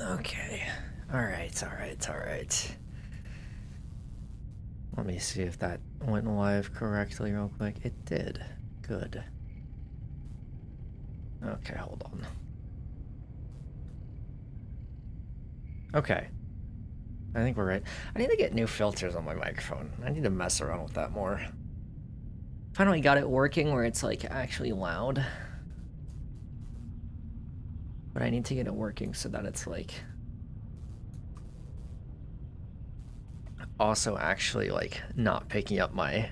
Okay. Alright. Let me see if that went live correctly real quick. It did. Good. Okay, hold on. Okay. I think we're right. I need to get new filters on my microphone. I need to mess around with that more. Finally got it working where it's like actually loud. But I need to get it working so that it's like also actually like not picking up my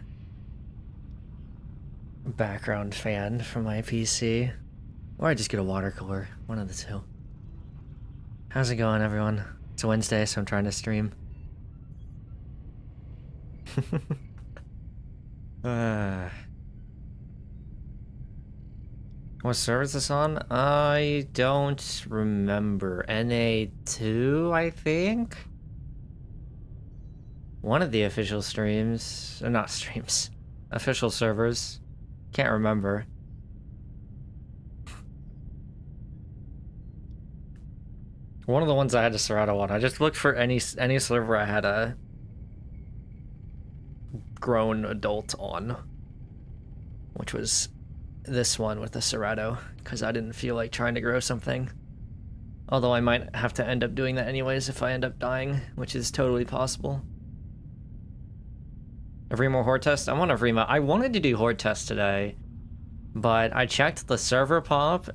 background fan from my PC. Or I just get a water cooler. One of the two. How's it going, everyone? It's Wednesday, so I'm trying to stream. What server is this on? I don't remember. NA2, I think? One of the official streams. Or not streams. Official servers. Can't remember. One of the ones I had to Serato on. I just looked for any server I had a grown adult on, which was this one with the Serato, because I didn't feel like trying to grow something. Although I might have to end up doing that anyways if I end up dying, which is totally possible. Evrima horde test? I'm on Evrima. I wanted to do horde test today, but I checked the server pop,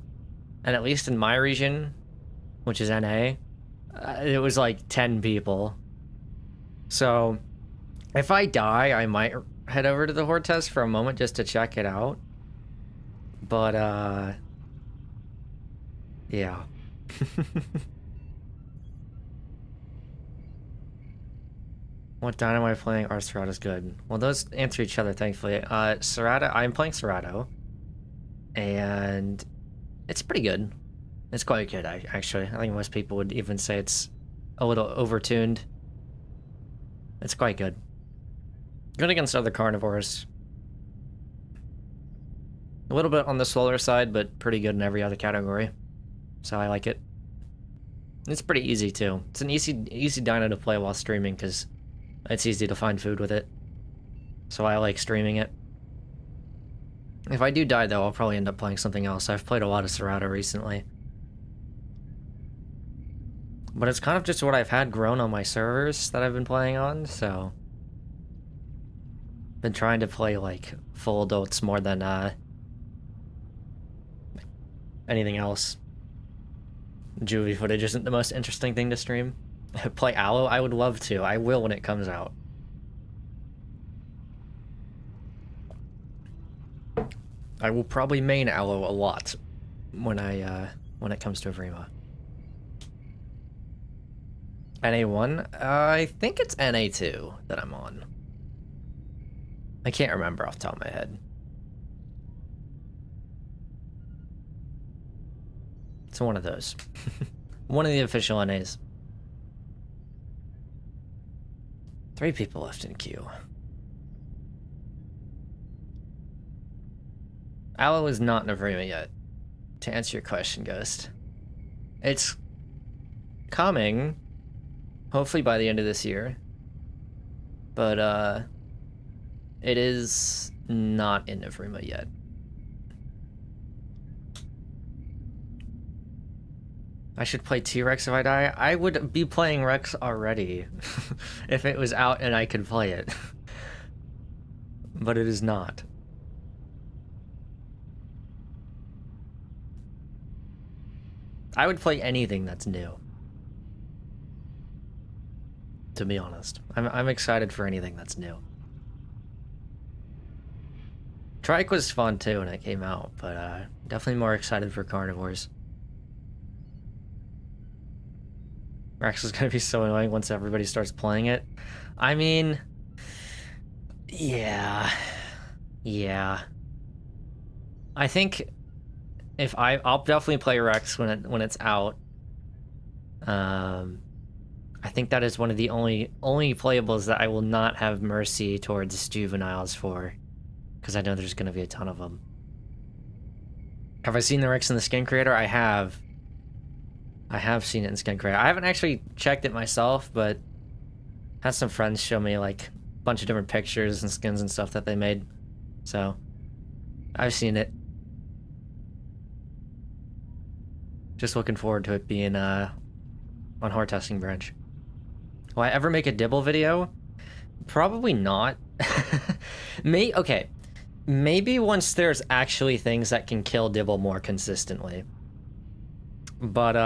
and at least in my region, which is NA, it was like 10 people. So if I die, I might head over to the horde test for a moment just to check it out. But, yeah. What dino am I playing? Our Serato's good. Well, those answer each other, thankfully. Serato, I'm playing Serato, and it's pretty good. It's quite good, actually. I think most people would even say it's a little overtuned. It's quite good. Good against other carnivores. A little bit on the slower side, but pretty good in every other category. So I like it. It's pretty easy, too. It's an easy dino to play while streaming, because it's easy to find food with it. So I like streaming it. If I do die, though, I'll probably end up playing something else. I've played a lot of Serato recently. But it's kind of just what I've had grown on my servers that I've been playing on, so been trying to play like full adults more than anything else. Juvie footage isn't the most interesting thing to stream. Play Aloe? I would love to. I will when it comes out. I will probably main Aloe a lot when it comes to Evrima. NA1? I think it's NA2 that I'm on. I can't remember off the top of my head. It's one of those. One of the official NAs. 3 people left in queue. Aloe is not in Evrima yet, to answer your question, Ghost. It's coming, hopefully by the end of this year. But, it is not in Evrima yet. I should play T-Rex if I die? I would be playing Rex already if it was out and I could play it. But it is not. I would play anything that's new. To be honest. I'm excited for anything that's new. Trike was fun too when it came out, but definitely more excited for carnivores. Rex is gonna be so annoying once everybody starts playing it. I mean, yeah. I think if I'll definitely play Rex when it's out. I think that is one of the only playables that I will not have mercy towards juveniles for, because I know there's gonna be a ton of them. Have I seen the Rex in the Skin Creator? I have. I have seen it in Skin Creator. I haven't actually checked it myself, but had some friends show me like a bunch of different pictures and skins and stuff that they made. So I've seen it. Just looking forward to it being on Horde Testing Branch. Will I ever make a Dibble video? Probably not. Okay. Maybe once there's actually things that can kill Dibble more consistently. But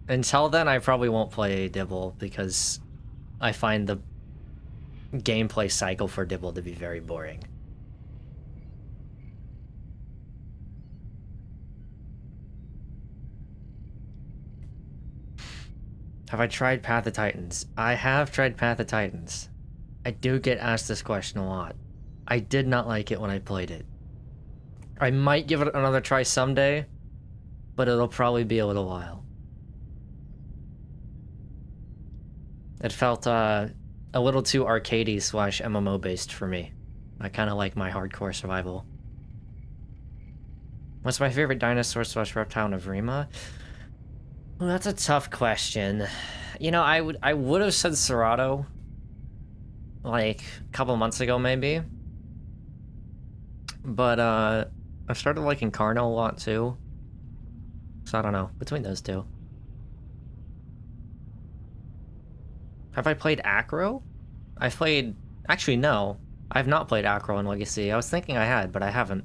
until then, I probably won't play Dibble because I find the gameplay cycle for Dibble to be very boring. Have I tried Path of Titans? I have tried Path of Titans. I do get asked this question a lot. I did not like it when I played it. I might give it another try someday, but it'll probably be a little while. It felt a little too arcadey / MMO based for me. I kind of like my hardcore survival. What's my favorite dinosaur / reptile in Evrima? Well, that's a tough question. You know, I would have said Cerrado, like a couple months ago maybe. But I started liking Carno a lot too. So I don't know, between those two. Have I played Acro? Actually no. I've not played Acro in Legacy. I was thinking I had, but I haven't.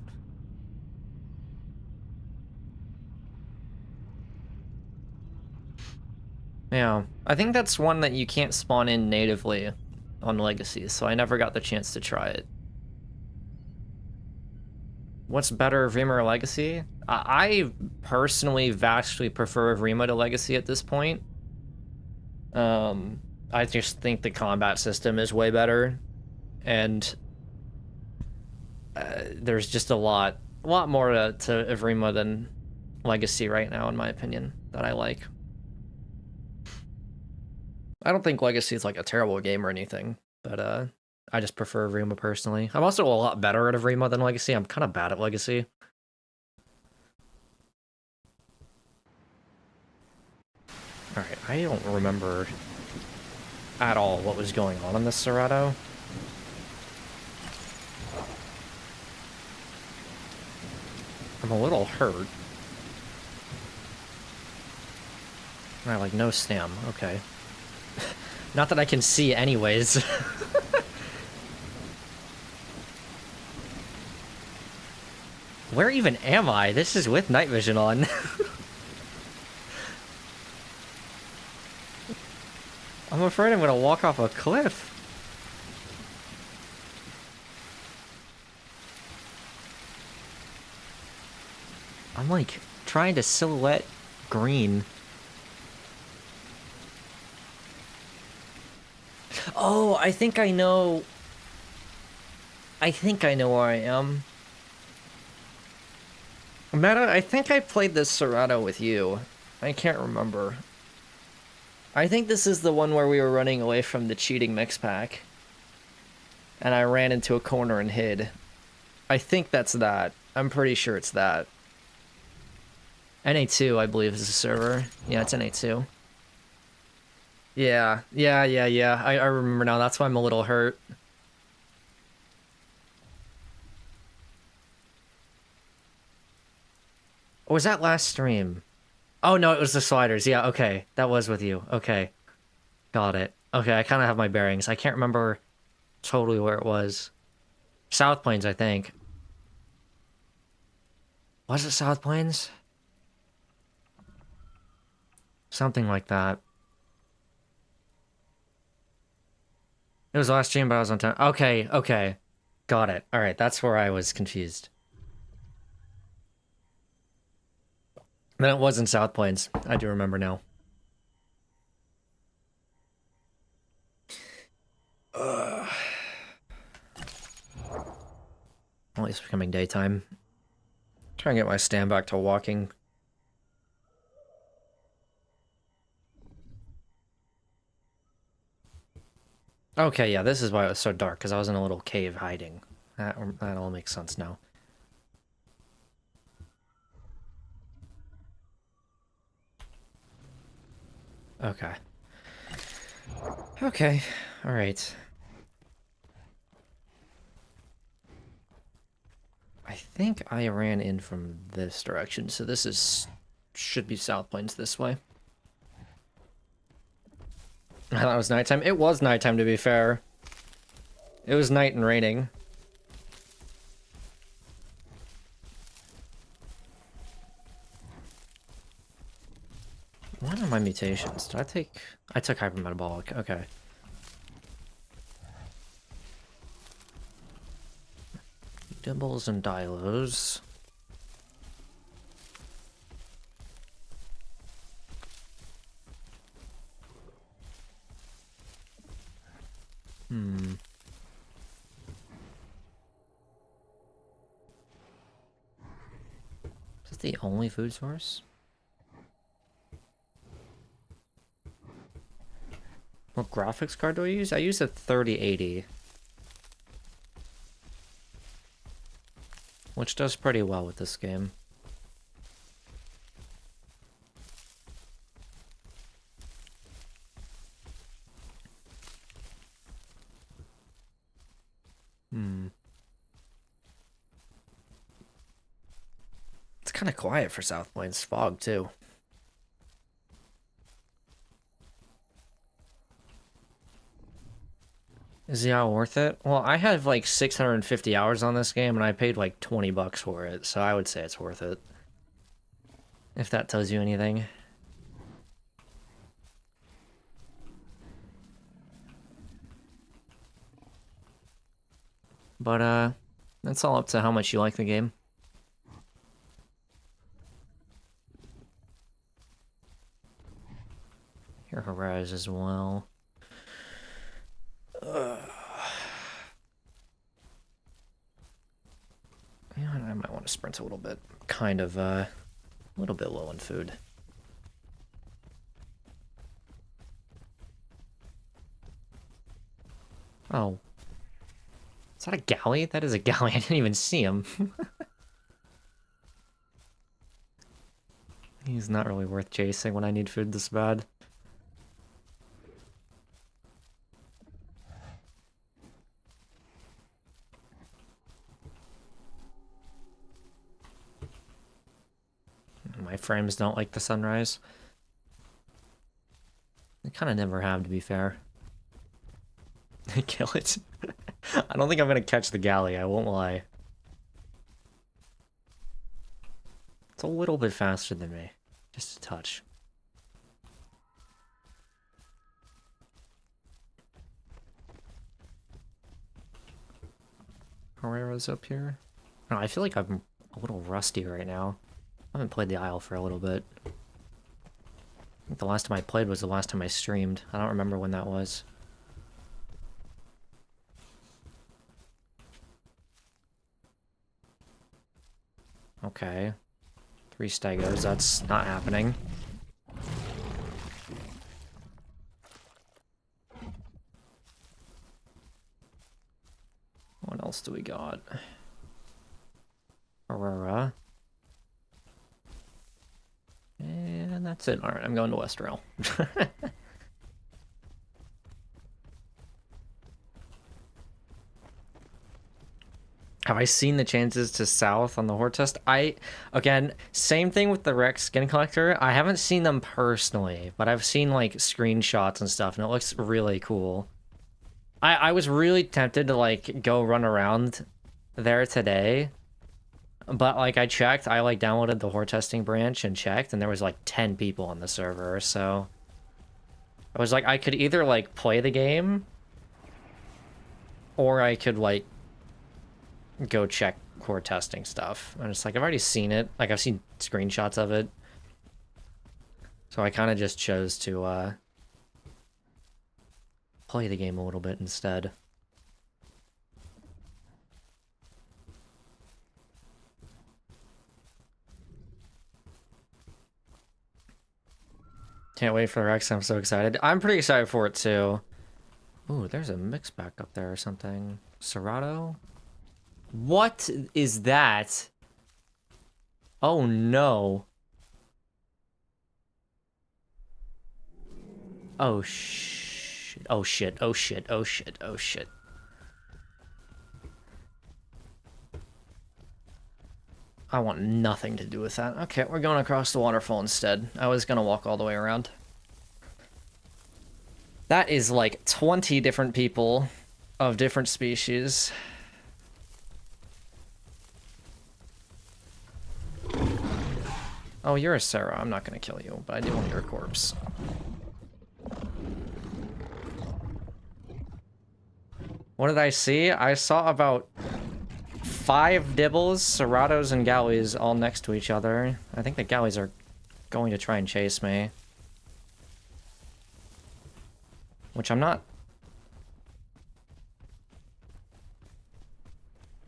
Yeah, I think that's one that you can't spawn in natively on Legacy, so I never got the chance to try it. What's better, Evrima or Legacy? I personally vastly prefer Evrima to Legacy at this point. I just think the combat system is way better, and there's just a lot more to Evrima than Legacy right now, in my opinion, that I like. I don't think Legacy is like a terrible game or anything, but I just prefer Evrima personally. I'm also a lot better at Evrima than Legacy. I'm kind of bad at Legacy. Alright, I don't remember at all what was going on in this Cerrado. I'm a little hurt. I have like no stam, okay. Not that I can see anyways. Where even am I? This is with night vision on. I'm afraid I'm gonna walk off a cliff. I'm like trying to silhouette green. Oh, I think I know where I am. Meta, I think I played this Cerrado with you. I can't remember. I think this is the one where we were running away from the cheating mix pack. And I ran into a corner and hid. I think that's that. I'm pretty sure it's that. NA2, I believe, is the server. Yeah, it's NA2. Yeah. I remember now. That's why I'm a little hurt. Or was that last stream? Oh, no, it was the sliders. Yeah, okay. That was with you. Okay. Got it. Okay, I kind of have my bearings. I can't remember totally where it was. South Plains, I think. Was it South Plains? Something like that. It was last stream, but I was on time. Okay. Got it. Alright, that's where I was confused. Then it was in South Plains. I do remember now. Well, it's becoming daytime. Try and get my stand back to walking. Okay, yeah, this is why it was so dark, because I was in a little cave hiding. That all makes sense now. Okay. Okay. All right. I think I ran in from this direction, so this is should be South Plains this way. I thought it was nighttime. It was nighttime, to be fair. It was night and raining. What are my mutations? Did I take... I took hypermetabolic. Okay. Dibbles and Dilos. Is this the only food source? What graphics card do I use? I use a 3080. Which does pretty well with this game. It's kind of quiet for South Plains. Fog, too. Is the hour worth it? Well, I have like 650 hours on this game, and I paid like 20 bucks for it, so I would say it's worth it. If that tells you anything. But, that's all up to how much you like the game. Here, Horizon as well. Yeah, I might want to sprint a little bit. Kind of, a little bit low on food. Oh. Is that a galley? That is a galley. I didn't even see him. He's not really worth chasing when I need food this bad. My frames don't like the sunrise. They kind of never have, to be fair. Kill it. I don't think I'm gonna catch the galley, I won't lie. It's a little bit faster than me. Just a touch. Herrera's up here. Oh, I feel like I'm a little rusty right now. I haven't played the Isle for a little bit. I think the last time I played was the last time I streamed. I don't remember when that was. Okay. 3 stegos, that's not happening. What else do we got? Aurora. And that's it. Alright, I'm going to West Rail. Have I seen the chances to south on the horde test? Again, same thing with the Rex skin collector. I haven't seen them personally, but I've seen like screenshots and stuff, and it looks really cool. I was really tempted to like go run around there today, but like I checked, I like downloaded the horde testing branch and checked, and there was like 10 people on the server, so I was like, I could either like play the game, or I could like go check horde testing stuff. And it's like, I've already seen it. Like, I've seen screenshots of it. So I kind of just chose to play the game a little bit instead. Can't wait for Rex. I'm so excited. I'm pretty excited for it too. Ooh, there's a mix back up there or something. Serato? What is that? Oh no. Oh shit. Oh shit. Oh shit. Oh shit. Oh shit. I want nothing to do with that. Okay, we're going across the waterfall instead. I was gonna walk all the way around. That is like 20 different people of different species. Oh, you're a Sarah. I'm not gonna kill you, but I do want your corpse. What did I see? I saw about 5 dibbles, serratos, and galleys all next to each other. I think the galleys are going to try and chase me. Which I'm not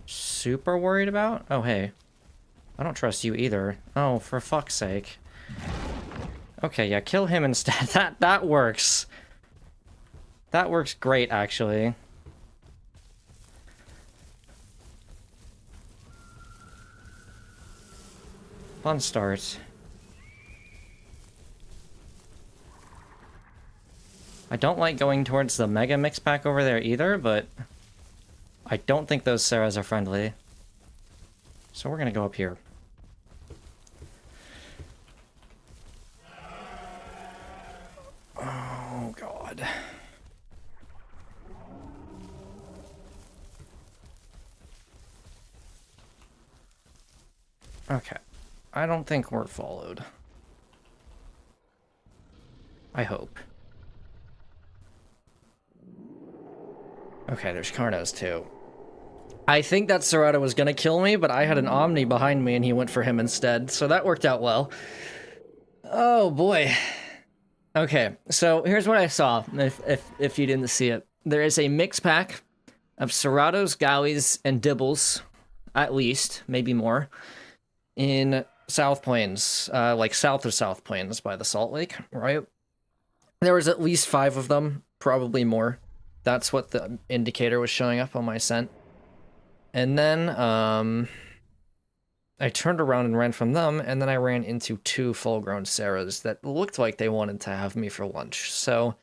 super worried about. Oh, hey. I don't trust you either. Oh, for fuck's sake. Okay, yeah, kill him instead. That works. That works great, actually. Fun start. I don't like going towards the Mega Mix Pack over there either, but I don't think those Sarahs are friendly. So we're gonna go up here. Oh, God. Okay. I don't think we're followed. I hope. Okay, there's Carnos too. I think that Serrata was gonna kill me, but I had an Omni behind me and he went for him instead, so that worked out well. Oh boy. Okay, so here's what I saw, if you didn't see it. There is a mix pack of Serratos, Galleys, and Dibbles, at least, maybe more, in South Plains, like south of South Plains by the Salt Lake, right? There was at least 5 of them, probably more. That's what the indicator was showing up on my scent. And then, I turned around and ran from them, and then I ran into 2 full-grown Sarahs that looked like they wanted to have me for lunch, so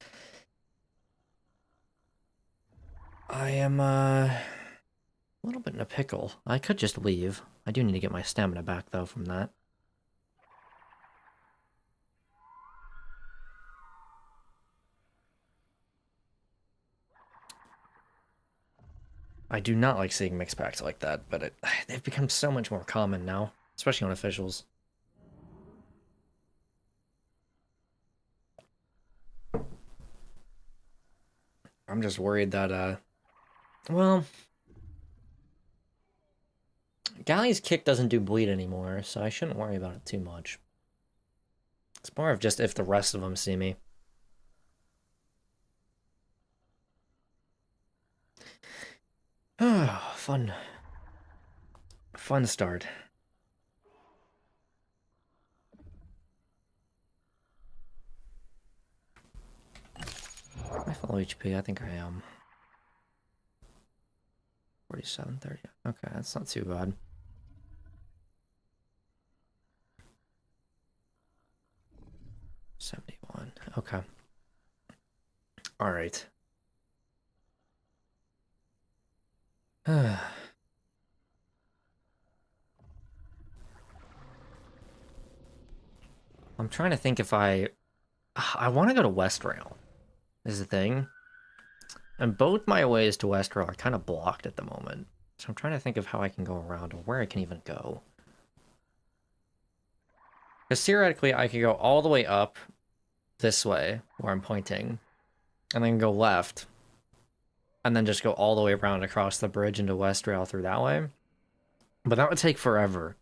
I am, a little bit in a pickle. I could just leave. I do need to get my stamina back, though, from that. I do not like seeing mixed packs like that, but they've become so much more common now, especially on officials. I'm just worried that, well, Galley's kick doesn't do bleed anymore, so I shouldn't worry about it too much. It's more of just if the rest of them see me. Oh, fun. Fun start. Am I full HP? I think I am. 47, 30. Okay, that's not too bad. $71. Okay. All right. I'm trying to think if I want to go to West Rail, is the thing. And both my ways to West Rail are kind of blocked at the moment. So I'm trying to think of how I can go around or where I can even go. Because theoretically, I could go all the way up this way, where I'm pointing, and then go left, and then just go all the way around across the bridge into West Rail through that way. But that would take forever.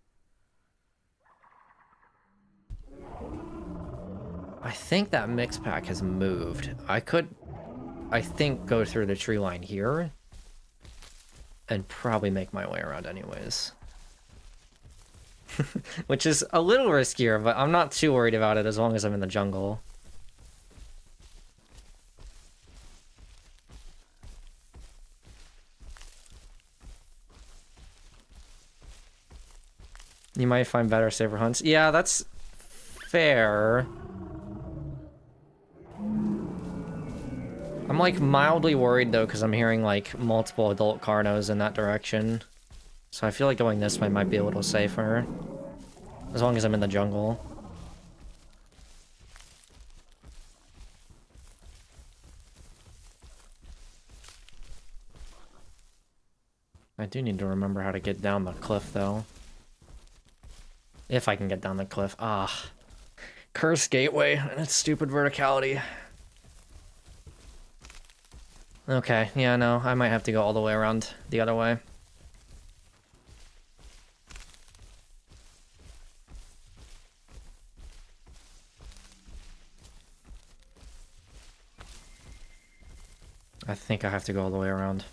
I think that mix pack has moved. I could, I think, go through the tree line here and probably make my way around anyways. Which is a little riskier, but I'm not too worried about it as long as I'm in the jungle. You might find better saber hunts. Yeah, that's fair. I'm like mildly worried though, because I'm hearing like multiple adult Carnos in that direction. So I feel like going this way might be a little safer. As long as I'm in the jungle. I do need to remember how to get down the cliff though. If I can get down the cliff. Ah. Cursed gateway and its stupid verticality. Okay, yeah, no, I might have to go all the way around the other way. I think I have to go all the way around.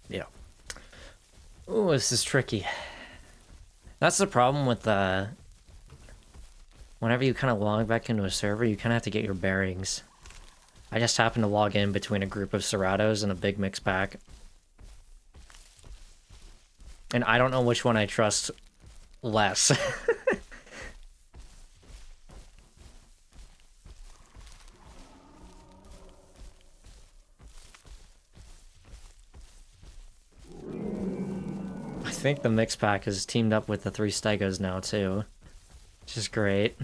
Yeah. Ooh, this is tricky. That's the problem with whenever you kind of log back into a server, you kind of have to get your bearings. I just happened to log in between a group of Ceratos and a big mix pack. And I don't know which one I trust less. I think the mix pack is teamed up with the 3 Stegos now too, which is great.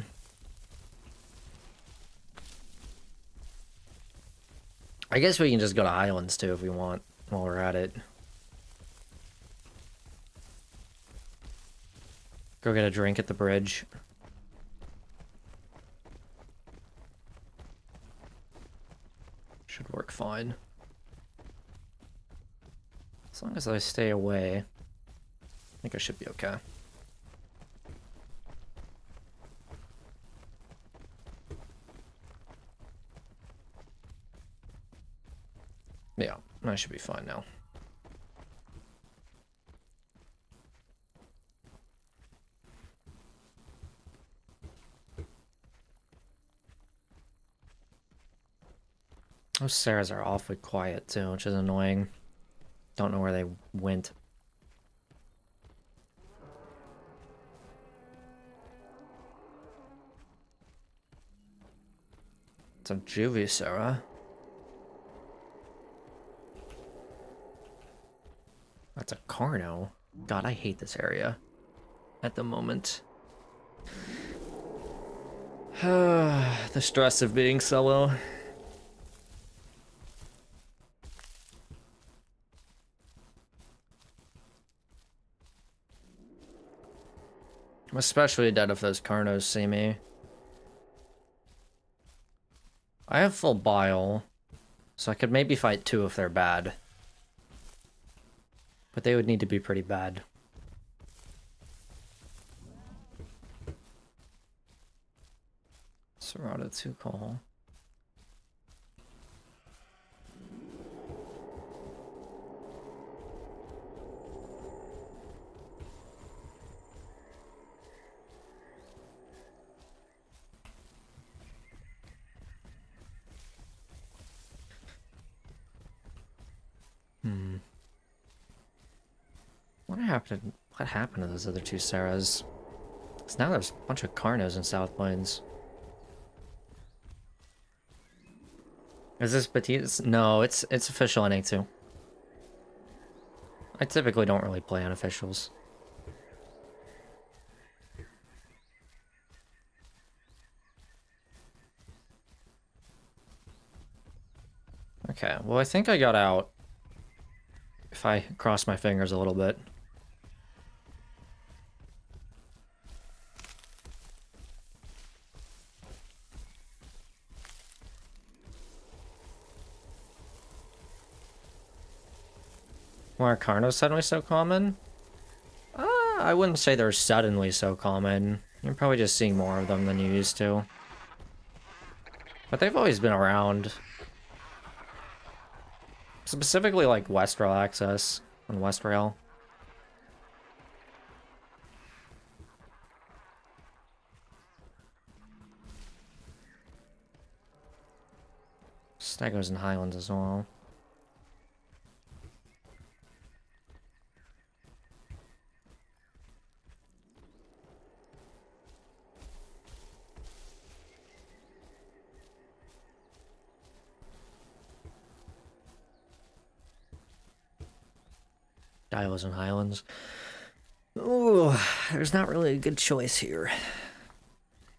I guess we can just go to Highlands too if we want while we're at it. Go get a drink at the bridge. Should work fine. As long as I stay away, I think I should be okay. Yeah, I should be fine now. Those Sarahs are awfully quiet too, which is annoying. Don't know where they went. It's a juvie Sarah. That's a Carno. God, I hate this area at the moment. The stress of being solo. I'm especially dead if those Carnos see me. I have full bile, so I could maybe fight 2 if they're bad. But they would need to be pretty bad. Serrata 2 call. What happened to those other 2 Sarahs? Because now there's a bunch of Carnos in South Plains. Is this Batista's? No, it's official NA2. I typically don't really play unofficials. Okay, well I think I got out. If I cross my fingers a little bit. Why are Carnos suddenly so common? I wouldn't say they're suddenly so common. You're probably just seeing more of them than you used to. But they've always been around. Specifically like Westrail access on Westrail. Stegos in Highlands as well. Dilos and Highlands. Ooh, there's not really a good choice here.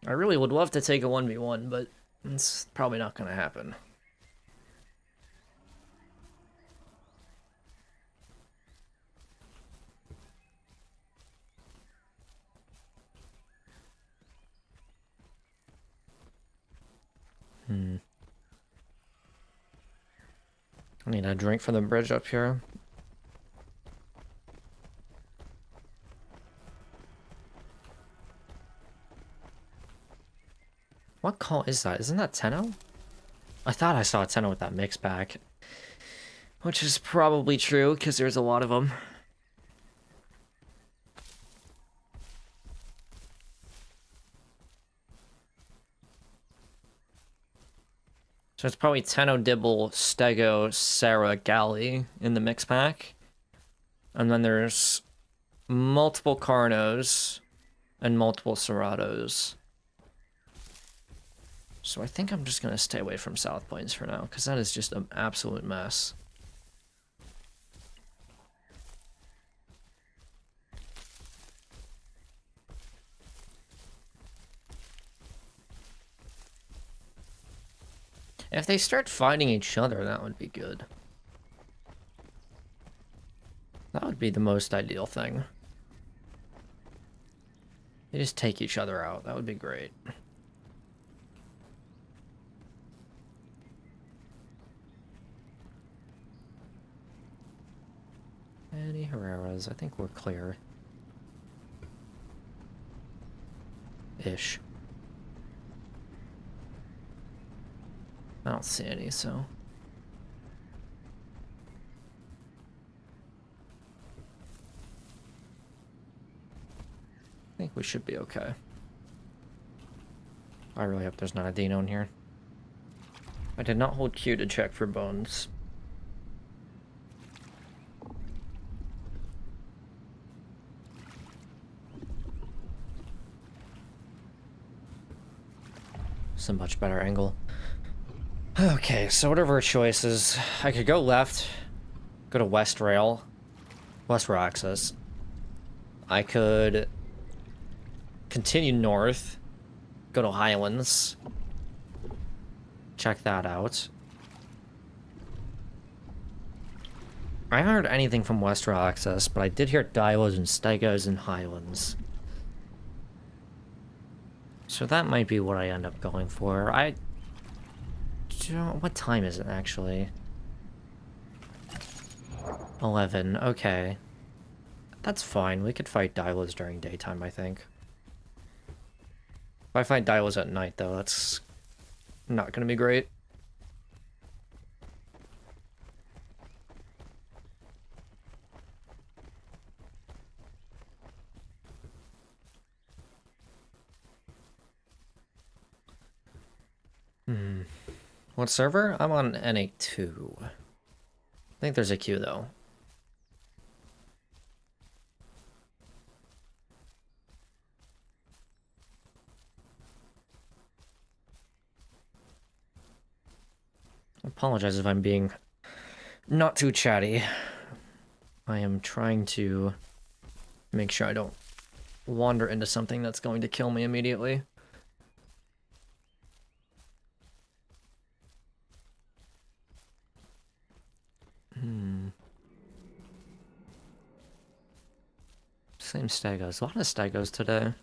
I really would love to take a 1v1, but it's probably not going to happen. I need a drink from the bridge up here. What call is that? Isn't that Tenno? I thought I saw a Tenno with that mix pack. Which is probably true, because there's a lot of them. So it's probably Tenno, Dibble, Stego, Sarah, Galley in the mix pack. And then there's multiple Carnos and multiple Ceratos. So I think I'm just going to stay away from South Plains for now, because that is just an absolute mess. If they start fighting each other, that would be good. That would be the most ideal thing. They just take each other out. That would be great. Any Herreras? I think we're clear. Ish. I don't see any, so... I think we should be okay. I really hope there's not a dino in here. I did not hold Q to check for bones. It's a much better angle. Okay, so whatever our choice is, I could go left, go to west rail, west rail access. I could continue north, go to Highlands, check that out. I haven't heard anything from west rail access, but I did hear Dilos and Stegos and Highlands. So that might be what I end up going for. What time is it, actually? 11, okay. That's fine, we could fight Dilos during daytime, I think. If I fight Dilos at night, though, that's not gonna be great. What server? I'm on NA2. I think there's a queue, though. I apologize if I'm being not too chatty. I am trying to make sure I don't wander into something that's going to kill me immediately. Same Stegos. A lot of Stegos today.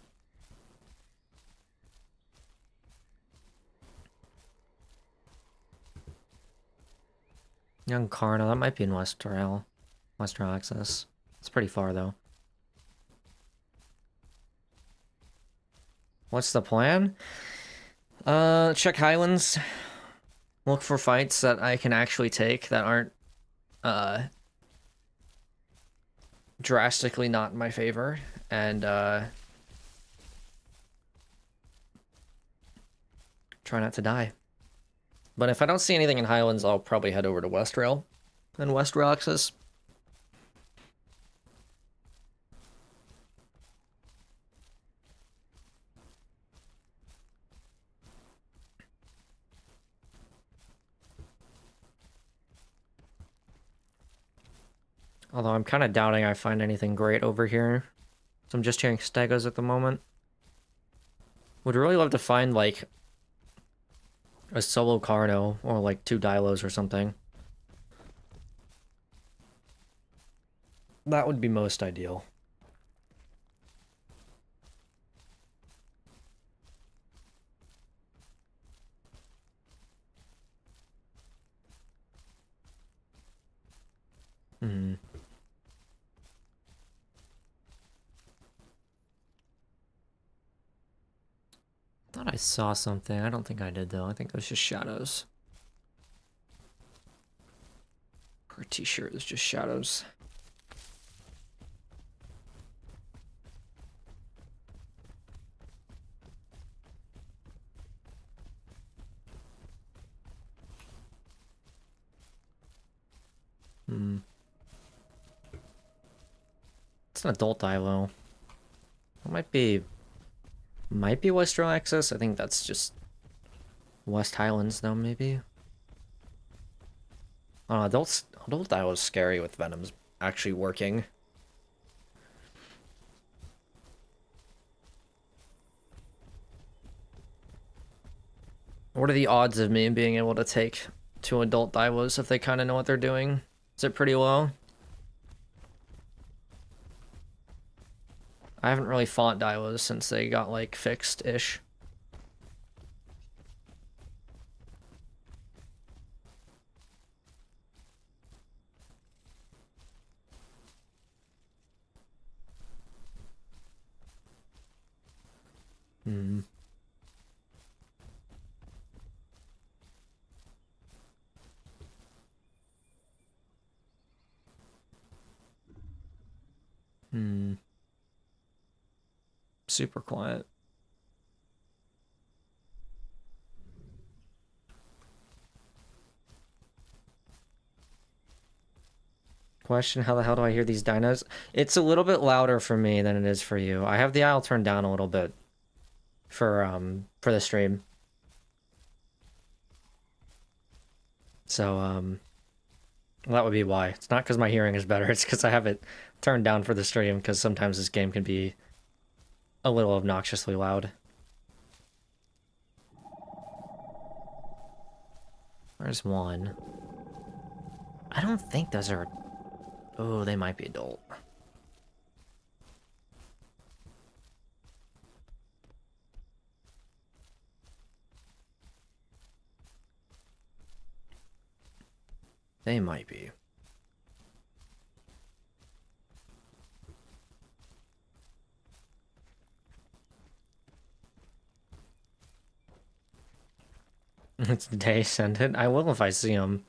Young Carno, that might be in West Rail. West Rail access. It's pretty far, though. What's the plan? Check Highlands. Look for fights that I can actually take that aren't, drastically not in my favor, and try not to die. But if I don't see anything in Highlands, I'll probably head over to West Rail and West Rail access. Although I'm kind of doubting I find anything great over here. So I'm just hearing stegos at the moment. Would really love to find, like, a solo Carno or, like, 2 Dilos or something. That would be most ideal. Hmm. Thought I saw something. I don't think I did, though. I think it was just shadows. Pretty sure it was just shadows. Hmm. It's an adult Dilo. It might be Western Access. I think that's just West Highlands, though, maybe. Oh, adult Dilo is scary with Venoms actually working. What are the odds of me being able to take 2 adult Dilos if they kind of know what they're doing? Is it pretty low? I haven't really fought Dilos since they got, like, fixed-ish. Hmm. Hmm. Super quiet. Question, how the hell do I hear these dinos? It's a little bit louder for me than it is for you. I have the aisle turned down a little bit for the stream. So that would be why. It's not because my hearing is better, it's because I have it turned down for the stream, because sometimes this game can be a little obnoxiously loud. There's one. I don't think those are... Oh, they might be adult. They might be. It's day scented. I will if I see them.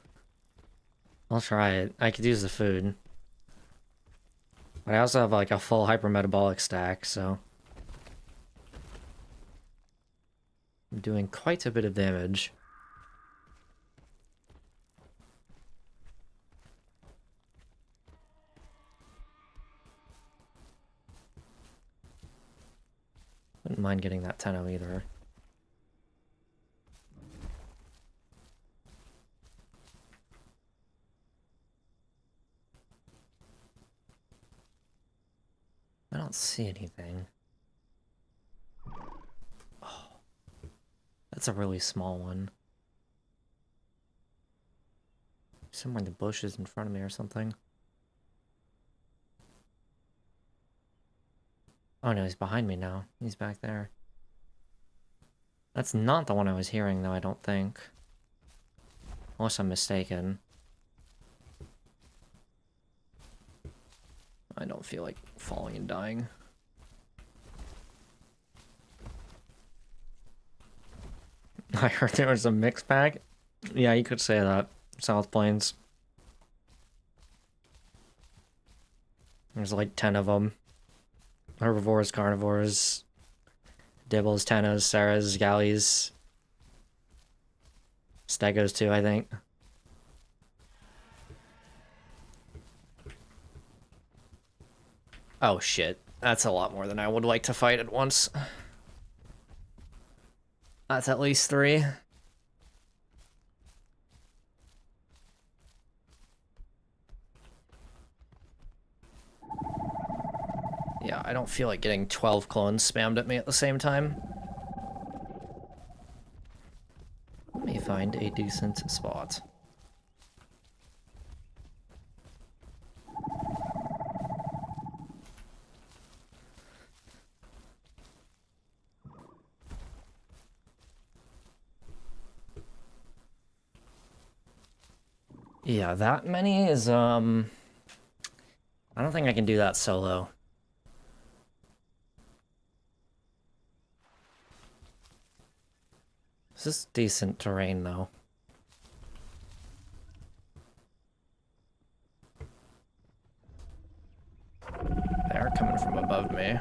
I'll try it. I could use the food. But I also have like a full hypermetabolic stack, so I'm doing quite a bit of damage. Wouldn't mind getting that Tenno either. I don't see anything. Oh, that's a really small one. Somewhere in the bushes in front of me or something. Oh no, he's behind me now. He's back there. That's not the one I was hearing, though, I don't think. Unless I'm mistaken. I don't feel like falling and dying. I heard there was a mix pack. Yeah, you could say that. South Plains. There's like 10 of them. Herbivores, carnivores, Dibbles, Tennos, Saras, Galleys. Stegos too, I think. Oh shit. That's a lot more than I would like to fight at once. That's at least 3. Yeah, I don't feel like getting 12 clones spammed at me at the same time. Let me find a decent spot. Yeah, that many is, I don't think I can do that solo. This is decent terrain, though. They're coming from above me.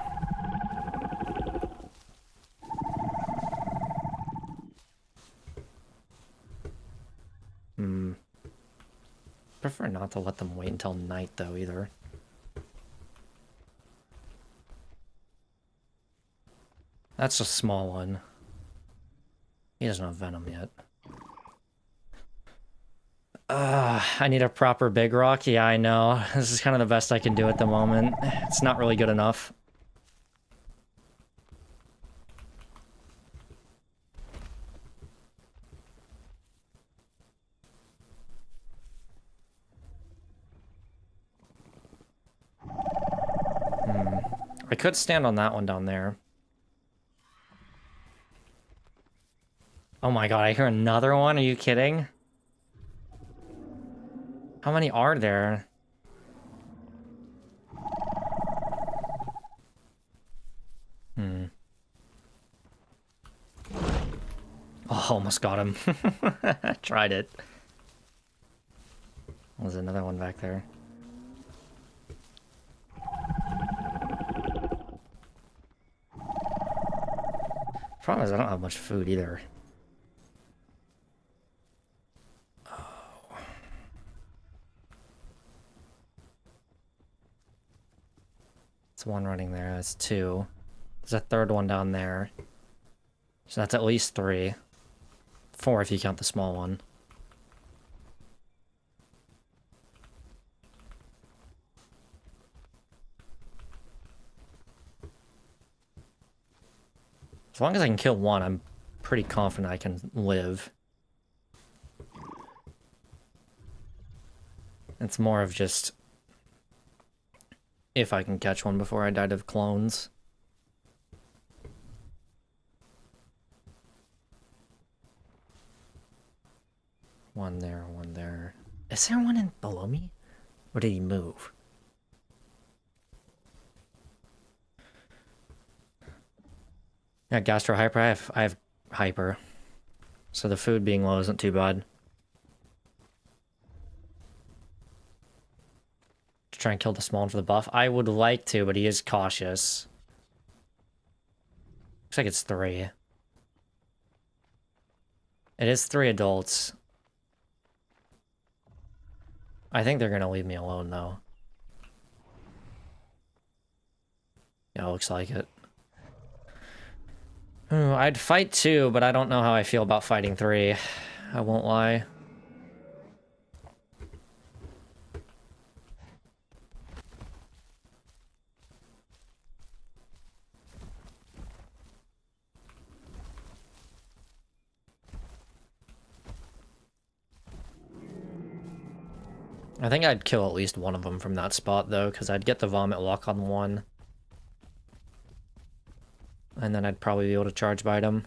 Prefer not to let them wait until night, though, either. That's a small one. He doesn't have venom yet. I need a proper big rock. Yeah, I know. This is kind of the best I can do at the moment. It's not really good enough. I could stand on that one down there. Oh my god, I hear another one? Are you kidding? How many are there? Oh, almost got him. Tried it. There's another one back there. Problem is I don't have much food either. It's one running there, that's two. There's a third one down there. So that's at least three. Four if you count the small one. As long as I can kill one, I'm pretty confident I can live. It's more of just if I can catch one before I died of clones. One there, one there. Is there one in below me? Or did he move? Yeah, gastro hyper. I have hyper. So the food being low isn't too bad. To try and kill the small one for the buff. I would like to, but he is cautious. Looks like it's three. It is three adults. I think they're gonna leave me alone, though. Yeah, looks like it. I'd fight two, but I don't know how I feel about fighting three. I won't lie. I think I'd kill at least one of them from that spot, though, because I'd get the vomit lock on one. And then I'd probably be able to charge bite him.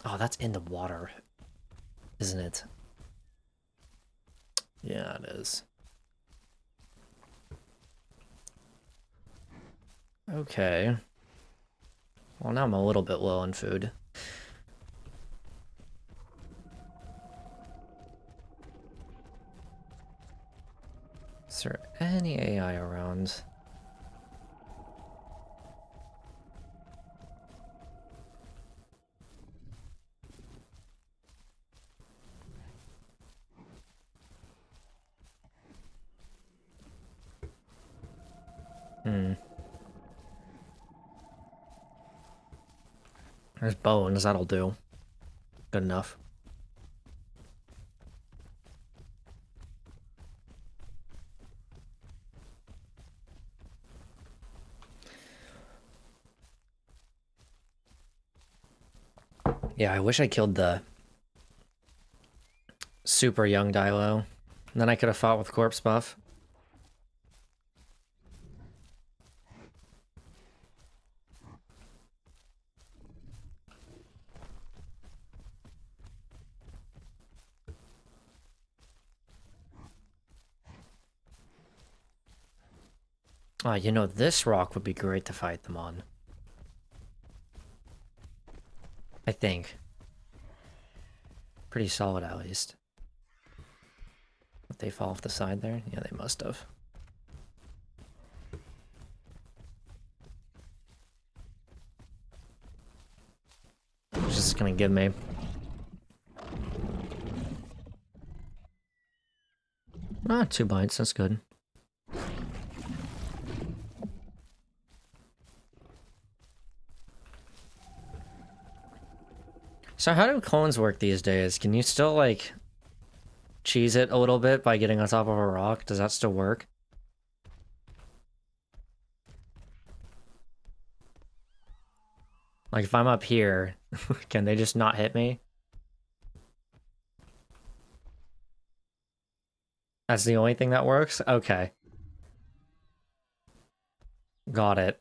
Oh, that's in the water, isn't it? Yeah, it is. Okay. Well, now I'm a little bit low on food. Is there any AI around? There's bones, that'll do. Good enough. Yeah, I wish I killed the super young Dilo. Then I could have fought with corpse buff. Oh, you know, this rock would be great to fight them on. I think. Pretty solid, at least. Did they fall off the side there? Yeah, they must have. What's this gonna give me? Ah, 2 bites, that's good. So how do clones work these days? Can you still, like, cheese it a little bit by getting on top of a rock? Does that still work? Like, if I'm up here, can they just not hit me? That's the only thing that works? Okay. Got it.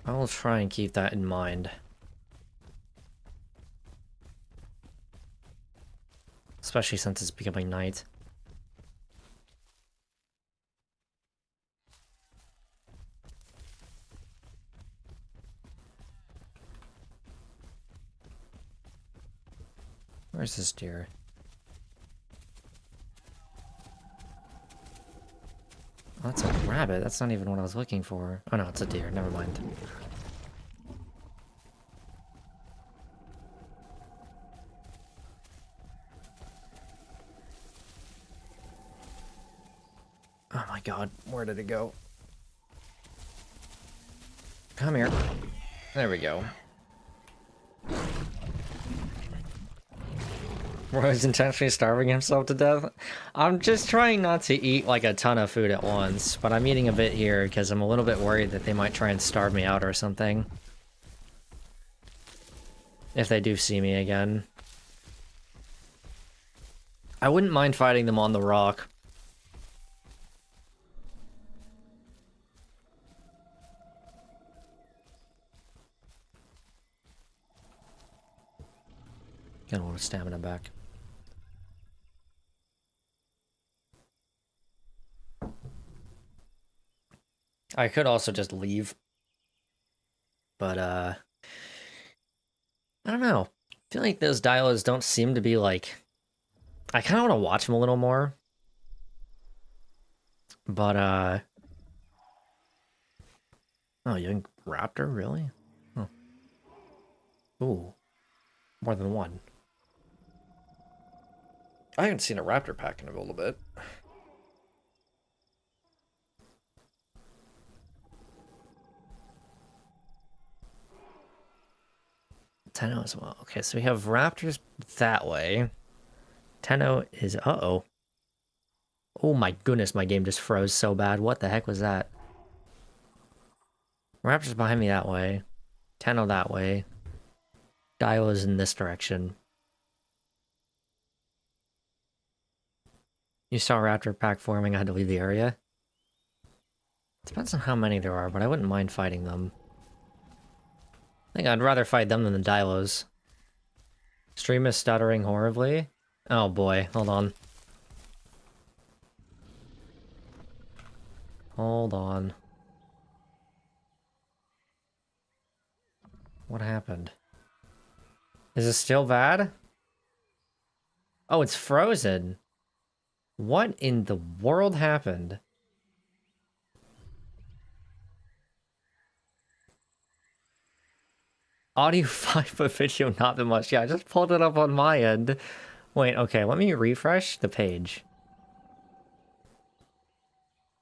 I will try and keep that in mind. Especially since it's becoming night. Where's this deer? Oh, that's a rabbit. That's not even what I was looking for. Oh no, it's a deer. Never mind. Oh my god, where did it go? Come here. There we go. Roy's intentionally starving himself to death. I'm just trying not to eat like a ton of food at once, but I'm eating a bit here because I'm a little bit worried that they might try and starve me out or something. If they do see me again. I wouldn't mind fighting them on the rock. Get a little stamina back. I could also just leave. But, I don't know. I feel like those dilos don't seem to be like... I kind of want to watch them a little more. But, oh, young raptor? Really? Oh. Ooh. More than one. I haven't seen a raptor pack in a little bit. Tenno as well. Okay, so we have raptors that way. Tenno is... Uh-oh. Oh my goodness, my game just froze so bad. What the heck was that? Raptors behind me that way. Tenno that way. Dilo's in this direction. You saw a raptor pack forming, I had to leave the area. Depends on how many there are, but I wouldn't mind fighting them. I think I'd rather fight them than the Dilos. Stream is stuttering horribly. Oh boy, hold on. Hold on. What happened? Is it still bad? Oh, it's frozen. What in the world happened? Audio 5 but video not that much. Yeah, I just pulled it up on my end. Wait, okay, let me refresh the page.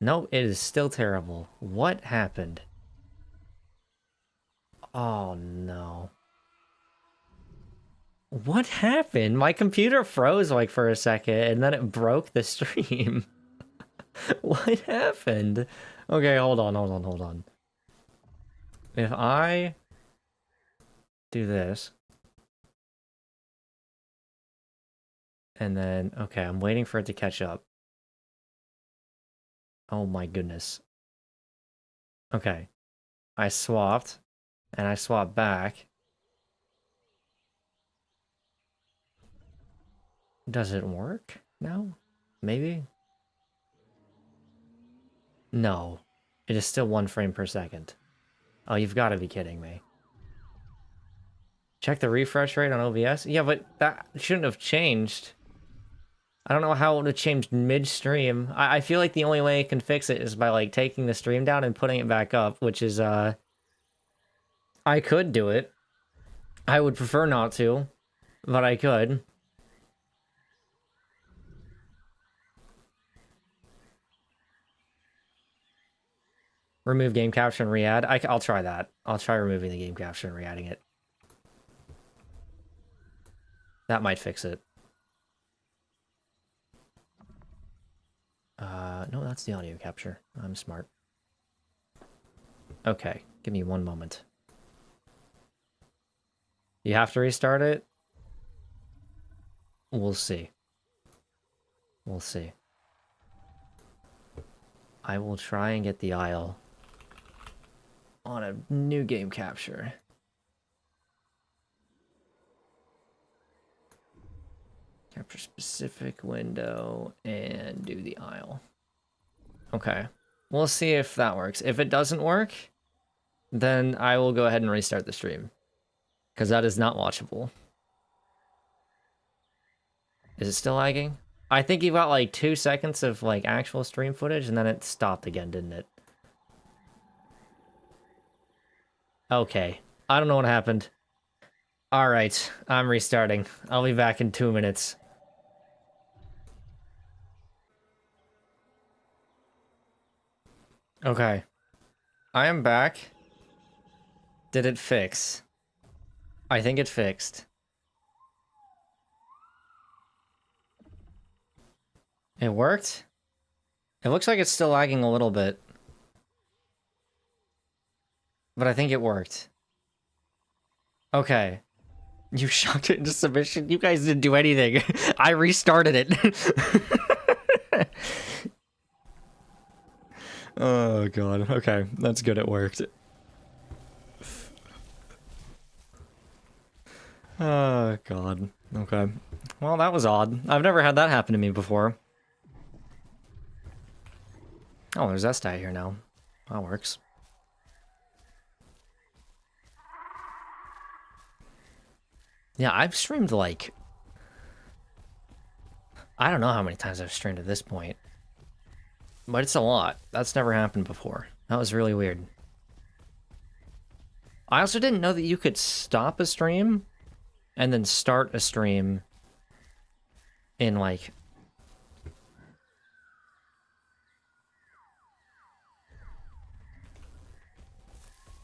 No, it is still terrible. What happened? Oh no. What happened? My computer froze like for a second and then it broke the stream. What happened? Okay, hold on. If I do this, and then, okay, I'm waiting for it to catch up. Oh my goodness. Okay. I swapped, and I swapped back. Does it work now? Maybe? No. It is still 1 frame per second. Oh, you've got to be kidding me. Check the refresh rate on OBS? Yeah, but that shouldn't have changed. I don't know how it would have changed mid-stream. I feel like the only way it can fix it is by, like, taking the stream down and putting it back up, which is, I could do it. I would prefer not to, but I could. Remove game capture and re-add. I'll try that. I'll try removing the game capture and re-adding it. That might fix it. No, that's the audio capture. I'm smart. Okay, give me 1 moment. You have to restart it? We'll see. We'll see. I will try and get the Isle on a new game capture. Capture specific window and do the Isle. Okay. We'll see if that works. If it doesn't work, then I will go ahead and restart the stream. Because that is not watchable. Is it still lagging? I think you got like 2 seconds of like actual stream footage and then it stopped again, didn't it? Okay. I don't know what happened. Alright, I'm restarting. I'll be back in 2 minutes. Okay. I am back. Did it fix? I think it fixed. It worked? It looks like it's still lagging a little bit. But I think it worked. Okay. You shocked it into submission? You guys didn't do anything. I restarted it. Oh god. Okay, that's good. It worked. Oh god. Okay. Well, that was odd. I've never had that happen to me before. Oh, there's that stat here now. That works. Yeah, I've streamed like... I don't know how many times I've streamed at this point. But it's a lot. That's never happened before. That was really weird. I also didn't know that you could stop a stream and then start a stream in like...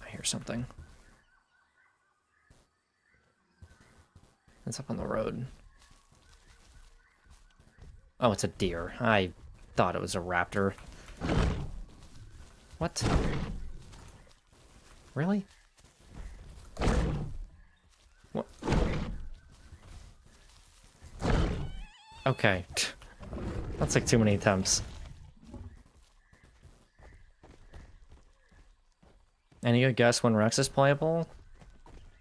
I hear something. It's up on the road. Oh, it's a deer. I thought it was a raptor. What? Really? What? Okay. That's like too many attempts. Any good guess when Rex is playable?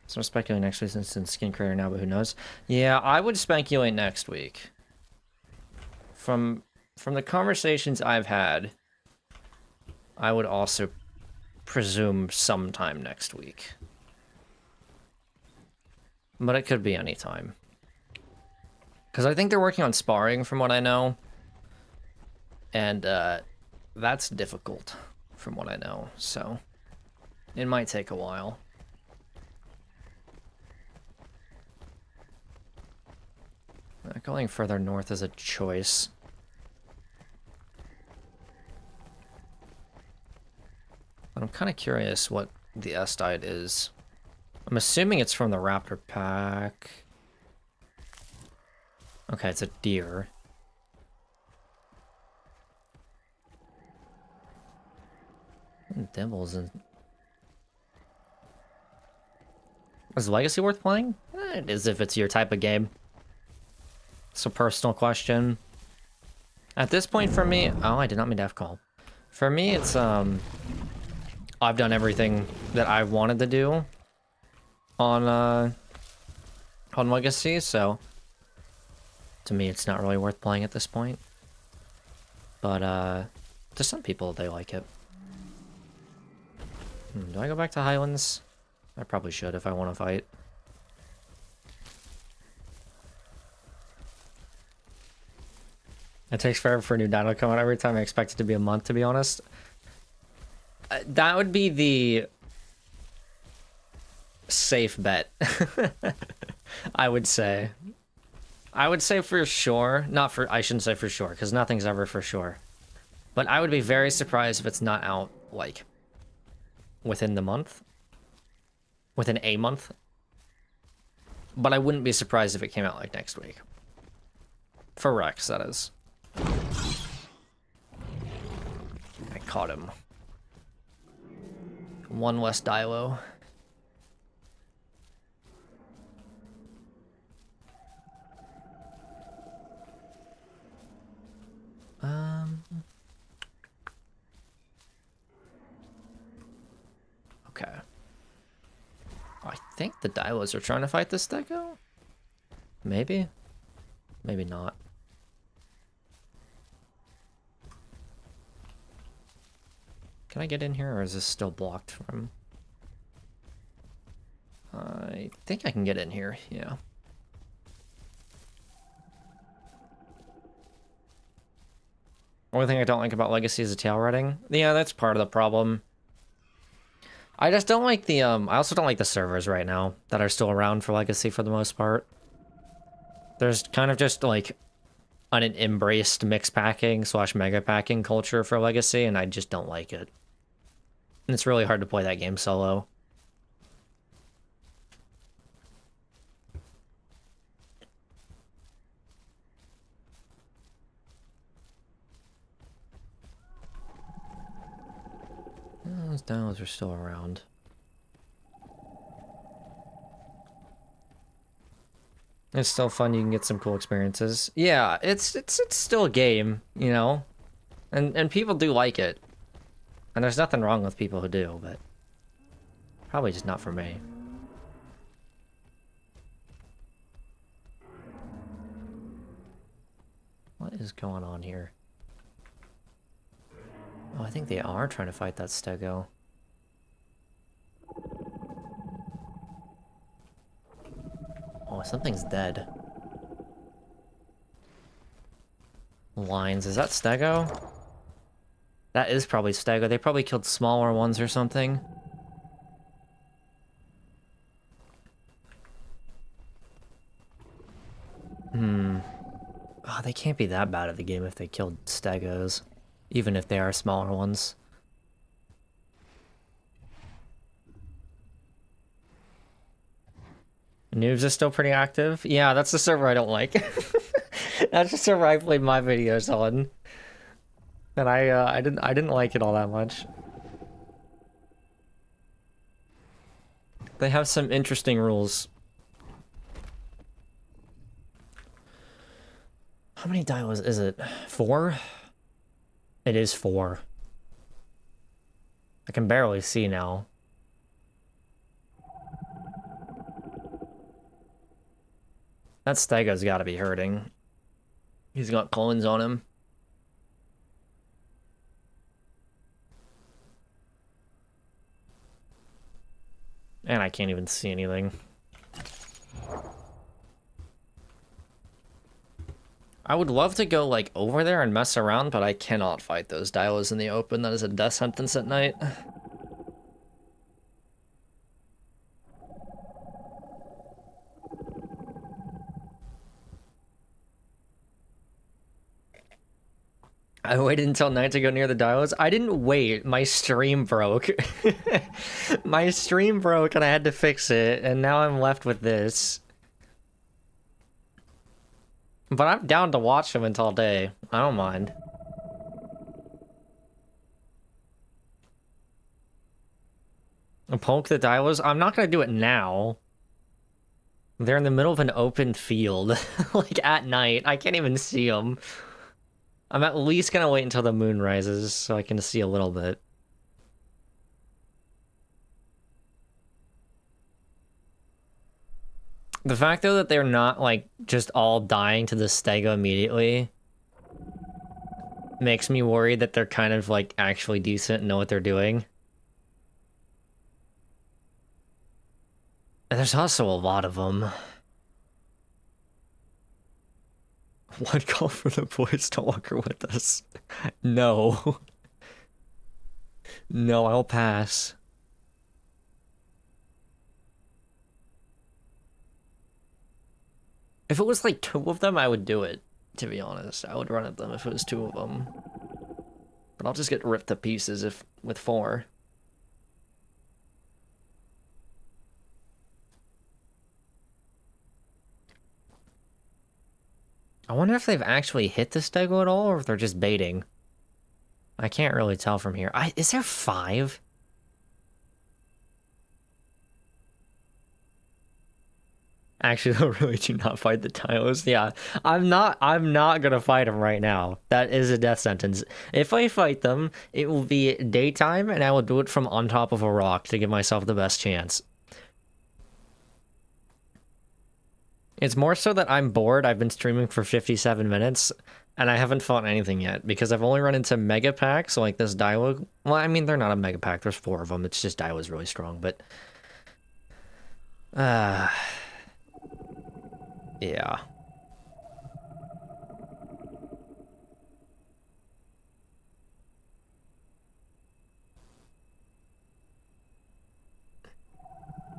So I'm speculating next week since it's skin creator now, but who knows? Yeah, I would speculate next week. From the conversations I've had, I would also presume sometime next week. But it could be any time. Because I think they're working on sparring, from what I know. And that's difficult, from what I know. So it might take a while. Going further north is a choice. But I'm kind of curious what the S-diet is. I'm assuming it's from the raptor pack. Okay, it's a deer. Devils and... Is Legacy worth playing? It is if it's your type of game. It's a personal question. At this point for me... Oh, I did not mean to F-call. For me, it's, I've done everything that I wanted to do on Legacy, so... To me, it's not really worth playing at this point. But, to some people, they like it. Do I go back to Highlands? I probably should if I want to fight. It takes forever for a new dino to come out every time. I expect it to be a month, to be honest. That would be the safe bet. I would say. I would say for sure. Not for... I shouldn't say for sure, because nothing's ever for sure. But I would be very surprised if it's not out, like, within the month. Within a month. But I wouldn't be surprised if it came out, like, next week. For Rex, that is. I caught him. One less Dilo. Okay. I think the Dilos are trying to fight this Stego? Maybe? Maybe not. Can I get in here, or is this still blocked from... I think I can get in here, yeah. Only thing I don't like about Legacy is the tail running. Yeah, that's part of the problem. I just don't like the, I also don't like the servers right now that are still around for Legacy for the most part. There's kind of just, like, an embraced mix packing / mega packing culture for Legacy, and I just don't like it. And it's really hard to play that game solo. Those dinos are still around. It's still fun, you can get some cool experiences. Yeah, it's still a game, you know? And people do like it. And there's nothing wrong with people who do, but probably just not for me. What is going on here? Oh, I think they are trying to fight that Stego. Oh, something's dead. Lines, is that Stego? That is probably Stego. They probably killed smaller ones or something. Oh, they can't be that bad at the game if they killed Stegos. Even if they are smaller ones. Noobs is still pretty active. Yeah, that's the server I don't like. That's the server I played my videos on. And I didn't like it all that much. They have some interesting rules. How many dinos is it? 4? It is 4. I can barely see now. That Stego's gotta be hurting. He's got clones on him. And I can't even see anything. I would love to go, like, over there and mess around, but I cannot fight those dilos in the open. That is a death sentence at night. I waited until night to go near the dilos. I didn't wait. My stream broke. My stream broke and I had to fix it, and now I'm left with this. But I'm down to watch them until day. I don't mind. Poke the dilos? I'm not gonna do it now. They're in the middle of an open field, like at night. I can't even see them. I'm at least gonna wait until the moon rises so I can see a little bit. The fact, though, that they're not, like, just all dying to the stego immediately makes me worried that they're kind of, like, actually decent and know what they're doing. And there's also a lot of them. One call for the boys to walk with us. No. No, I'll pass. If it was like 2 of them, I would do it, to be honest. I would run at them if it was 2 of them. But I'll just get ripped to pieces if with 4. I wonder if they've actually hit the stego at all, or if they're just baiting. I can't really tell from here. Is there 5? Actually, they'll really do not fight the dinos. Yeah, I'm not gonna fight them right now. That is a death sentence. If I fight them, it will be daytime, and I will do it from on top of a rock to give myself the best chance. It's more so that I'm bored. I've been streaming for 57 minutes, and I haven't fought anything yet, because I've only run into mega packs, like this Dilo. Well, I mean, they're not a mega pack. There's 4 of them. It's just Dilo's really strong, but... yeah.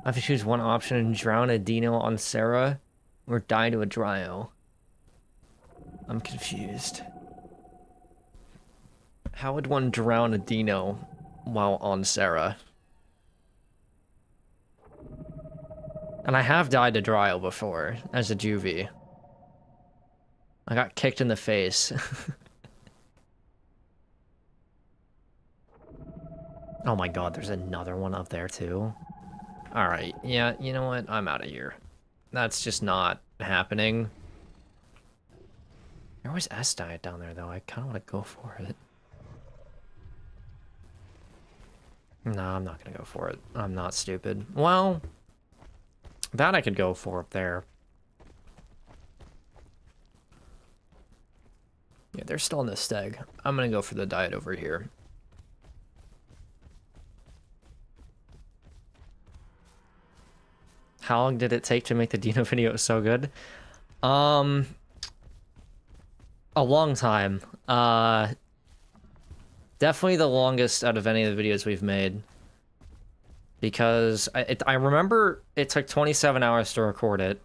I have to choose one option and drown a dino on Sarah, or die to a Dryo. I'm confused. How would one drown a dino while on Sarah? And I have died to Dryo before, as a juvie. I got kicked in the face. Oh my god, there's another one up there too. Alright, yeah, you know what? I'm out of here. That's just not happening. There was S-Diet down there, though. I kind of want to go for it. No, I'm not going to go for it. I'm not stupid. Well, that I could go for up there. Yeah, they're still in the steg. I'm going to go for the diet over here. How long did it take to make the dino video so good? A long time. Definitely the longest out of any of the videos we've made. Because I remember it took 27 hours to record it.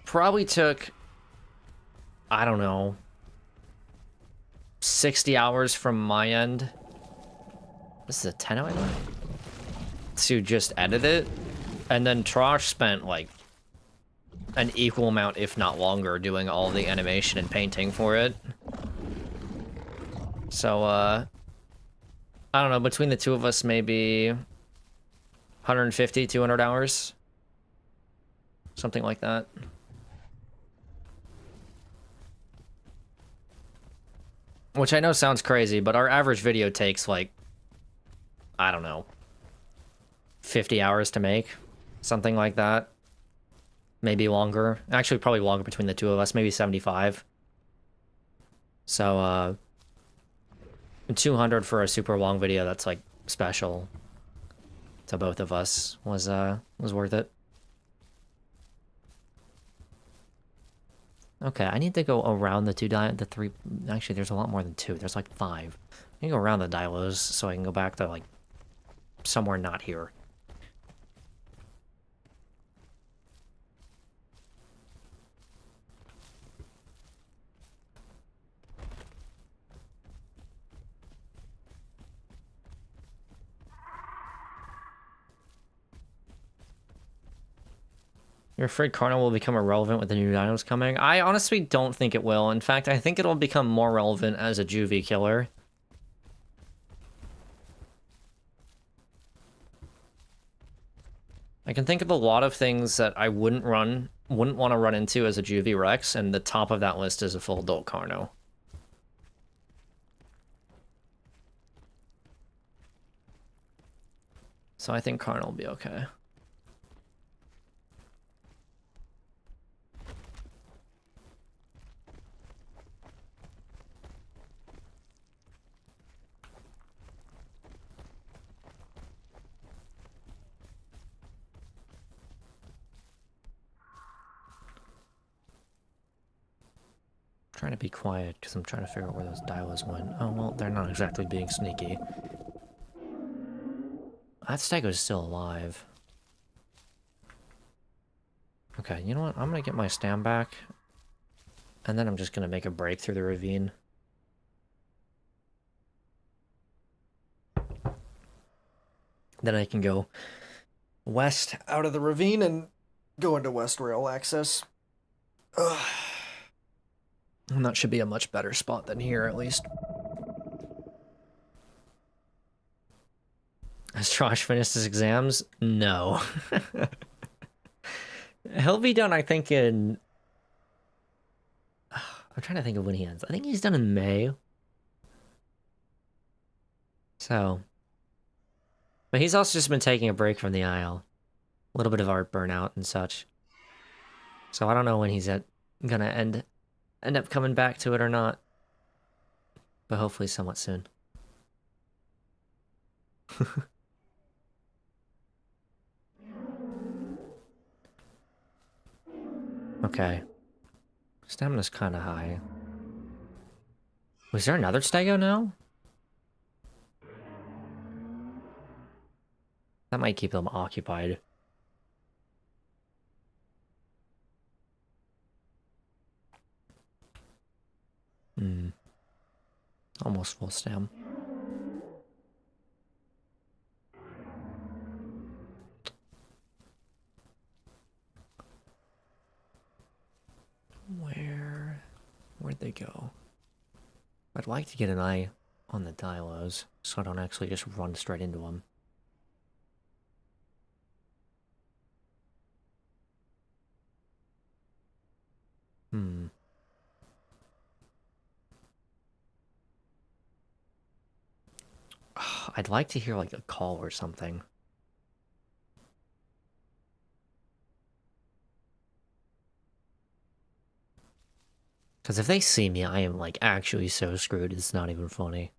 Probably took, I don't know, 60 hours from my end. This is a Tenno, I think? To just edit it. And then Trosh spent, like, an equal amount, if not longer, doing all the animation and painting for it. So, I don't know, between the 2 of us, maybe 150, 200 hours? Something like that. Which I know sounds crazy, but our average video takes, like, I don't know, 50 hours to make. Something like that. Maybe longer. Actually, probably longer between the 2 of us. Maybe 75. So, 200 for a super long video that's, like, special to both of us was worth it. Okay, I need to go around the 3... Actually, there's a lot more than 2. There's, like, 5. I need to go around the Dilos so I can go back to, like, somewhere not here. You're afraid Carno will become irrelevant with the new dinos coming? I honestly don't think it will. In fact, I think it'll become more relevant as a juvie killer. I can think of a lot of things that I wouldn't want to run into as a Juvie Rex, and the top of that list is a full adult Carno. So I think Carno will be okay. Trying to be quiet because I'm trying to figure out where those dilos went. Oh, well, they're not exactly being sneaky. That stego's still alive. Okay, you know what? I'm gonna get my stam back. And then I'm just gonna make a break through the ravine. Then I can go west out of the ravine and go into west rail access. Ugh. And that should be a much better spot than here, at least. Has Josh finished his exams? No. He'll be done, I think, in... I'm trying to think of when he ends. I think he's done in May. So... But he's also just been taking a break from the Isle. A little bit of art burnout and such. So I don't know when he's gonna end up coming back to it or not. But hopefully somewhat soon. Okay. Stamina's kind of high. Was there another stego now? That might keep them occupied. Almost full stam. Where'd they go? I'd like to get an eye on the dilos, so I don't actually just run straight into them. I'd like to hear, like, a call or something. Because if they see me, I am, like, actually so screwed, it's not even funny.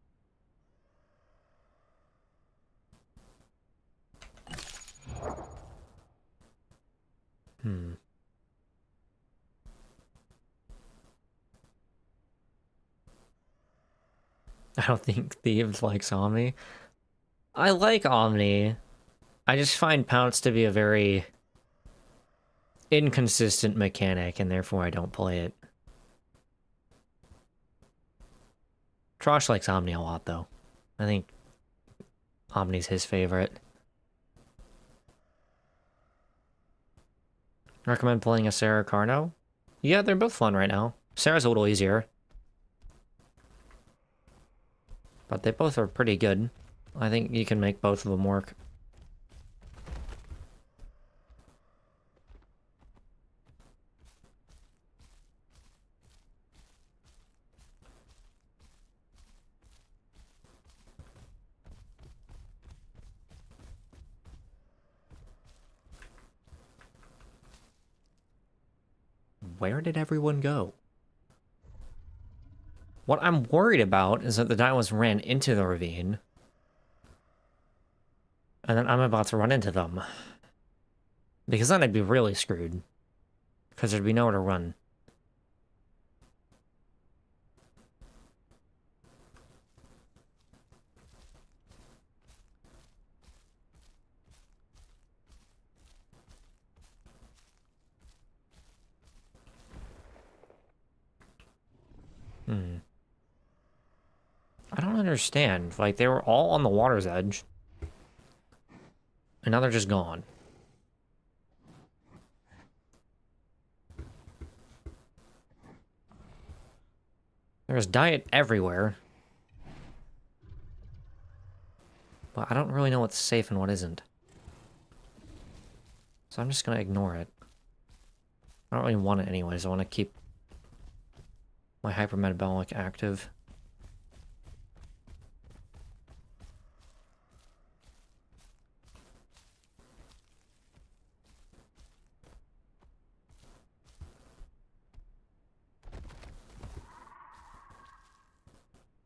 I don't think Thieves likes Omni. I like Omni. I just find Pounce to be a very inconsistent mechanic, and therefore I don't play it. Trosh likes Omni a lot, though. I think Omni's his favorite. Recommend playing a Sarah Carno? Yeah, they're both fun right now. Sarah's a little easier. But they both are pretty good. I think you can make both of them work. Where did everyone go? What I'm worried about is that the dinos ran into the ravine. And then I'm about to run into them. Because then I'd be really screwed. Because there'd be nowhere to run. I don't understand. Like, they were all on the water's edge. And now they're just gone. There's diet everywhere. But I don't really know what's safe and what isn't. So I'm just gonna ignore it. I don't really want it anyways. I want to keep my hypermetabolic active.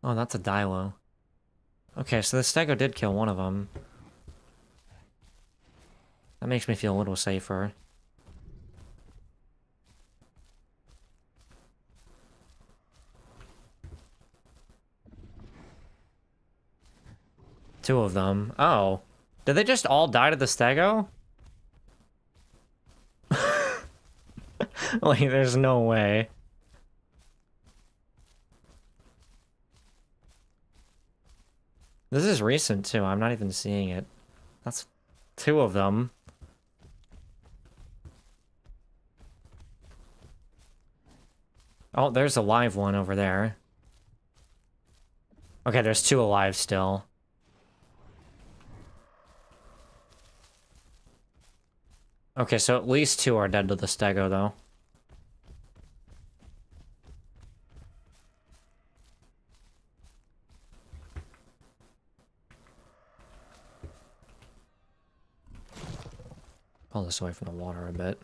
Oh, that's a Dilo. Okay, so the Stego did kill one of them. That makes me feel a little safer. Two of them. Oh. Did they just all die to the Stego? Like, there's no way. This is recent, too. I'm not even seeing it. That's two of them. Oh, there's a live one over there. Okay, there's two alive still. Okay, so at least two are dead to the Stego, though. Pull this away from the water a bit.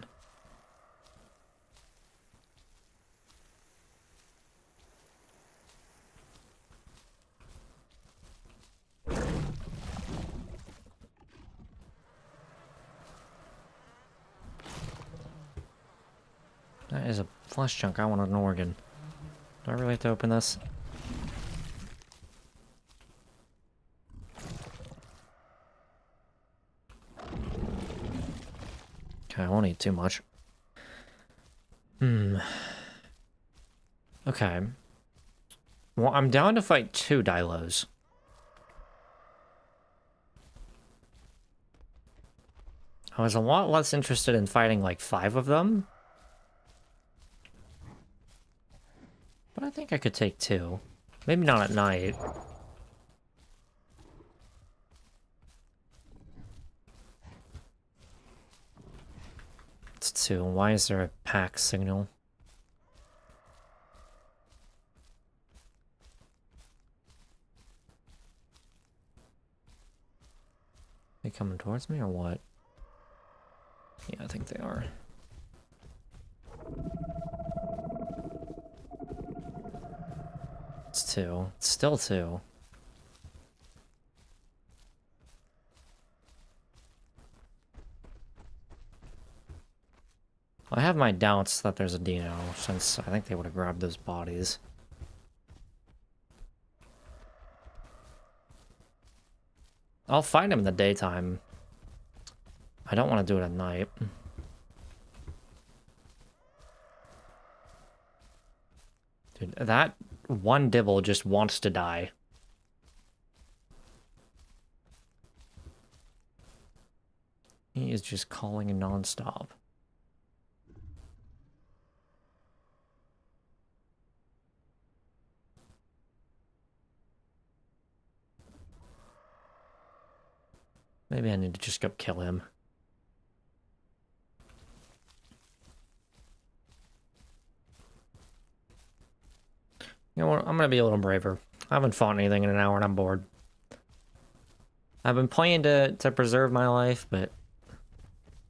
That is a flesh chunk. I want an organ. Do I really have to open this? Okay, I won't eat too much. Okay. Well, I'm down to fight two Dilos. I was a lot less interested in fighting like 5 of them. But I think I could take 2. Maybe not at night. It's 2. Why is there a pack signal? They coming towards me or what? Yeah, I think they are. It's 2. It's still 2. I have my doubts that there's a dino, since I think they would have grabbed those bodies. I'll find him in the daytime. I don't want to do it at night. Dude, that one dibble just wants to die. He is just calling non-stop. Maybe I need to just go kill him. You know what? I'm gonna be a little braver. I haven't fought anything in an hour and I'm bored. I've been playing to preserve my life, but...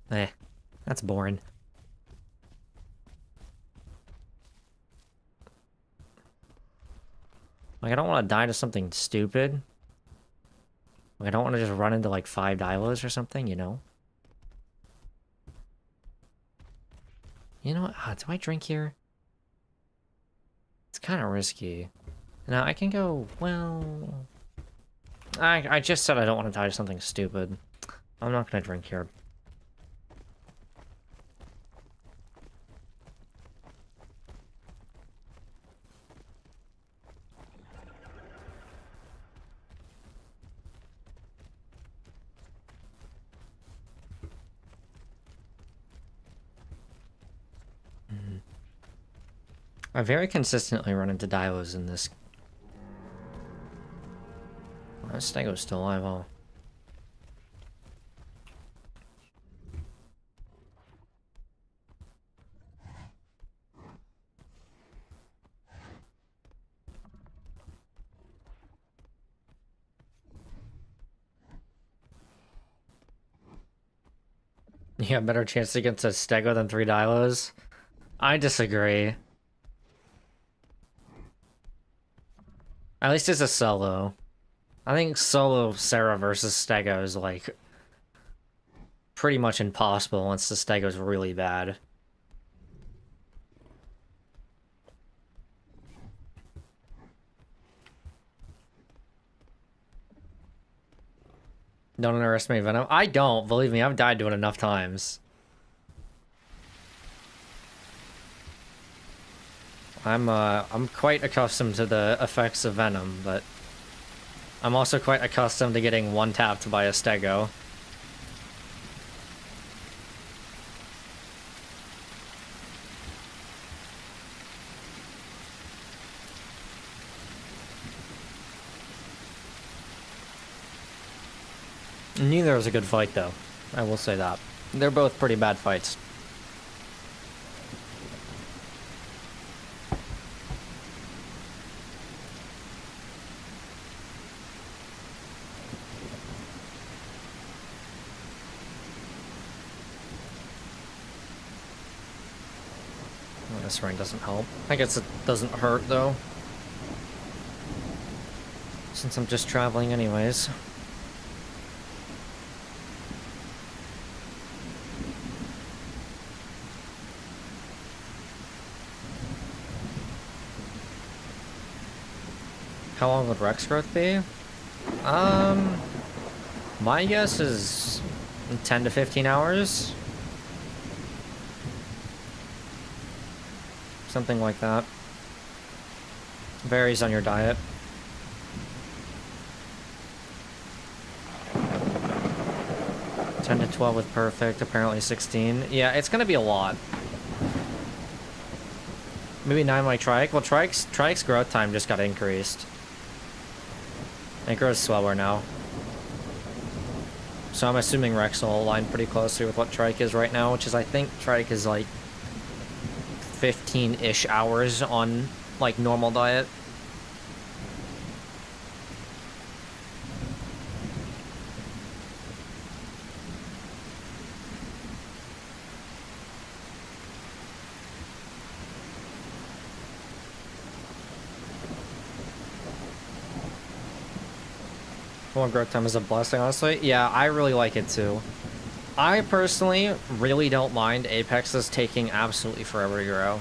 that's boring. Like, I don't want to die to something stupid. Like, I don't want to just run into, like, 5 Dilos or something, you know? You know what? Do I drink here? It's kind of risky. Now, I can go, well... I just said I don't want to die to something stupid. I'm not going to drink here. I very consistently run into Dilos in this. That Stego's still alive, huh? You have a better chance against a Stego than 3 Dilos? I disagree. At least it's a solo. I think solo Sarah versus Stego is, like, pretty much impossible once the Stego's really bad. Don't underestimate Venom. I don't, believe me, I've died to it enough times. I'm quite accustomed to the effects of Venom, but I'm also quite accustomed to getting one-tapped by a Stego. Neither was a good fight, though. I will say that. They're both pretty bad fights. Well, this ring doesn't help. I guess it doesn't hurt, though. Since I'm just traveling anyways. How long would Rex growth be? My guess is 10 to 15 hours. Something like that. Varies on your diet. (10 to 12 with perfect, apparently 16. Yeah, it's gonna be a lot. Maybe 9 like Trike. Well, Trike's growth time just got increased. It grows slower now. So I'm assuming Rex will align pretty closely with what Trike is right now, which is, I think Trike is like 15-ish hours on like normal diet. Well, growth time is a blessing, honestly. Yeah, I really like it too. I personally really don't mind Apexes taking absolutely forever to grow,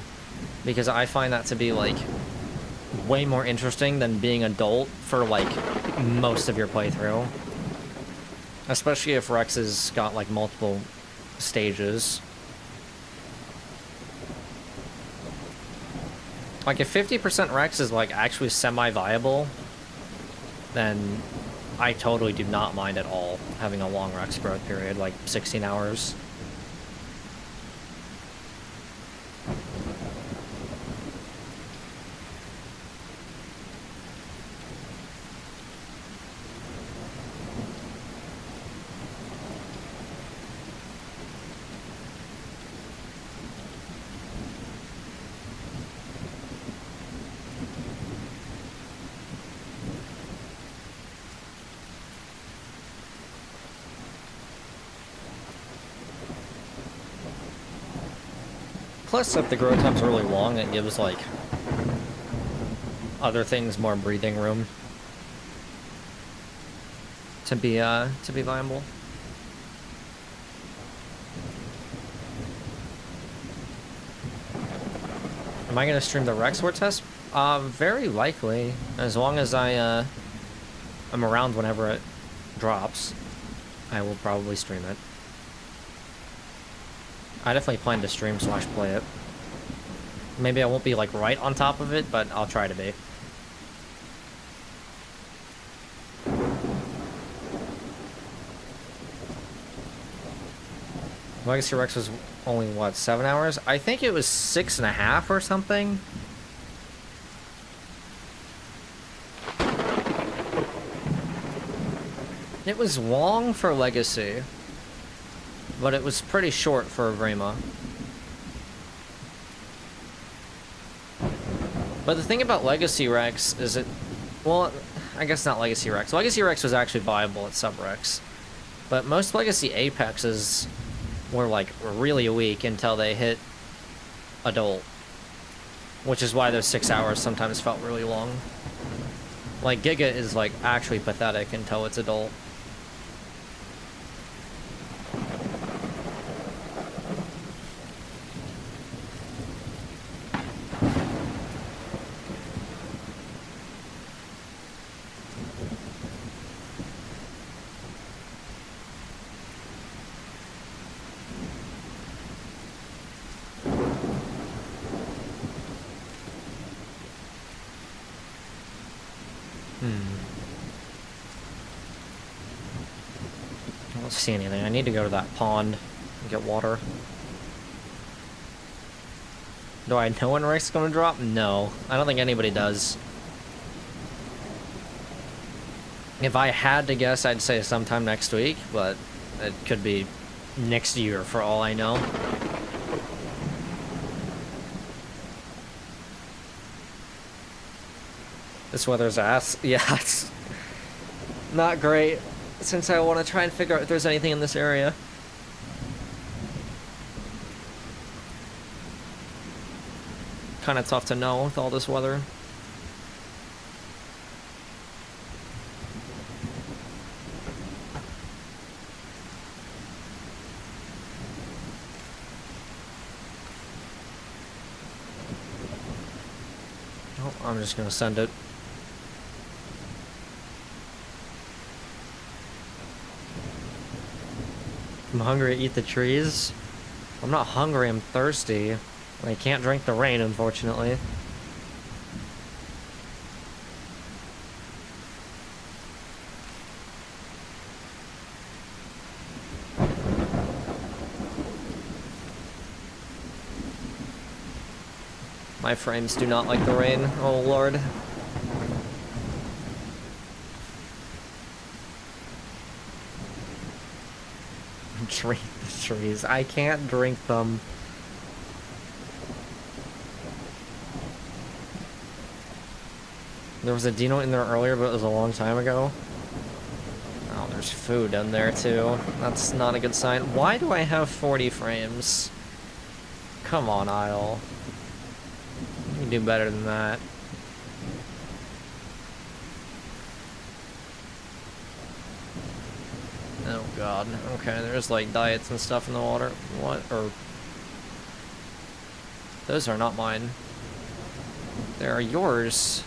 because I find that to be like way more interesting than being adult for like most of your playthrough. Especially if Rex has got like multiple stages. Like if 50% Rex is like actually semi-viable, then I totally do not mind at all having a long Rex growth period, like 16 hours. Plus, if the growth time's really long, it gives, like, other things more breathing room to be viable. Am I gonna stream the Rex War test? Very likely, as long as I, am around whenever it drops, I will probably stream it. I definitely plan to stream / play it. Maybe I won't be like right on top of it, but I'll try to be. Legacy Rex was only, what, 7 hours? I think it was 6.5 or something. It was long for Legacy, but it was pretty short for Evrima. But the thing about Legacy Rex is it... Well, I guess not Legacy Rex. Legacy Rex was actually viable at Sub-Rex. But most Legacy Apexes were like really weak until they hit adult. Which is why those 6 hours sometimes felt really long. Like, Giga is like actually pathetic until it's adult. I don't see anything. I need to go to that pond and get water. Do I know when Rick's gonna drop? No. I don't think anybody does. If I had to guess, I'd say sometime next week, but it could be next year for all I know. This weather's ass. Yeah, it's not great, since I want to try and figure out if there's anything in this area. Kind of tough to know with all this weather. Oh, I'm just gonna send it. I'm hungry, eat the trees. I'm not hungry, I'm thirsty. I can't drink the rain, unfortunately. My frames do not like the rain, oh lord. Drink the trees. I can't drink them. There was a dino in there earlier, but it was a long time ago. Oh, there's food in there too. That's not a good sign. Why do I have 40 frames? Come on, Isle. You can do better than that. Oh god. Okay, there's like diets and stuff in the water. What? Or... those are not mine. They are yours.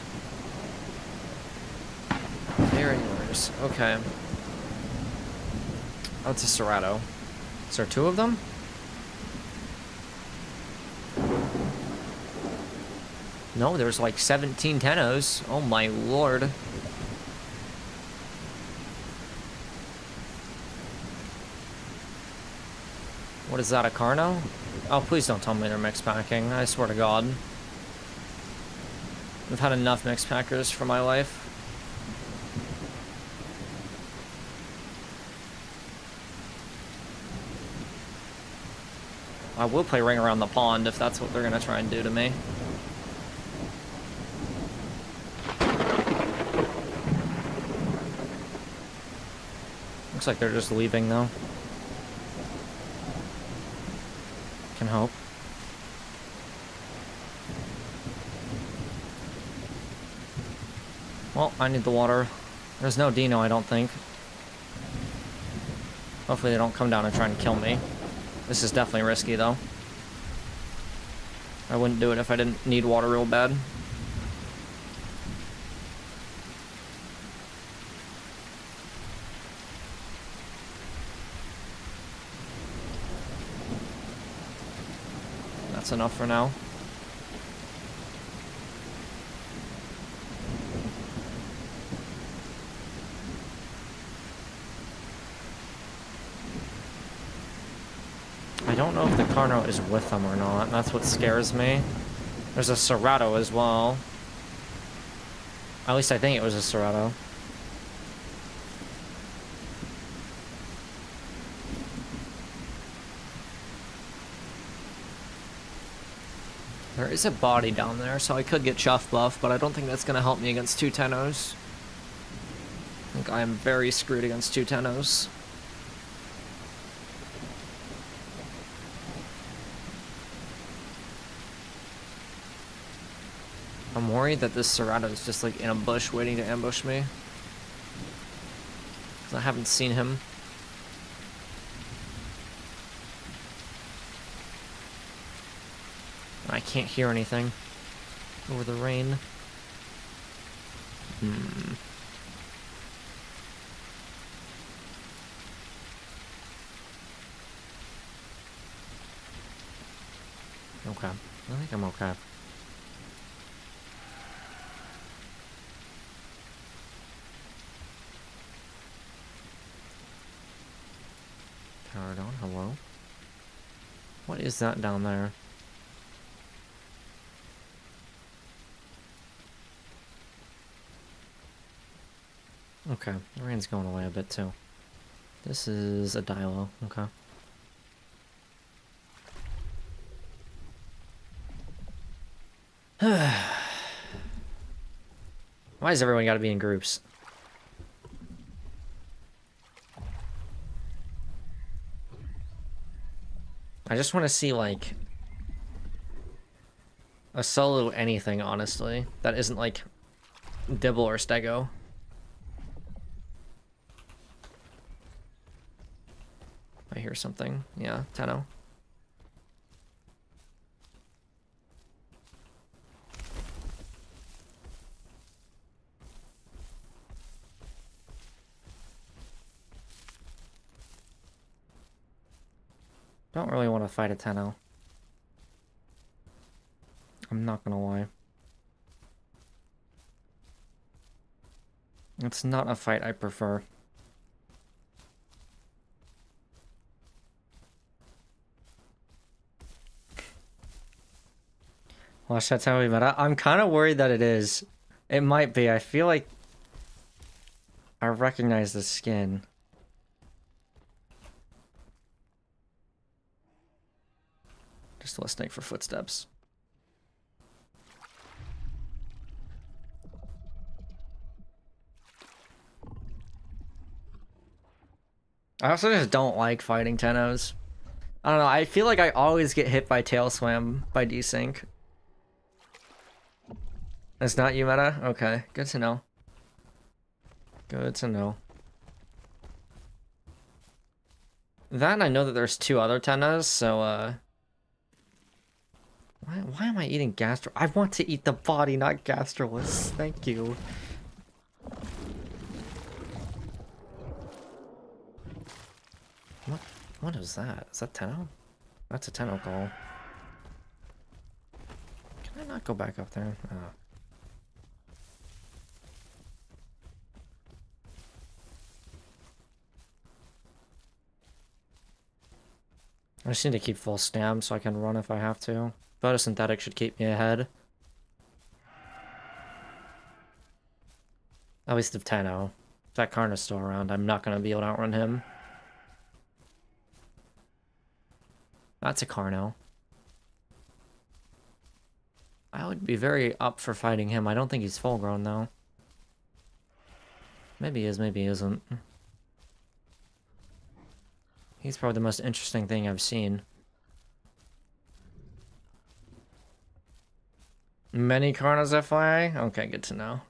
They are yours. Okay. Oh, it's a Serrato. Is there 2 of them? No, there's like 17 Tennos. Oh my lord. What is that, a Carno? Oh, please don't tell me they're mix packing. I swear to God. I've had enough mix packers for my life. I will play Ring Around the Pond if that's what they're gonna try and do to me. Looks like they're just leaving though. Can hope. Well, I need the water. There's no dino, I don't think. Hopefully they don't come down and try and kill me. This is definitely risky though. I wouldn't do it if I didn't need water real bad. That's enough for now. I don't know if the Carno is with them or not. That's what scares me. There's a Serrato as well. At least I think it was a Serrato. There is a body down there, so I could get Chuff Buff, but I don't think that's going to help me against 2 Tennos. I think I am very screwed against 2 Tennos. I'm worried that this Serrato is just like in a bush waiting to ambush me. 'Cause I haven't seen him. I can't hear anything over the rain. Okay. I think I'm okay. Powered on, hello? What is that down there? Okay, the rain's going away a bit too. This is a Dilo, okay. Why has everyone got to be in groups? I just want to see, like, a solo anything, honestly, that isn't, like, Dibble or Stego. I hear something. Yeah, Tenno. Don't really want to fight a Tenno. I'm not gonna lie. It's not a fight I prefer. Watch that Tenno be meta. I'm kind of worried that it is. It might be. I feel like I recognize the skin. Just listening for footsteps. I also just don't like fighting Tennos. I don't know, I feel like I always get hit by Tail Swam by desync. It's not you, meta? Okay, good to know. Good to know. That and I know that there's two other Tennos, so why am I eating gastro? I want to eat the body, not gastrolus. Thank you. What is that? Is that Tenno? That's a Tenno call. Can I not go back up there? Oh. I just need to keep full stam so I can run if I have to. Photosynthetic should keep me ahead. At least if Tenno. If that Carno's still around, I'm not going to be able to outrun him. That's a Carno. I would be very up for fighting him. I don't think he's full grown though. Maybe he is, maybe he isn't. He's probably the most interesting thing I've seen. Many Carnos FYI? Okay, good to know.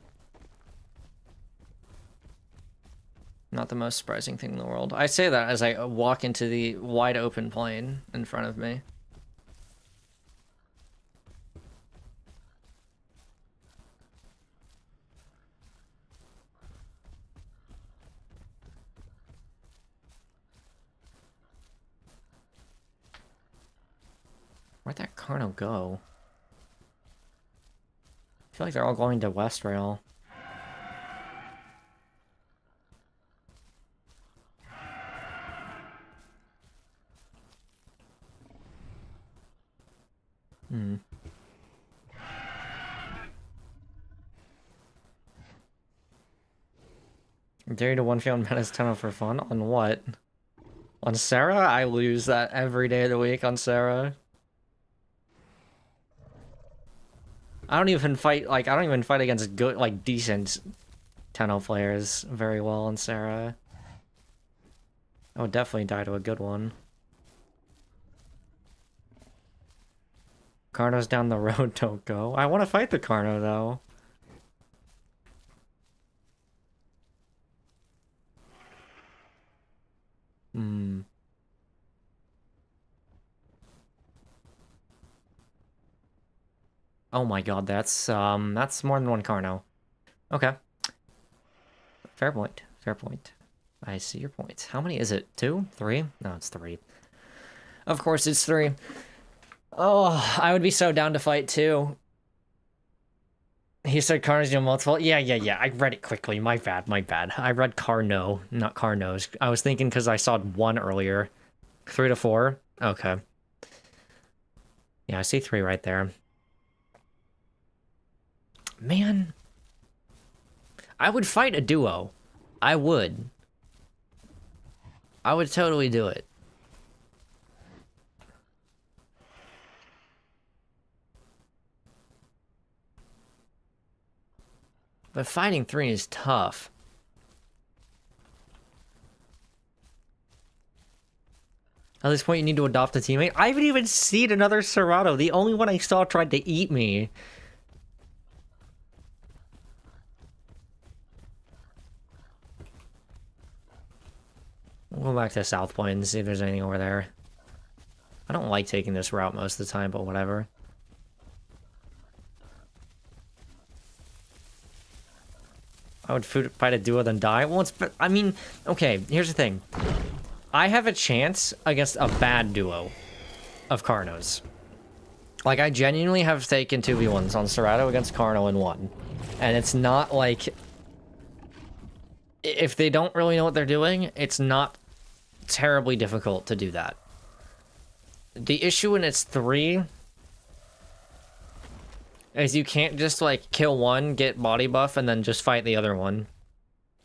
Not the most surprising thing in the world. I say that as I walk into the wide open plain in front of me. Where'd that Carno go? I feel like they're all going to West Rail. Dare you to one field menace Tenno for fun? On what? On Sarah? I lose that every day of the week on Sarah. I don't even fight against good, like, decent Tenno players very well on Sarah. I would definitely die to a good one. Carno's down the road, don't go. I want to fight the Carno, though. Hmm. Oh my god, that's more than one Carno. Okay. Fair point. Fair point. I see your point. How many is it? 2? 3? No, it's 3. Of course it's 3. Oh, I would be so down to fight too. He said Carno's doing multiple. Yeah. I read it quickly. My bad. I read Carno, not Carnos. I was thinking because I saw 1 earlier. 3 to 4? Okay. Yeah, I see 3 right there. Man. I would fight a duo. I would. I would totally do it. But fighting 3 is tough. At this point, you need to adopt a teammate. I haven't even seen another Serrato. The only one I saw tried to eat me. We'll go back to South Point and see if there's anything over there. I don't like taking this route most of the time, but whatever. I would fight a duo then die. Well, I mean, okay, here's the thing. I have a chance against a bad duo of Carnos. Like, I genuinely have taken 2v1s on Serrato against Carno and won. And it's not like... If they don't really know what they're doing, it's not terribly difficult to do that. The issue when it's 3 is you can't just, like, kill one, get body buff, and then just fight the other one.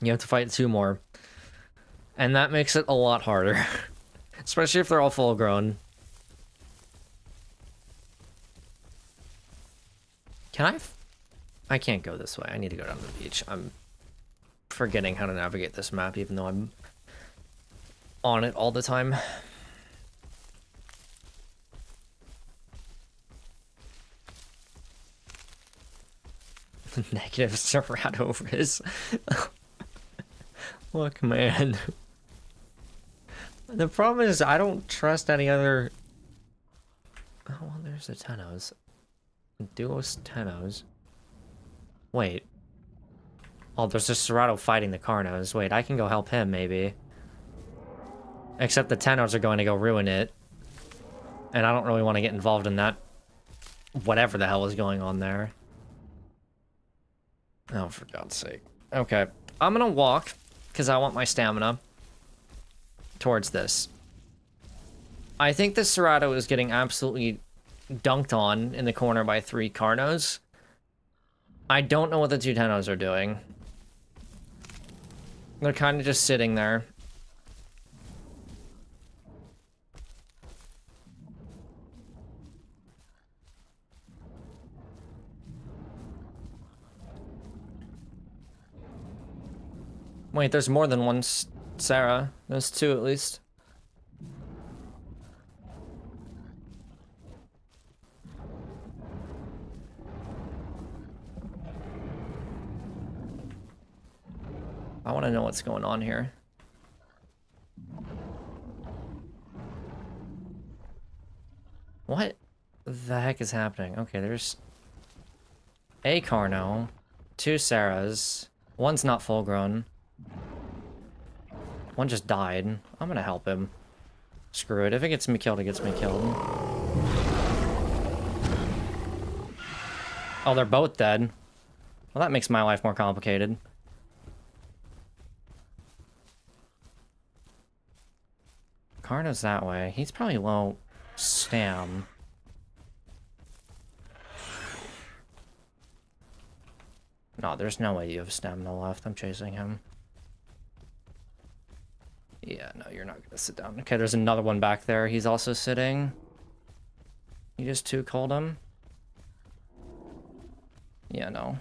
You have to fight 2 more. And that makes it a lot harder. Especially if they're all full grown. Can I can't go this way. I need to go down to the beach. I'm forgetting how to navigate this map, even though I'm on it all the time. Negative Serrato Riz. Look, man. The problem is I don't trust any other... Oh, well, there's the Tennos. Duos Tennos. Wait. Oh, there's just Serrato fighting the Carnos. Wait, I can go help him, maybe. Except the Tennos are going to go ruin it. And I don't really want to get involved in that. Whatever the hell is going on there. Oh, for God's sake. Okay. I'm gonna walk, because I want my stamina towards this. I think this Serrato is getting absolutely dunked on in the corner by 3 Carnos. I don't know what the 2 Tennos are doing. They're kind of just sitting there. Wait, there's more than one Sarah. There's 2 at least. I want to know what's going on here. What the heck is happening? Okay, there's a Carno, 2 Sarahs, one's not full grown. One just died. I'm gonna help him. Screw it. If it gets me killed, it gets me killed. Oh, they're both dead. Well, that makes my life more complicated. Carno's that way. He's probably low stam. No, there's no way you have stamina left. I'm chasing him. Yeah, no, you're not gonna sit down. Okay, there's another one back there. He's also sitting. You just 2-called him? Yeah, no.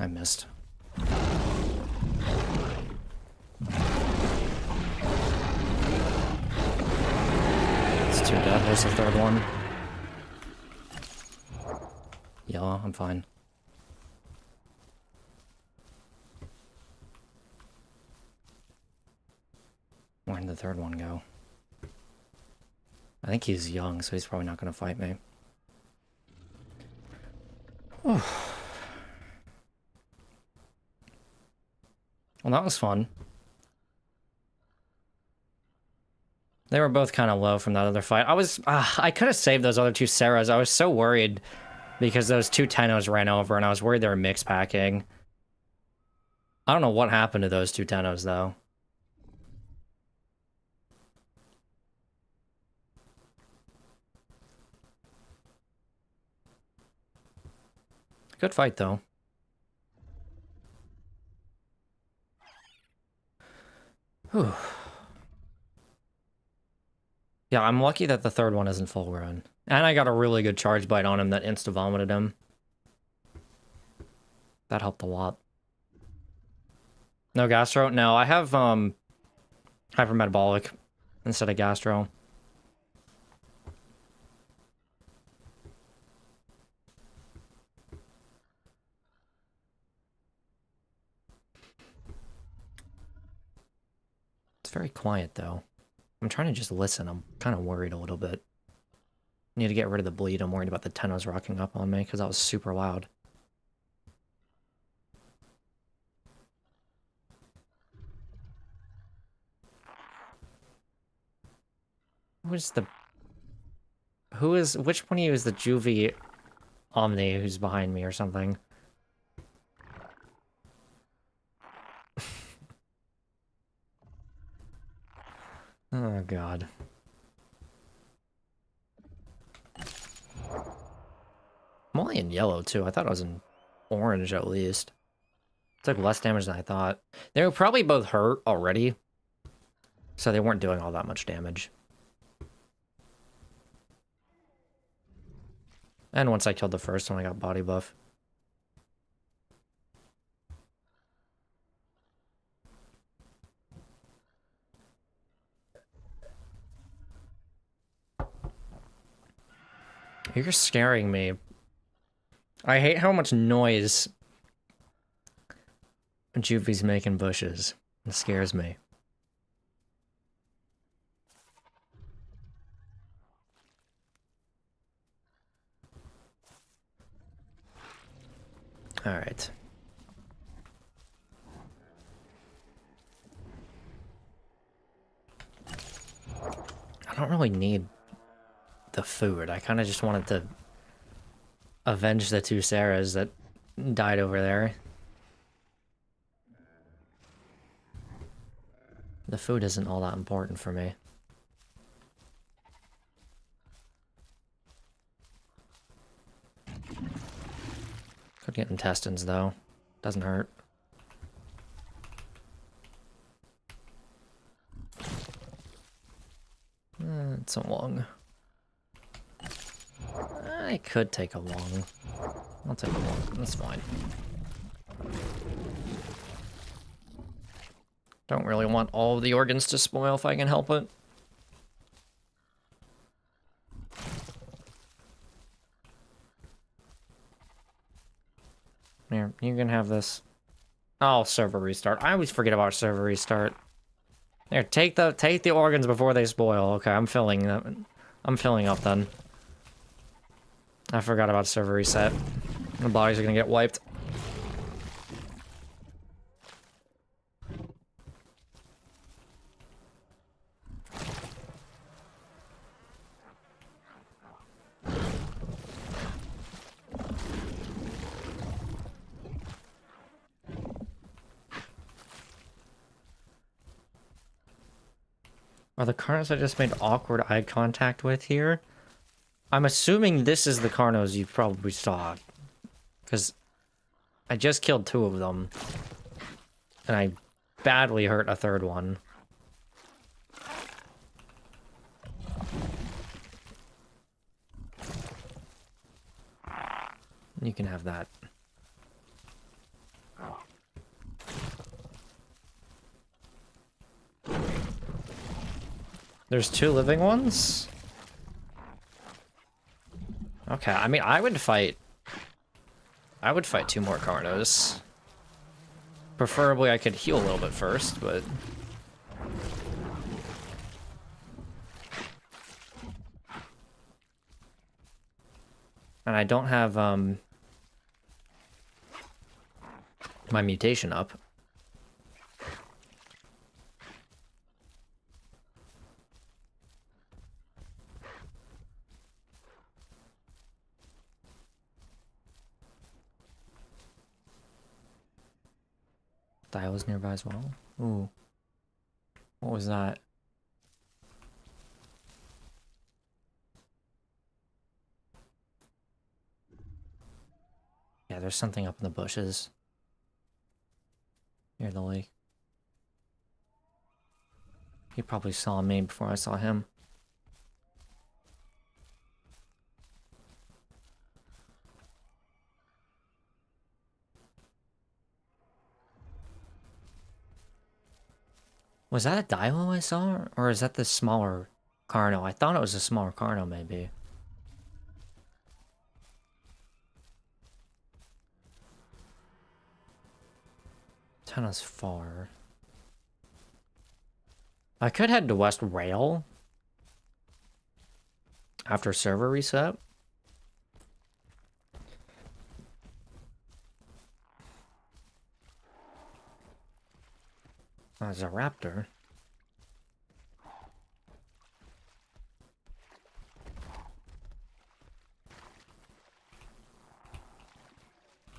I missed. It's 2 dead. Where's the 3rd one? Yeah, I'm fine. Where did the 3rd one go? I think he's young, so he's probably not going to fight me. Well, that was fun. They were both kind of low from that other fight. I could have saved those other 2 Sarahs. I was so worried because those 2 Tennos ran over, and I was worried they were mix packing. I don't know what happened to those 2 Tennos, though. Good fight, though. Whew. Yeah, I'm lucky that the 3rd one isn't full run. And I got a really good charge bite on him that insta-vomited him. That helped a lot. No gastro? No, I have hypermetabolic instead of gastro. It's very quiet, though. I'm trying to just listen. I'm kind of worried a little bit. Need to get rid of the bleed. I'm worried about the Tennos rocking up on me because that was super loud. Which one of you is the Juvie Omni who's behind me or something? Oh, God. I'm only in yellow, too. I thought I was in orange, at least. It took less damage than I thought. They were probably both hurt already, so they weren't doing all that much damage. And once I killed the first one, I got body buff. You're scaring me. I hate how much noise Juvie's making bushes. It scares me. Alright. I don't really need the food. I kind of just wanted to avenge the 2 Sarahs that died over there. The food isn't all that important for me. Could get intestines, though. Doesn't hurt. It's a long. I could take a long. I'll take a long. That's fine. Don't really want all of the organs to spoil if I can help it. Here, you can have this. Oh, server restart. I always forget about server restart. Here, take the organs before they spoil. Okay, I'm filling them. I'm filling up then. I forgot about server reset. The bodies are gonna get wiped. Are the Carnos I just made awkward eye contact with here? I'm assuming this is the Carnos you probably saw. Because I just killed 2 of them. And I badly hurt a 3rd one. You can have that. There's 2 living ones? Okay, I mean, I would fight 2 more Carnos. Preferably I could heal a little bit first, but... And I don't have, my mutation up. Dial is nearby as well. Ooh. What was that? Yeah, there's something up in the bushes. Near the lake. He probably saw me before I saw him. Was that a Dilo I saw? Or is that the smaller Carno? I thought it was a smaller Carno, maybe. Tenno's far. I could head to West Rail after server reset. Oh, there's a raptor.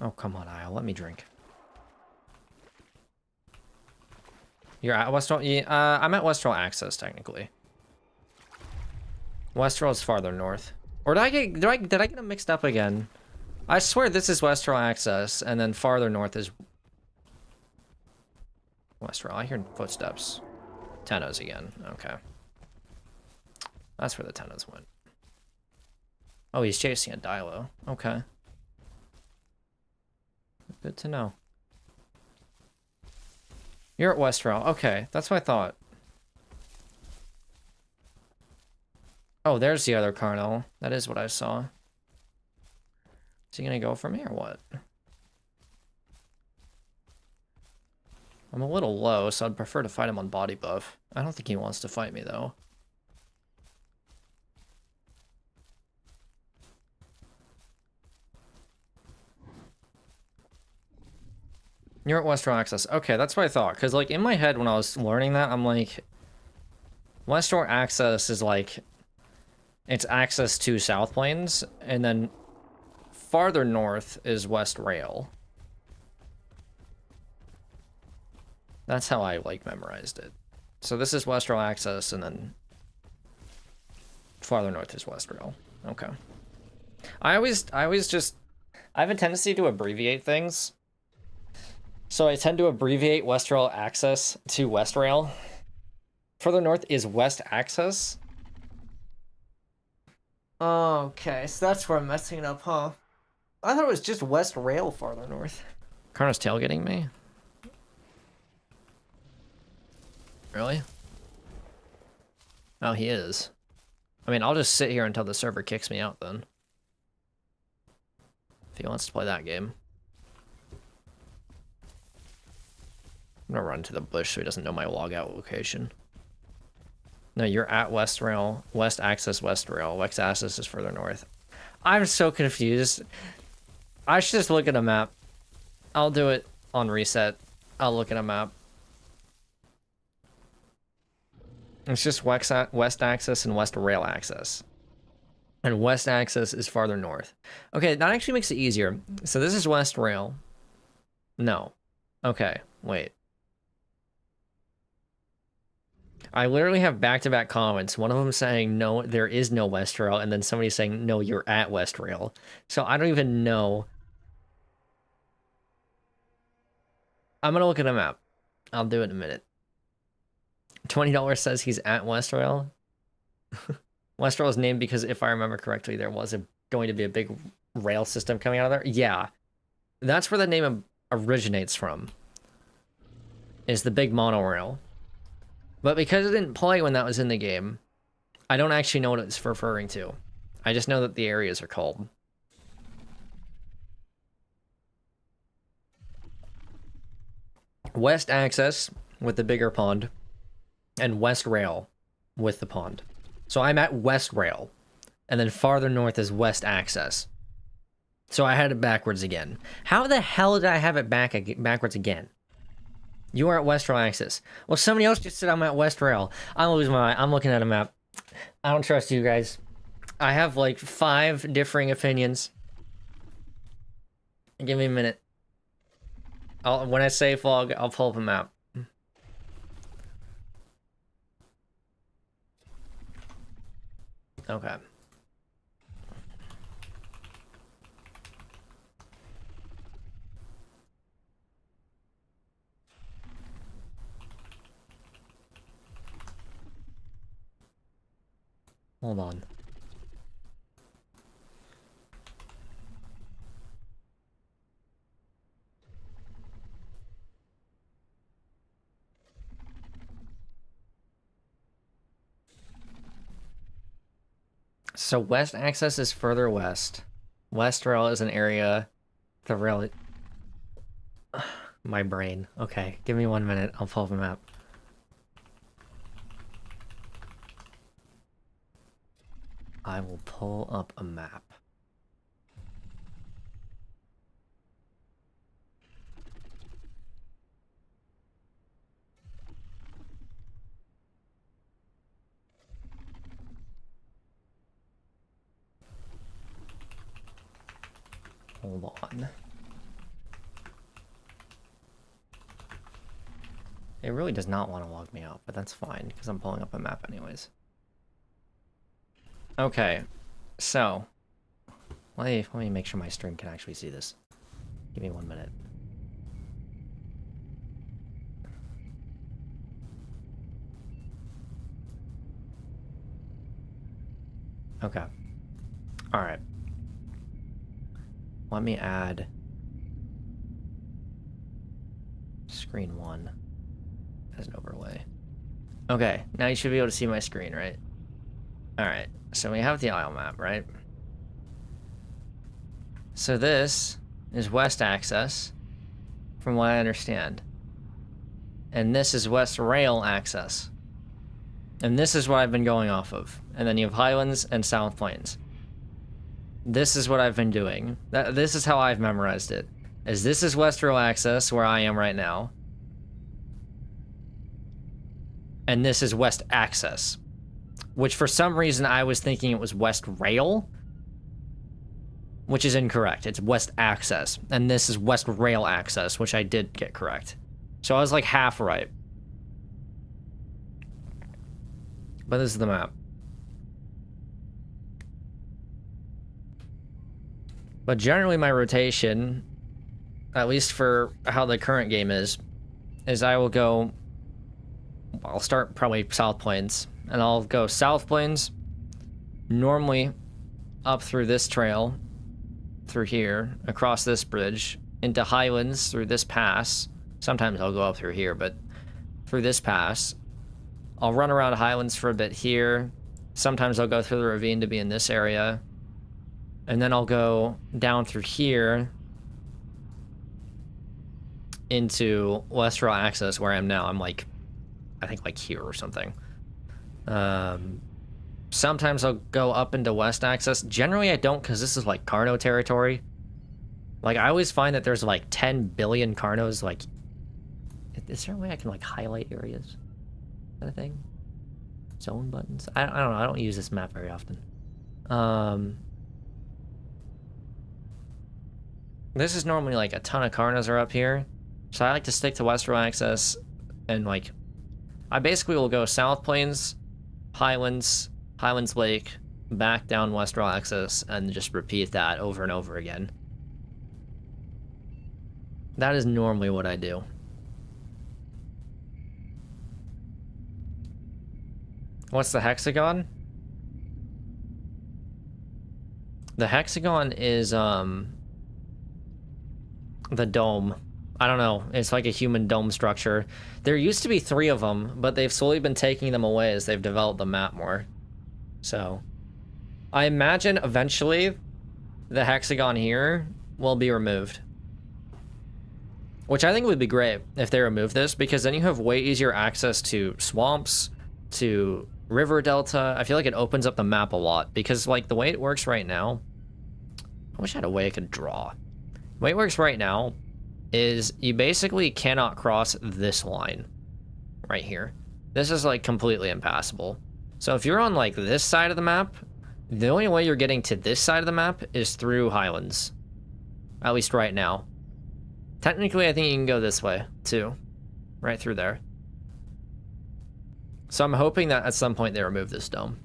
Oh, come on, Isle. Let me drink. You're at Westral? Yeah, I'm at Westral Access, technically. Westral is farther north. Or did I get them mixed up again? I swear this is Westral Access, and then farther north is Westral. I hear footsteps. Tennos again. Okay. That's where the Tennos went. Oh, he's chasing a Dilo. Okay. Good to know. You're at Westral. Okay, that's what I thought. Oh, there's the other Carno. That is what I saw. Is he gonna go for me or what? I'm a little low, so I'd prefer to fight him on body buff. I don't think he wants to fight me, though. You're at Westral Access. Okay, that's what I thought. Because, like, in my head when I was learning that, I'm like... Westral Access is, like... It's access to South Plains, and then farther north is West Rail. That's how I, like, memorized it. So this is Westral Access, and then farther north is West Rail. Okay. I always just... I have a tendency to abbreviate things. So I tend to abbreviate Westral Access to West Rail. Further north is West Access. Okay, so that's where I'm messing it up, huh? I thought it was just West Rail farther north. Carno's tailgating me? Really? Oh, he is. I mean, I'll just sit here until the server kicks me out then. If he wants to play that game. I'm gonna run to the bush so he doesn't know my logout location. No, you're at West Rail. West Access, West Rail. West Access is further north. I'm so confused. I should just look at a map. I'll do it on reset. I'll look at a map. It's just West Access and West Rail Access. And West Access is farther north. Okay, that actually makes it easier. So this is West Rail. No. Okay, wait. I literally have back-to-back comments. One of them saying, no, there is no West Rail, and then somebody saying, no, you're at West Rail. So I don't even know. I'm gonna look at a map. I'll do it in a minute. $20 says he's at West Rail. West Rail is named because, if I remember correctly, there was going to be a big rail system coming out of there. Yeah. That's where the name originates from. Is the big monorail. But because I didn't play when that was in the game, I don't actually know what it's referring to. I just know that the areas are called. West access with the bigger pond, and west rail with the pond. So I'm at west rail, and then farther north is west access. So I had it backwards again. How the hell did I have it backwards again? You are at west rail access. Well, somebody else just said I'm at west rail. I'm losing my mind. I'm looking at a map. I don't trust you guys. I have like 5 differing opinions. Give me a minute. When I save log, I'll pull up a map. Okay. Hold on. So west access is further west. West rail is an area. The rail... My brain. Okay, give me 1 minute. I'll pull up a map. I will pull up a map. Hold on. It really does not want to log me out, but that's fine, because I'm pulling up a map anyways. Okay, so let me make sure my stream can actually see this. Give me 1 minute. Okay. All right. Let me add screen 1 as an overlay. Okay, now you should be able to see my screen, right? All right, so we have the Isle map, right? So this is west access, from what I understand. And this is west rail access. And this is what I've been going off of. And then you have Highlands and South Plains. This is what I've been doing. This is how I've memorized it. This is west rail access, where I am right now. And this is west access. Which for some reason I was thinking it was west rail. Which is incorrect. It's west access. And this is west rail access, which I did get correct. So I was like half right. But this is the map. But generally my rotation, at least for how the current game is I will go... I'll start probably South Plains. And I'll go South Plains, normally up through this trail, through here, across this bridge, into Highlands through this pass. Sometimes I'll go up through here, but through this pass. I'll run around Highlands for a bit here. Sometimes I'll go through the ravine to be in this area. And then I'll go down through here into West Rail access, where I am now. I'm like, I think like here or something. Sometimes I'll go up into west access. Generally I don't, because this is like Carno territory. Like I always find that there's like 10 billion Carnos. Like, is there a way I can like highlight areas? Kind of thing? Zone buttons? I don't know. I don't use this map very often. This is normally like a ton of Carnos are up here. So I like to stick to western access, and like I basically will go South Plains, Highlands, Highlands Lake, back down western access, and just repeat that over and over again. That is normally what I do. What's the hexagon? The hexagon is the dome. I don't know. It's like a human dome structure. There used to be 3 of them, but they've slowly been taking them away as they've developed the map more. So, I imagine eventually the hexagon here will be removed. Which I think would be great if they remove this, because then you have way easier access to swamps, to river delta. I feel like it opens up the map a lot, because like the way it works right now, I wish I had a way I could draw. The way it works right now is you basically cannot cross this line right here. This is like completely impassable. So if you're on like this side of the map, the only way you're getting to this side of the map is through Highlands. At least right now. Technically, I think you can go this way too. Right through there. So I'm hoping that at some point they remove this dome.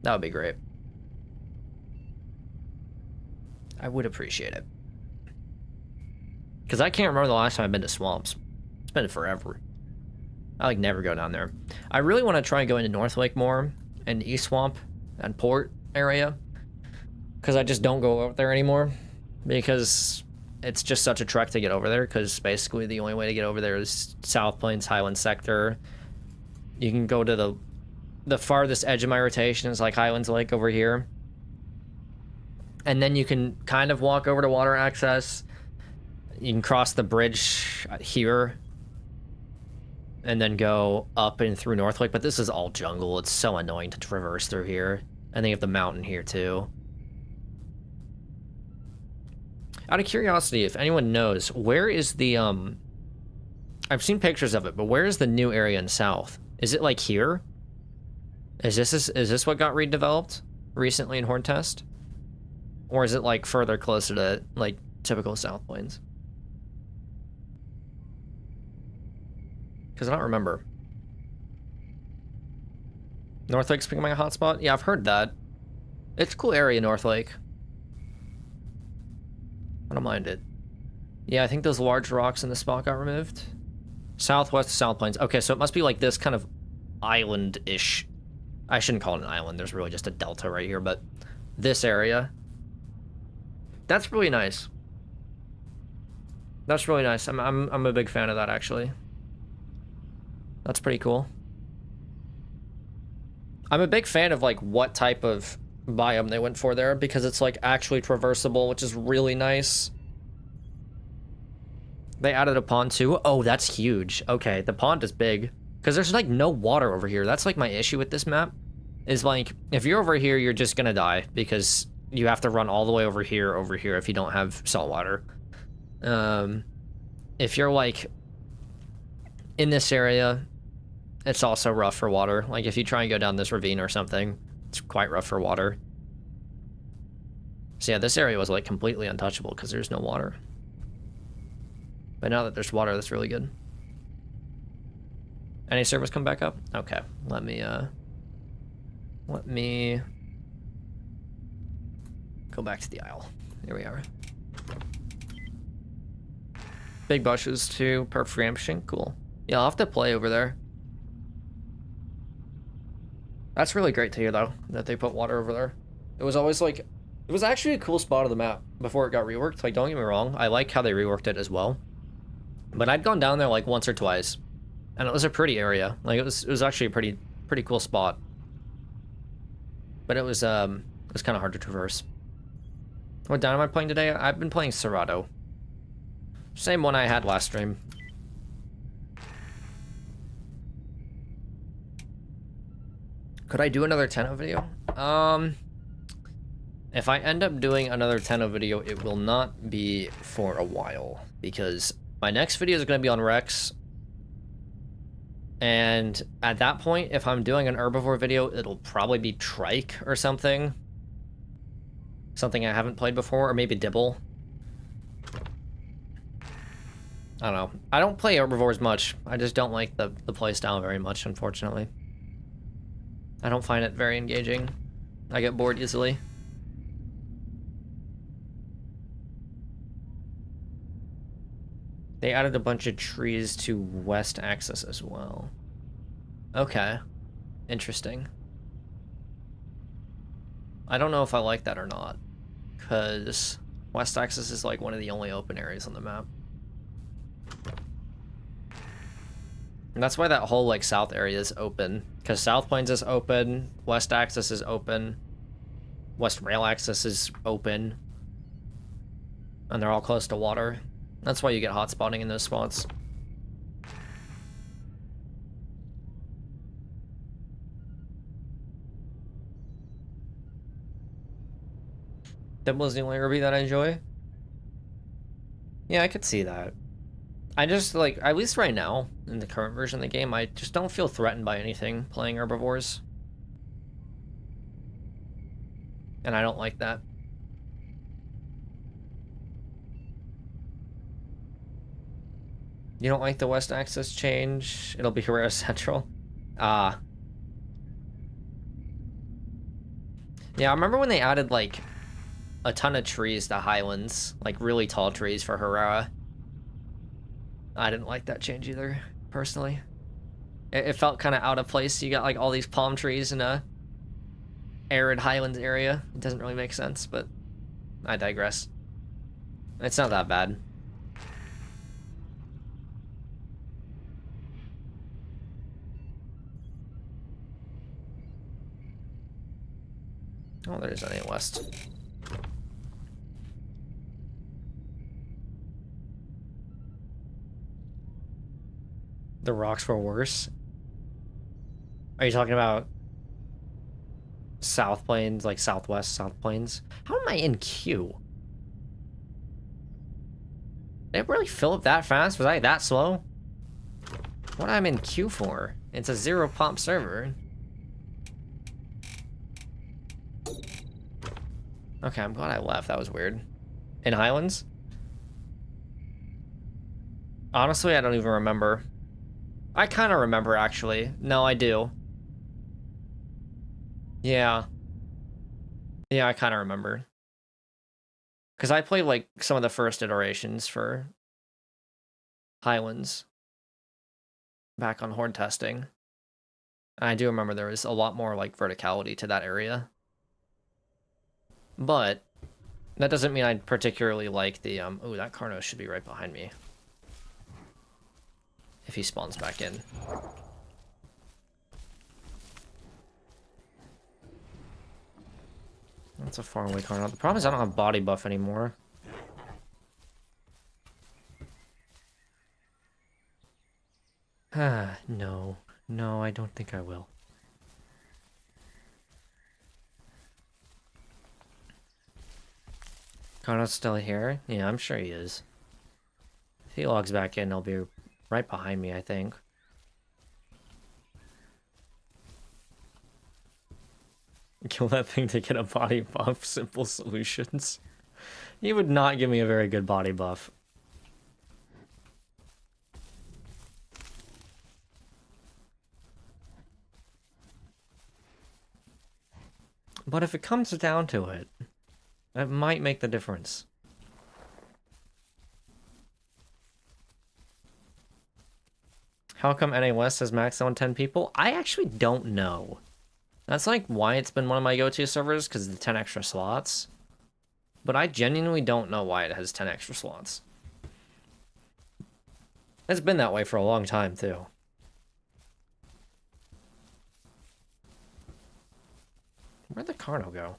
That would be great. I would appreciate it. Because I can't remember the last time I've been to swamps. It's been forever. I like never go down there. I really want to try and go into North Lake more and East Swamp and Port area. Because I just don't go over there anymore. Because it's just such a trek to get over there. Because basically the only way to get over there is South Plains, Highlands sector. You can go to the farthest edge of my rotation is like Highlands Lake over here. And then you can kind of walk over to water access. You can cross the bridge here. And then go up and through North Lake. But this is all jungle. It's so annoying to traverse through here. And then you have the mountain here too. Out of curiosity, if anyone knows, where is the, I've seen pictures of it, but where is the new area in South? Is it like here? Is this what got redeveloped recently in Horde Test? Or is it like further closer to like typical South Plains? Because I don't remember. North Lake's becoming a hotspot? Yeah, I've heard that. It's a cool area, North Lake. I don't mind it. Yeah, I think those large rocks in the spot got removed. Southwest South Plains. Okay, so it must be like this kind of island-ish. I shouldn't call it an island. There's really just a delta right here, but this area. That's really nice. That's really nice. I'm a big fan of that, actually. That's pretty cool. I'm a big fan of like what type of biome they went for there, because it's like actually traversable, which is really nice. They added a pond too. Oh, that's huge. Okay, the pond is big because there's like no water over here. That's like my issue with this map is like if you're over here, you're just gonna die because you have to run all the way over here if you don't have salt water. If you're like in this area, it's also rough for water. Like if you try and go down this ravine or something, it's quite rough for water. So yeah, this area was like completely untouchable because there's no water. But now that there's water, that's really good. Any servers come back up? Okay, let me go back to the Isle. Here we are. Big bushes too, per preemption, cool. Yeah, I'll have to play over there. That's really great to hear though, that they put water over there. It was always like, it was actually a cool spot of the map before it got reworked. Like, don't get me wrong, I like how they reworked it as well. But I'd gone down there like once or twice, and it was a pretty area. Like it was actually a pretty cool spot. But it was kind of hard to traverse. What dino am I playing today? I've been playing Serato. Same one I had last stream. Could I do another Tenno video? If I end up doing another Tenno video, it will not be for a while, because my next video is going to be on Rex. And at that point, if I'm doing an herbivore video, it'll probably be Trike or something. Something I haven't played before, or maybe Dibble. I don't know. I don't play herbivores much. I just don't like the playstyle very much, unfortunately. I don't find it very engaging. I get bored easily. They added a bunch of trees to west axis as well. Okay. Interesting. I don't know if I like that or not, because West axis is like one of the only open areas on the map. And that's why that whole like south area is open, because South Plains is open, West axis is open, West rail axis is open, and they're all close to water. That's why you get hot spotting in those spots. Dimple is the only Ruby that I enjoy. Yeah, I could see that. I just, like, at least right now, in the current version of the game, I just don't feel threatened by anything playing herbivores. And I don't like that. You don't like the West axis change? It'll be Herrera Central. Ah. Yeah, I remember when they added, like, a ton of trees to Highlands, like really tall trees for Herrera. I didn't like that change either, personally. It felt kind of out of place. You got like all these palm trees in a arid Highlands area. It doesn't really make sense, but I digress. It's not that bad. Oh, there isn't any west. The rocks were worse. Are you talking about South Plains, like Southwest South Plains? How am I in queue? Did it really fill up that fast? Was I that slow? What I'm in queue for? It's a 0 pop server. Okay, I'm glad I left. That was weird. In Highlands? Honestly, I don't even remember. I kind of remember, actually. No, I do. Yeah. Yeah, I kind of remember. Because I played, like, some of the first iterations for Highlands back on horde testing. And I do remember there was a lot more, like, verticality to that area. But that doesn't mean I particularly like the, ooh, that Carno should be right behind me. If he spawns back in. That's a far away Carno. The problem is I don't have body buff anymore. Ah, no. No, I don't think I will. Carno's still here? Yeah, I'm sure he is. If he logs back in, he'll be right behind me, I think. Kill that thing to get a body buff. Simple solutions. He would not give me a very good body buff. But if it comes down to it, it might make the difference. How come NA West has maxed on 10 people? I actually don't know. That's like why it's been one of my go-to servers, because of the 10 extra slots. But I genuinely don't know why it has 10 extra slots. It's been that way for a long time, too. Where'd the Carno go?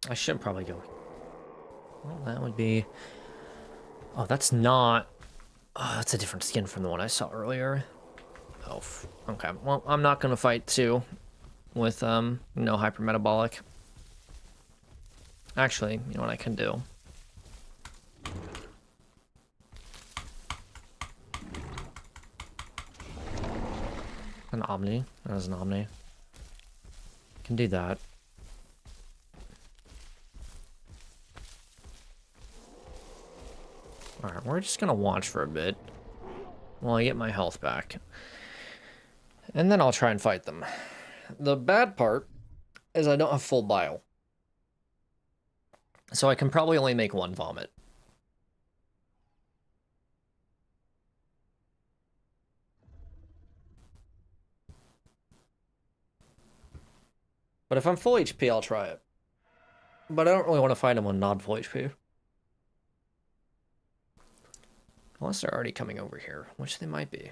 I should probably go. Well, that would be... Oh, that's not... Oh, that's a different skin from the one I saw earlier. Oh, okay. Well, I'm not gonna fight two with, no hypermetabolic. Actually, you know what I can do? An Omni. That is an Omni. Can do that. Alright, we're just gonna watch for a bit while I get my health back. And then I'll try and fight them. The bad part is I don't have full bile. So I can probably only make one vomit. But if I'm full HP, I'll try it. But I don't really want to fight him on non-full HP. Unless they're already coming over here, which they might be.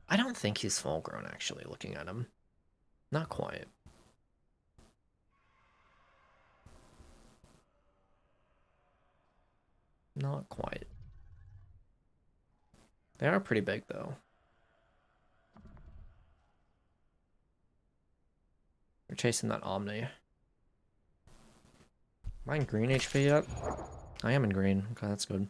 I don't think he's full grown, actually, looking at him. Not quite. Not quite. They are pretty big, though. They're chasing that Omni. Am I in green HP yet? I am in green. Okay, that's good.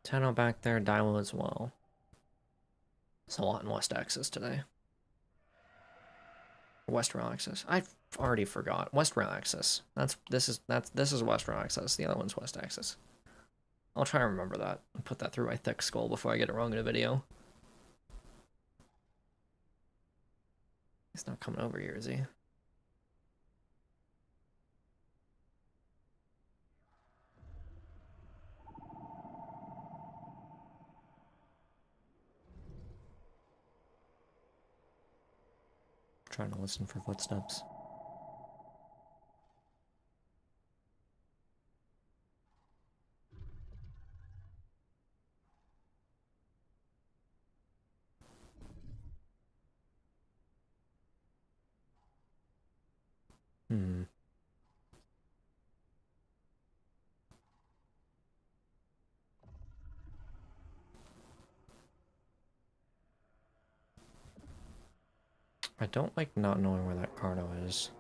Tenno back there, Dilo as well. There's a lot in West Axis today. West Rail Axis. I already forgot. West Rail Axis. This is West Rail Axis. The other one's West Axis. I'll try and remember that and put that through my thick skull before I get it wrong in a video. He's not coming over here, is he? Trying to listen for footsteps. I don't like not knowing where that Carno is.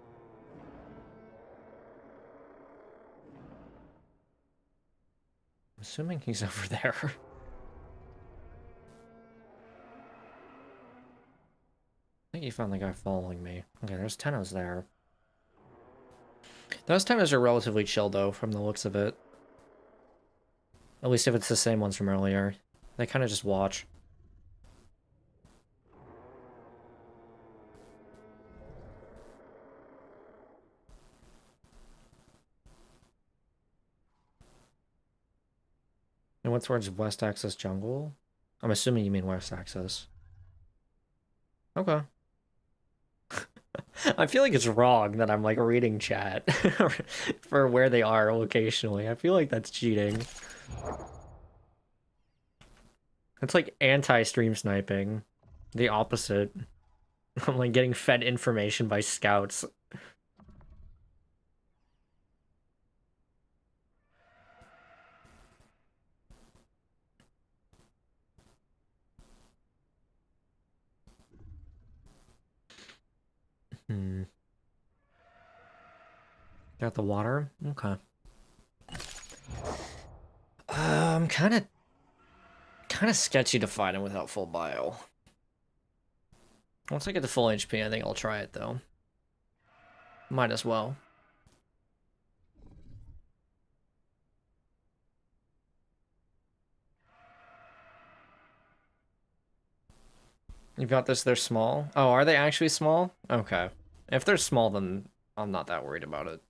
I'm assuming he's over there. I think you found the guy following me. Okay, there's Tennos there. Those Tennos are relatively chill, though, from the looks of it. At least if it's the same ones from earlier. They kind of just watch. And what's towards West Axis jungle? I'm assuming you mean West Axis. Okay. I feel like it's wrong that I'm like reading chat for where they are locationally. I feel like that's cheating. It's like anti-stream sniping. The opposite. I'm like getting fed information by scouts. Got the water? Okay. Kind of sketchy to fight him without full bio. Once I get to full HP, I think I'll try it, though. Might as well. You've got this, they're small? Oh, are they actually small? Okay. If they're small, then I'm not that worried about it.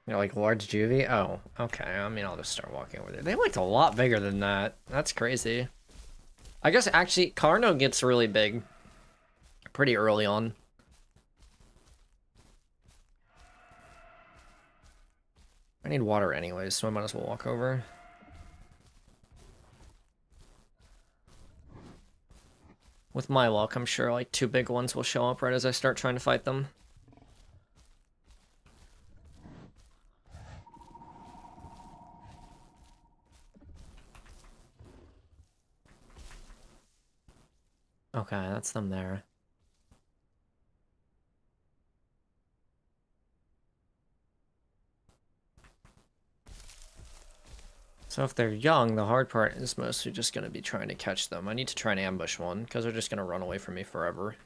You're like large juvie? Oh, okay. I mean, I'll just start walking over there. They looked a lot bigger than that. That's crazy. I guess actually, Carno gets really big pretty early on. I need water anyways, so I might as well walk over. With my luck, I'm sure like 2 big ones will show up right as I start trying to fight them. Okay, that's them there. So if they're young, the hard part is mostly just going to be trying to catch them. I need to try and ambush one, because they're just going to run away from me forever.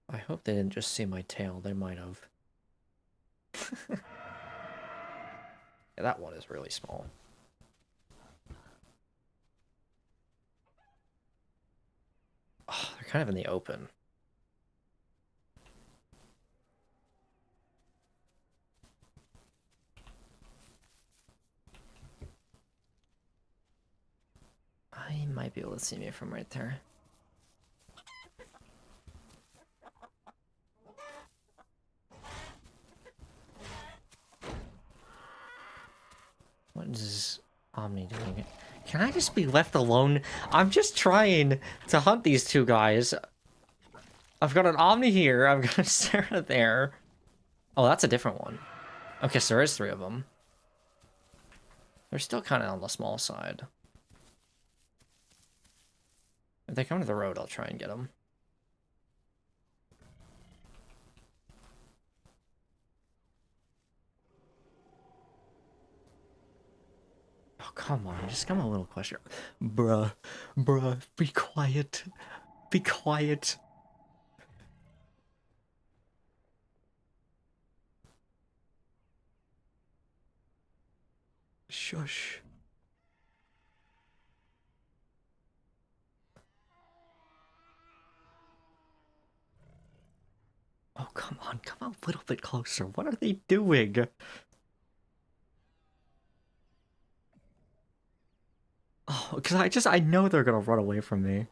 I hope they didn't just see my tail. They might have. Yeah, that one is really small. Oh, they're kind of in the open. I might be able to see me from right there. What is Omni doing? Can I just be left alone? I'm just trying to hunt these two guys. I've got an Omni here. I've got a Sarah there. Oh, that's a different one. Okay, so there is 3 of them. They're still kind of on the small side. If they come to the road, I'll try and get them. Oh, come on. Just come a little closer. Bruh. Be quiet. Be quiet. Shush. Oh, come on. Come a little bit closer. What are they doing? Oh, because I know they're gonna run away from me.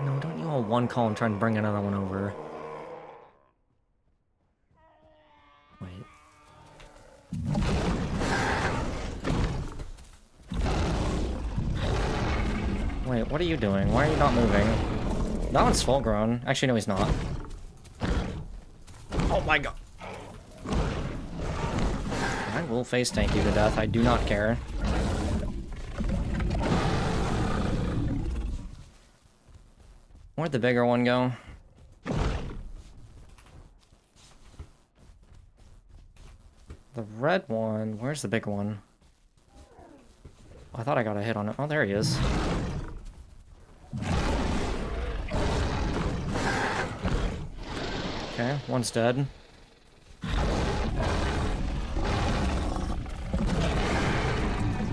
No, don't you all one call and try and bring another one over. Wait. Wait, what are you doing? Why are you not moving? That one's full grown. Actually, no, he's not. Oh my god. I will face tank you to death. I do not care. Where'd the bigger one go? The red one. Where's the big one? I thought I got a hit on it. Oh, there he is. Okay, one's dead.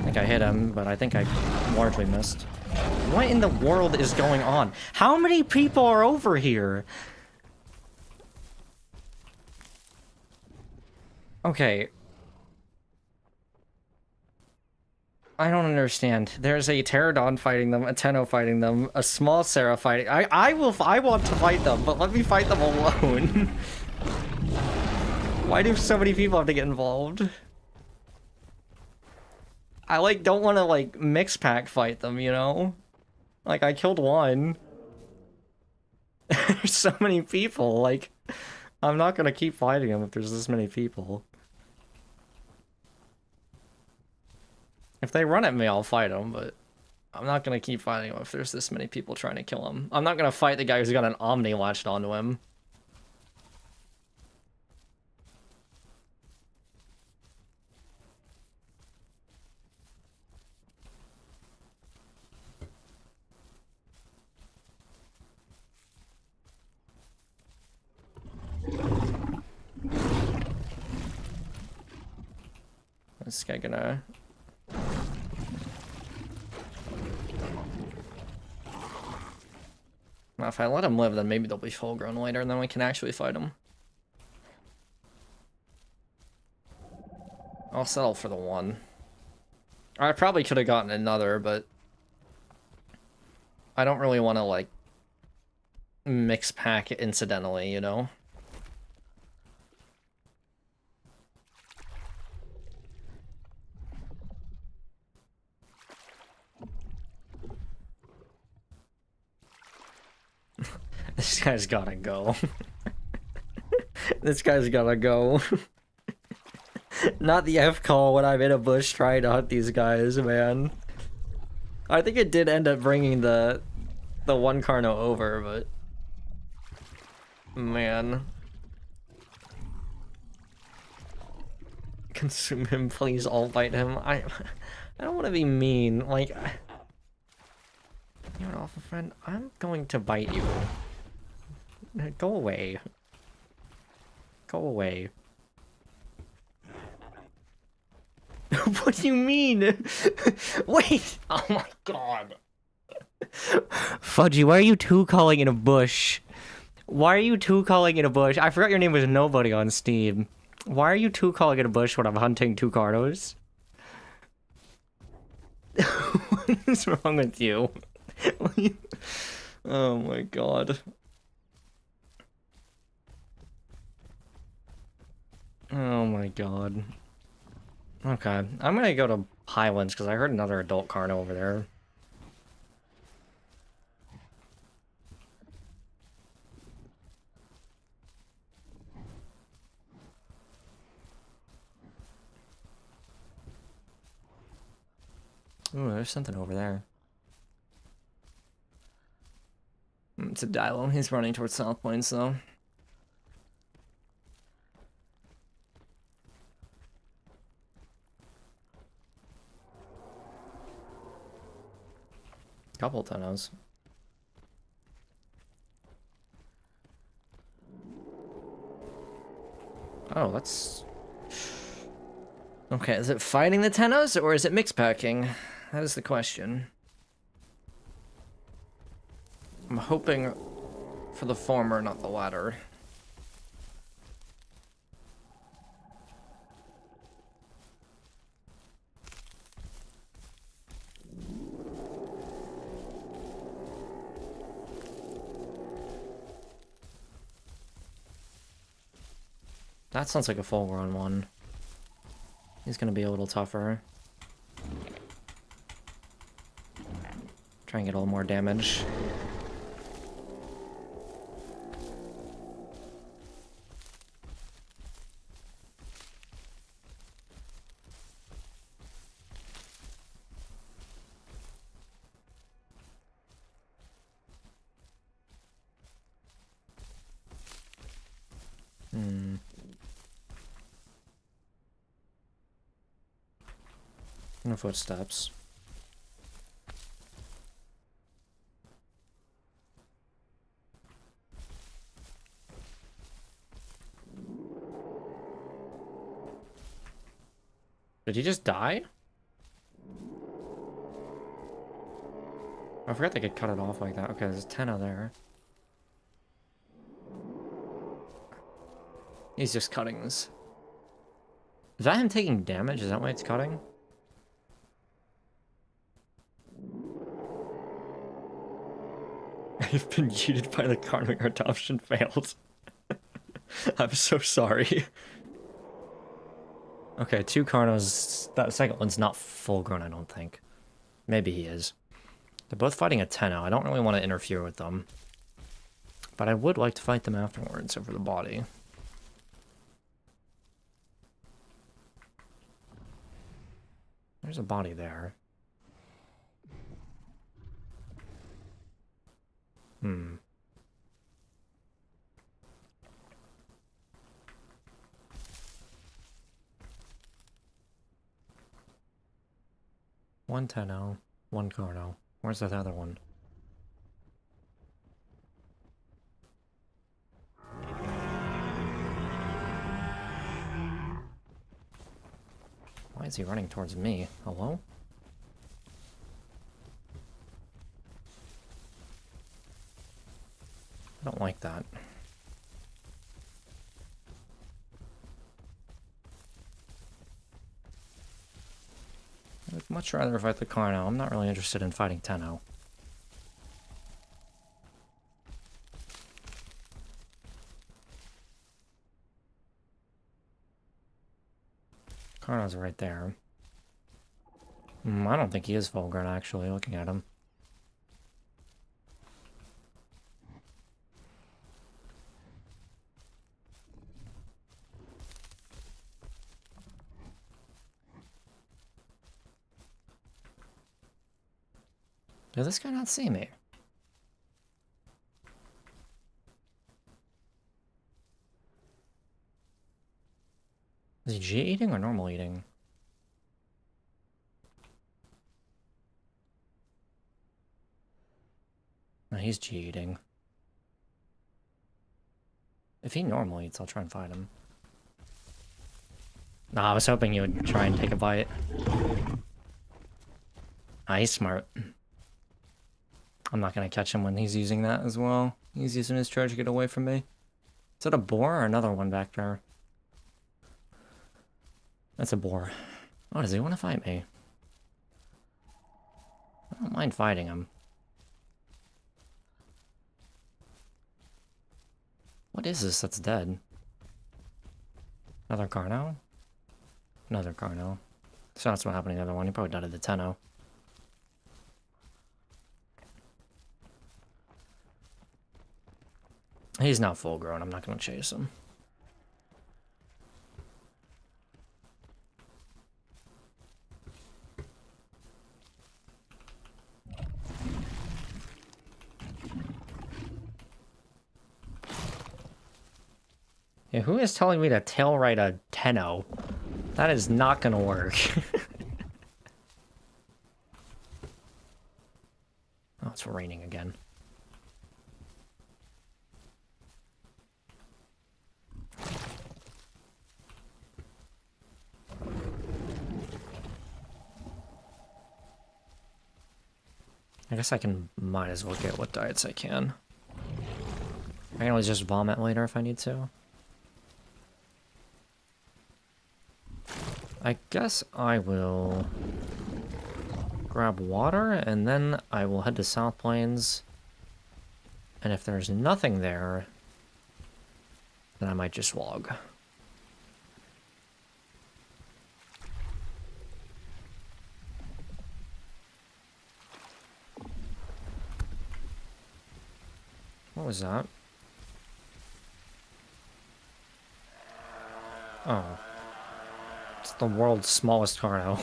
I think I hit him, but I think I largely missed. What in the world is going on? How many people are over here? Okay. I don't understand. There's a pterodon fighting them, a Tenno fighting them, a small Sarah fighting. I want to fight them, but let me fight them alone. Why do so many people have to get involved? I like don't want to like mix pack fight them, you know? Like I killed one. There's so many people, like I'm not gonna keep fighting them if there's this many people. If they run at me, I'll fight them, but I'm not gonna keep fighting them if there's this many people trying to kill him. I'm not gonna fight the guy who's got an Omni latched onto him. This guy gonna... Now, if I let him live, then maybe they'll be full grown later, and then we can actually fight him. I'll settle for the one. I probably could have gotten another, but... I don't really want to, like, mix pack incidentally, you know? This guy's gotta go. This guy's gotta go. Not the F call when I'm in a bush trying to hunt these guys, man. I think it did end up bringing the one Carno over, but man. Consume him, please. I'll bite him. I don't want to be mean. Like, you're an awful friend. I'm going to bite you. Go away. Go away. What do you mean? Wait! Oh my god. Fudgy, why are you two calling in a bush? Why are you two calling in a bush? I forgot your name was Nobody on Steam. Why are you two calling in a bush when I'm hunting two Carnos? What is wrong with you? Oh my god. Oh my god. Okay, I'm gonna go to Highlands because I heard another adult Carno over there. Ooh, there's something over there. It's a Dilo. He's running towards South Plains, though. Couple Tennos. Oh, that's... Okay, is it fighting the Tennos, or is it mix packing? That is the question. I'm hoping for the former, not the latter. That sounds like a full-grown one. He's gonna be a little tougher. Try and get a little more damage. No footsteps. Did he just die? I forgot they could cut it off like that. Okay, there's 10 out there. He's just cutting this. Is that him taking damage? Is that why it's cutting? I've been cheated by the Carno. Your adoption failed. I'm so sorry. Okay, two Carnos. That second one's not full grown, I don't think. Maybe he is. They're both fighting a Tenno. I don't really want to interfere with them. But I would like to fight them afterwards over the body. There's a body there. One Tenno, one Carno. Where's that other one? Why is he running towards me? Hello? I don't like that. I'd much rather fight the Carno. I'm not really interested in fighting Tenno. Carno's right there. I don't think he is full grown, actually, looking at him. Did this guy not see me? Is he G eating or normal eating? No, he's G eating. If he normal eats, I'll try and fight him. Nah, I was hoping you would try and take a bite. Ah, he's smart. I'm not gonna catch him when he's using that as well. He's using his charge to get away from me. Is that a boar or another one back there? That's a boar. Oh, does he want to fight me? I don't mind fighting him. What is this that's dead? Another Carno? Another Carno. So that's what happened to the other one. He probably died of the Tenno. He's not full grown. I'm not going to chase him. Yeah, who is telling me to tail ride a Tenno? That is not gonna work. Oh, it's raining again. I guess I might as well get what diets I can. I can always just vomit later if I need to. I guess I will grab water, and then I will head to South Plains. And if there's nothing there, then I might just log. What was that? Oh. It's the world's smallest Carno.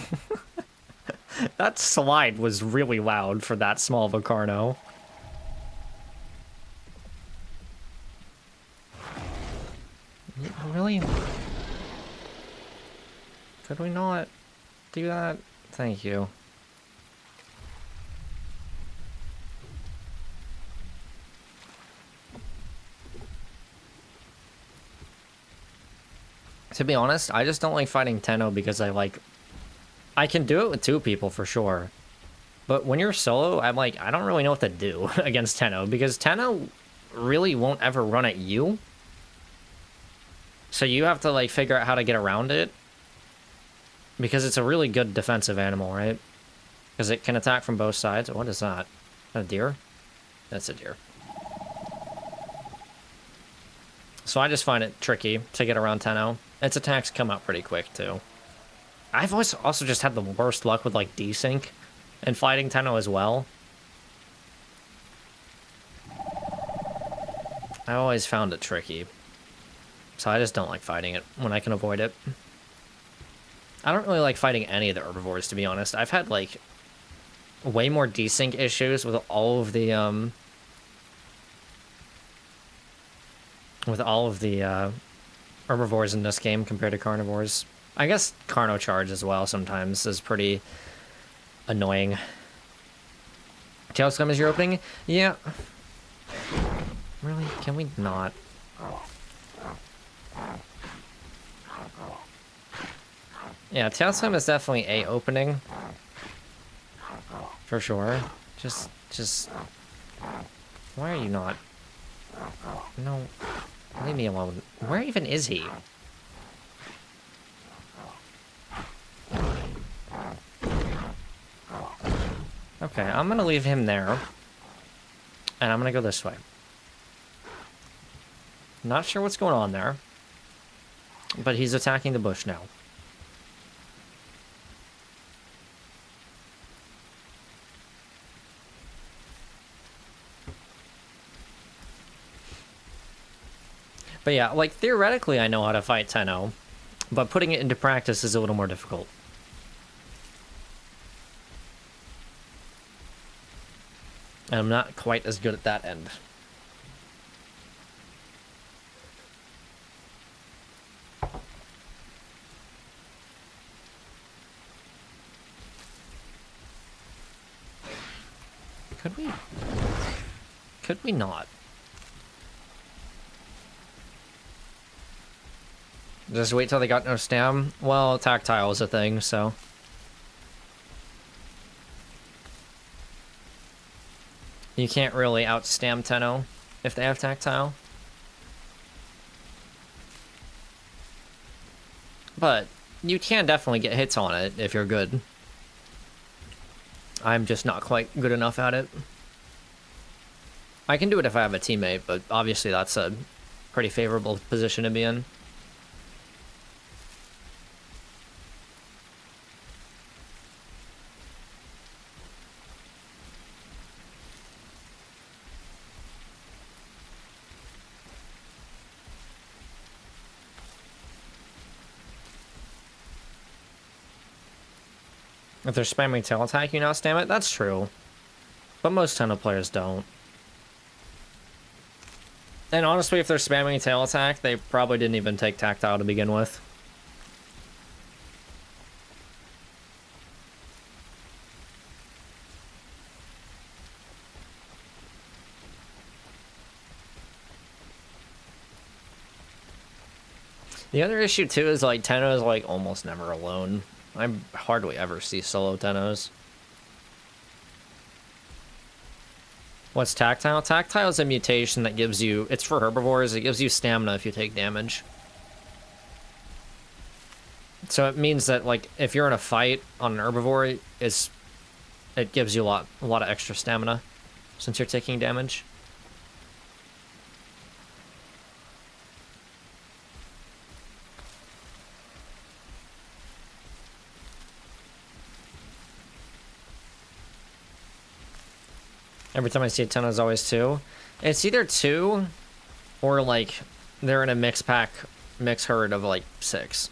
That slide was really loud for that small of a Carno. Really? Could we not do that? Thank you. To be honest, I just don't like fighting Tenno because I can do it with two people for sure. But when you're solo, I'm like, I don't really know what to do against Tenno because Tenno really won't ever run at you. So you have to like figure out how to get around it. Because it's a really good defensive animal, right? Because it can attack from both sides. What is that? Is that a deer? That's a deer. So I just find it tricky to get around Tenno. Its attacks come out pretty quick, too. I've always also just had the worst luck with, like, desync and fighting Tenno as well. I always found it tricky. So I just don't like fighting it when I can avoid it. I don't really like fighting any of the herbivores, to be honest. I've had, like, way more desync issues with all of the, herbivores in this game compared to carnivores. I guess Carno charge as well sometimes is pretty annoying. Tail scum is your opening? Yeah. Really? Can we not? Yeah, tail scum is definitely a opening. For sure. Just... Why are you not? No. Leave me alone. Where even is he? Okay, I'm gonna leave him there. And I'm gonna go this way. Not sure what's going on there. But he's attacking the bush now. But yeah, like, theoretically I know how to fight Tenno, but putting it into practice is a little more difficult. And I'm not quite as good at that end. Could we? Could we not? Just wait till they got no stam? Well, tactile is a thing, so... You can't really outstam Tenno if they have tactile. But you can definitely get hits on it if you're good. I'm just not quite good enough at it. I can do it if I have a teammate, but obviously that's a pretty favorable position to be in. If they're spamming tail attack, you not stam it? That's true. But most Tenno players don't. And honestly, if they're spamming tail attack, they probably didn't even take tactile to begin with. The other issue too is like Tenno is like almost never alone. I hardly ever see solo Tennos. What's tactile? Tactile is a mutation that gives you, it's for herbivores, it gives you stamina if you take damage. So it means that like if you're in a fight on an herbivore, it gives you a lot of extra stamina since you're taking damage. Every time I see a Tenno, it's always 2. It's either 2 or like they're in a mix herd of like 6.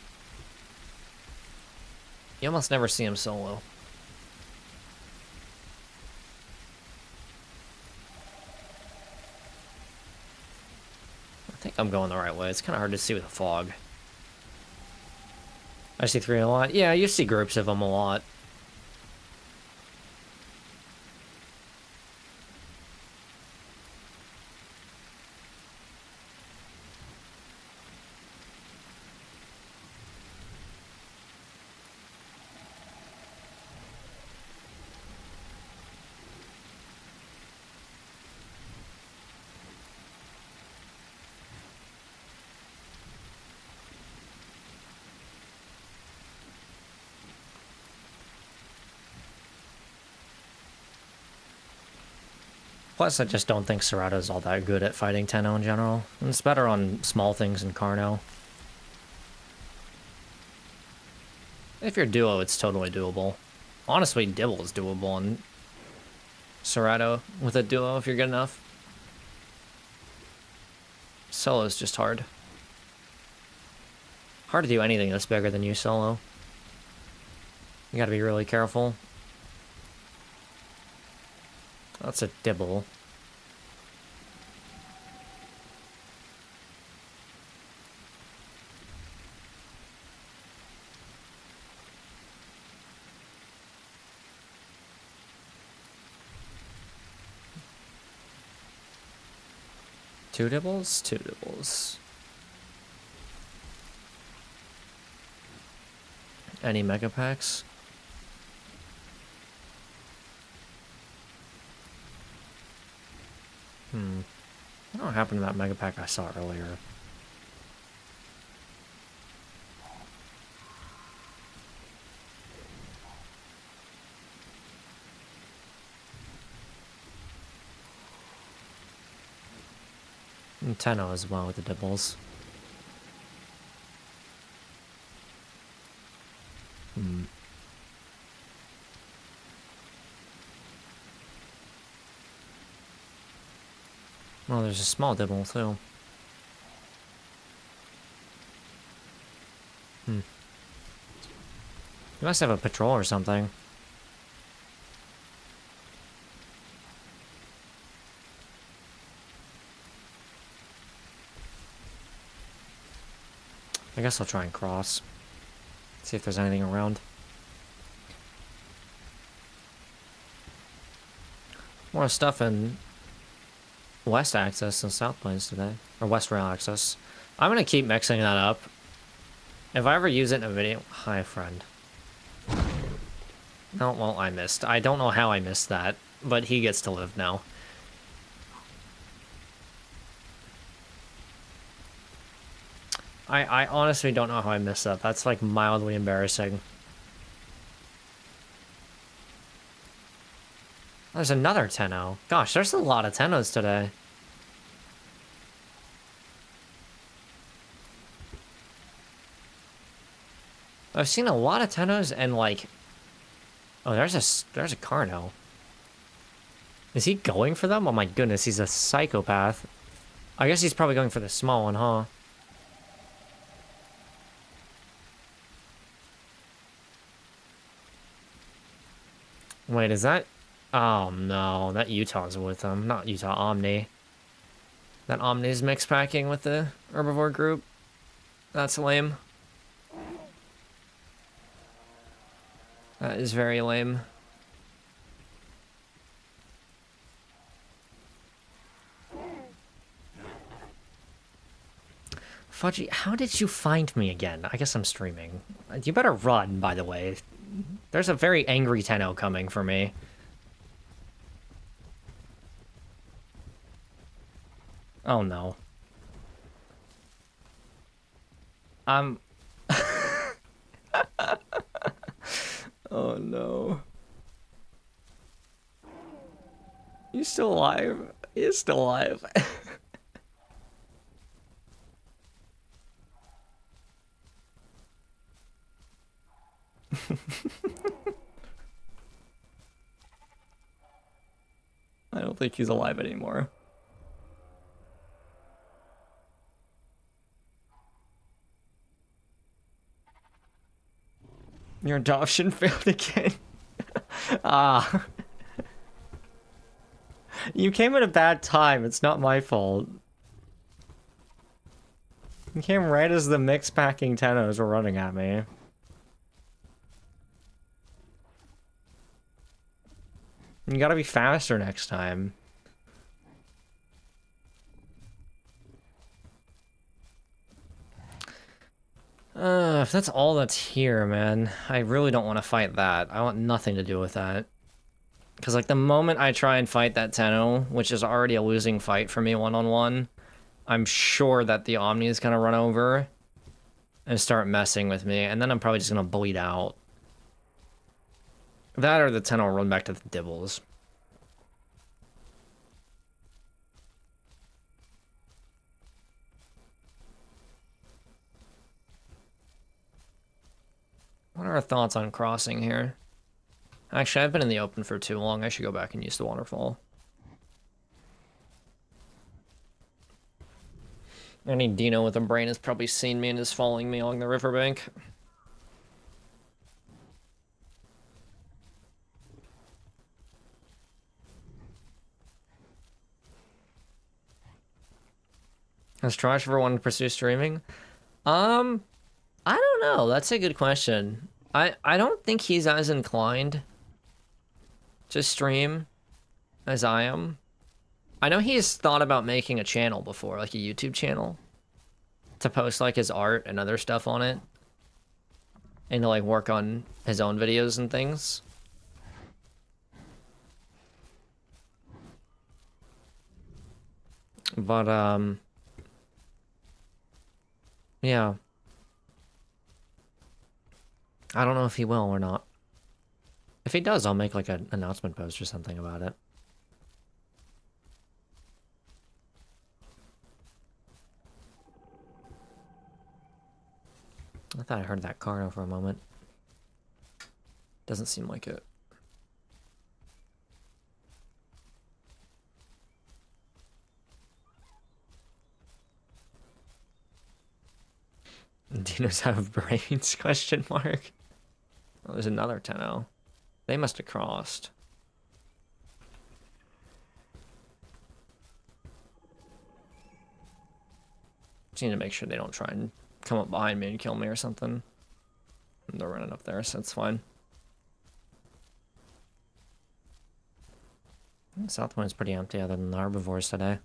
You almost never see him solo. I think I'm going the right way. It's kind of hard to see with the fog. I see 3 a lot. Yeah, you see groups of them a lot. Plus, I just don't think Serrato's all that good at fighting Tenno in general. It's better on small things in Carno. If you're duo, it's totally doable. Honestly, Dibble is doable on Serrato with a duo if you're good enough. Solo is just hard. Hard to do anything that's bigger than you solo. You gotta be really careful. That's a Dibble. Two Dibbles? 2 Dibbles. Any mega packs? I don't know what happened to that mega pack I saw earlier. And Tenno as well with the Dibbles. Well, there's a small Dibble too. You must have a patrol or something. guess I'll try and cross. See if there's anything around. More stuff in West Axis and South Plains today. Or West Rail Axis. I'm gonna keep mixing that up. If I ever use it in a video... Hi, friend. No, well, I missed. I don't know how I missed that, but he gets to live now. I honestly don't know how I missed that. That's, like, mildly embarrassing. There's another Tenno. Gosh, there's a lot of Tennos today. I've seen a lot of Tennos and, like... Oh, there's a Carno. Is he going for them? Oh my goodness, he's a psychopath. I guess he's probably going for the small one, huh? Wait, is that... Oh no, that Utah's with him. Not Utah, Omni. That Omni's mix packing with the herbivore group. That's lame. That is very lame. Fudgy, how did you find me again? I guess I'm streaming. You better run, by the way. There's a very angry Tenno coming for me. Oh no. Oh no. He's still alive. He's still alive. I don't think he's alive anymore. Your adoption failed again. Ah. You came at a bad time. It's not my fault. You came right as the mix packing Tennos were running at me. You gotta be faster next time. If that's all that's here, man, I really don't want to fight that. I want nothing to do with that. Because, like, the moment I try and fight that Tenno, which is already a losing fight for me one-on-one, I'm sure that the Omni is going to run over and start messing with me, and then I'm probably just going to bleed out. That or the Tenno will run back to the Dibbles. What are our thoughts on crossing here? Actually, I've been in the open for too long. I should go back and use the waterfall. Any dino with a brain has probably seen me and is following me along the riverbank. Has Trash ever wanted to pursue streaming? I don't know. That's a good question. I don't think he's as inclined to stream as I am. I know he's thought about making a channel before, like a YouTube channel, to post like his art and other stuff on it, and to like work on his own videos and things. But yeah. I don't know if he will or not. If he does, I'll make like an announcement post or something about it. I thought I heard that Carno for a moment. Doesn't seem like it. Dinos have brains? Question mark. Oh, there's another Tenno. They must have crossed. Just need to make sure they don't try and come up behind me and kill me or something. They're running up there, so it's fine. South Wind's pretty empty other than the herbivores today.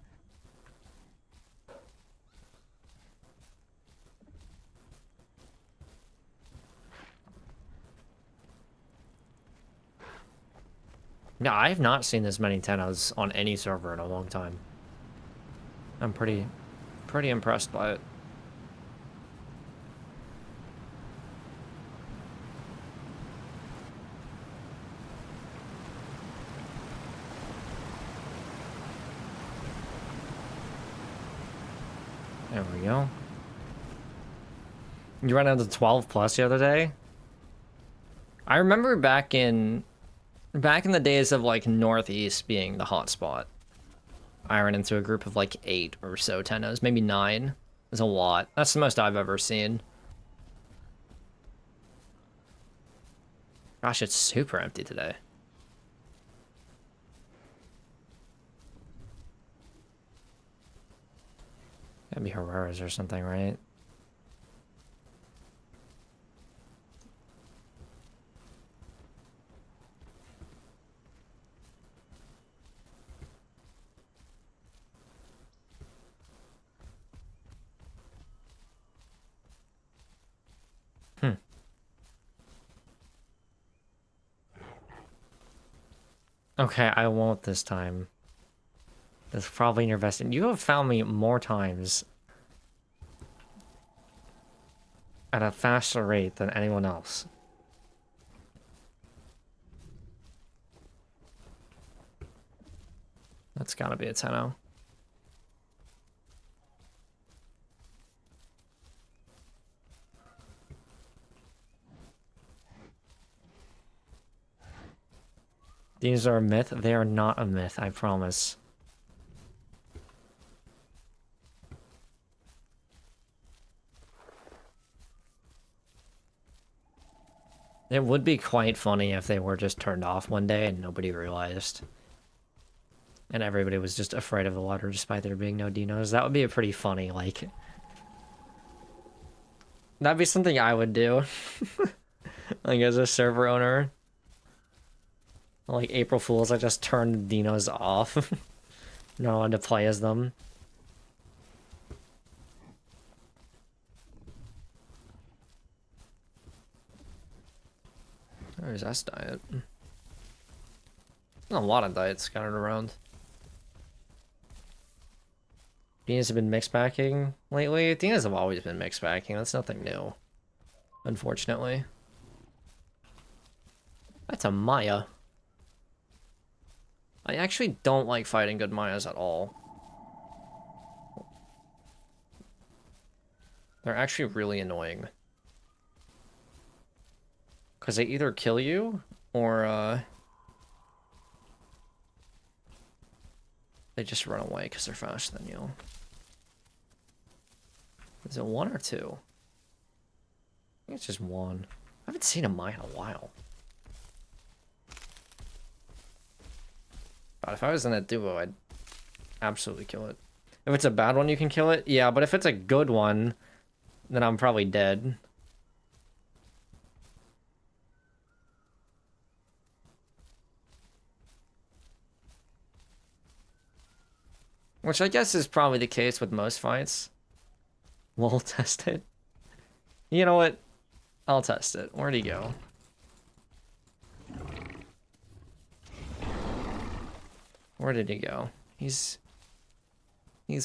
Yeah, I have not seen this many Tennos on any server in a long time. I'm pretty impressed by it. There we go. You ran out to 12 plus the other day? I remember back in the days of like Northeast being the hotspot. I ran into a group of like 8 or so Tennos, maybe 9. That's a lot. That's the most I've ever seen. Gosh, it's super empty today. Gotta be Herrera's or something, right? Okay, I won't this time. That's probably in your best. You have found me more times at a faster rate than anyone else. That's gotta be a Tenno. These are a myth. They are not a myth, I promise. It would be quite funny if they were just turned off one day and nobody realized. And everybody was just afraid of the water despite there being no dinos. That would be a pretty funny, like... That'd be something I would do. Like, as a server owner. Like, April Fools, I just turned dinos off. Not allowed to play as them. There's S diet. A lot of diets scattered around. Dinos have been mixed packing lately. Dinos have always been mixed packing. That's nothing new. Unfortunately. That's a Maya. I actually don't like fighting good Mayas at all. They're actually really annoying. Because they either kill you, or, they just run away because they're faster than you. Is it 1 or 2? I think it's just 1. I haven't seen a Maya in a while. God, if I was in a duo, I'd absolutely kill it. If it's a bad one, you can kill it? Yeah, but if it's a good one, then I'm probably dead. Which I guess is probably the case with most fights. We'll test it. You know what? I'll test it. Where'd he go? Where did he go? He's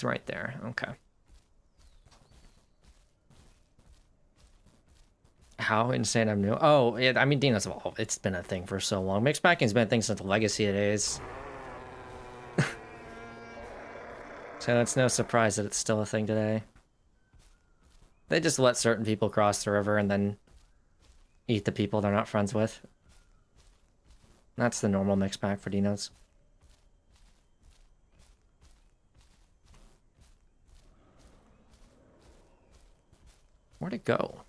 right there. Okay. How insane I'm new. Oh, yeah, I mean, Dino's evolved. It's been a thing for so long. Mixed packing's been a thing since the Legacy days. So it's no surprise that it's still a thing today. They just let certain people cross the river and then eat the people they're not friends with. That's the normal mixed pack for Dinos. Where'd it go?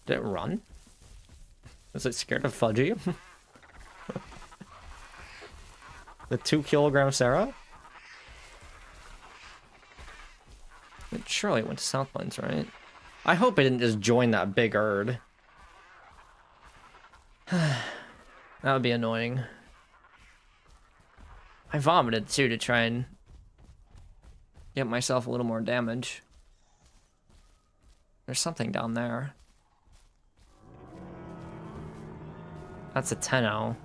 Did it run? Was it scared of Fudgy? The 2 kilogram Sarah? It surely it went to Southlands, right? I hope it didn't just join that big herd. That would be annoying. I vomited too to try and get myself a little more damage. There's something down there. That's a Tenno.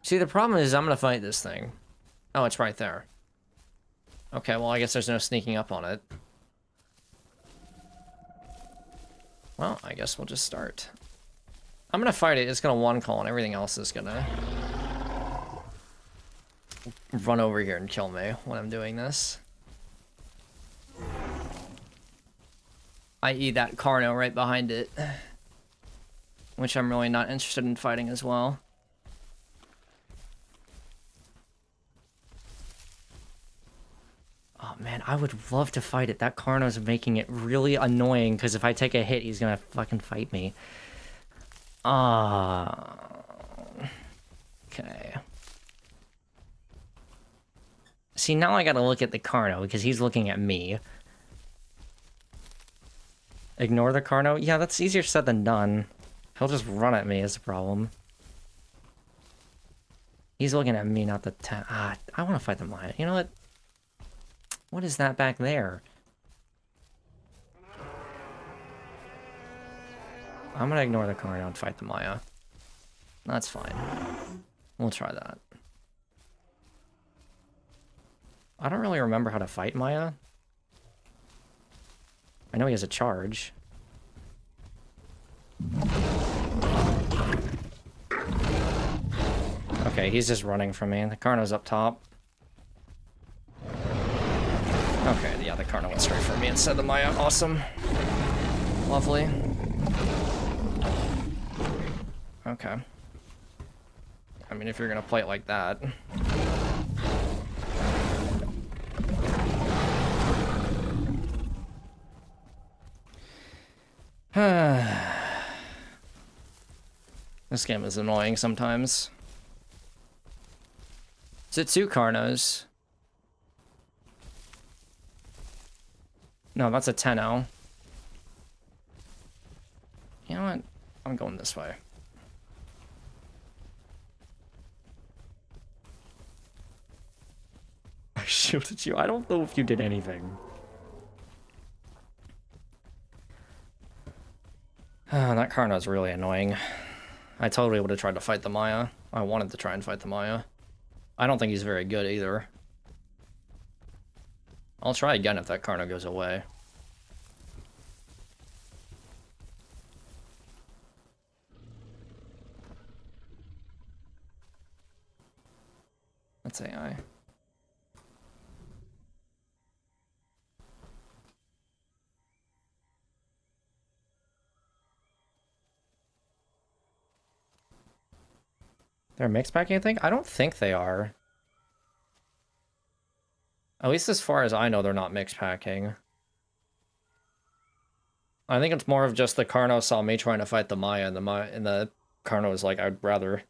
See, the problem is I'm gonna fight this thing. Oh, it's right there. Okay, well, I guess there's no sneaking up on it. Well, I guess we'll just start. I'm gonna fight it. It's gonna one call, and everything else is gonna run over here and kill me when I'm doing this. I.e. that Carno right behind it. Which I'm really not interested in fighting as well. Oh man, I would love to fight it. That Carno's making it really annoying, because if I take a hit, he's gonna fucking fight me. Okay. See, now I gotta look at the Carno, because he's looking at me. Ignore the Carno? Yeah, that's easier said than done. He'll just run at me is the problem. He's looking at me, not the I want to fight the Maya. You know what? What is that back there? I'm gonna ignore the Carno and fight the Maya. That's fine. We'll try that. I don't really remember how to fight Maya. I know he has a charge. Okay, he's just running from me. The Carno's up top. Okay, yeah, the Carno went straight for me instead of the Maya. Awesome. Lovely. Okay. I mean, if you're gonna play it like that. This game is annoying sometimes. Is it two Carnos? No, that's a Tenno. You know what? I'm going this way. I shielded you. I don't know if you did anything. That Carno's really annoying. I totally would have tried to fight the Maya. I wanted to try and fight the Maya. I don't think he's very good either. I'll try again if that Carno goes away. That's AI. They're mixed packing, I think? I don't think they are. At least as far as I know, they're not mixed packing. I think it's more of just the Carno saw me trying to fight the Maya, and the Carno was like, I'd rather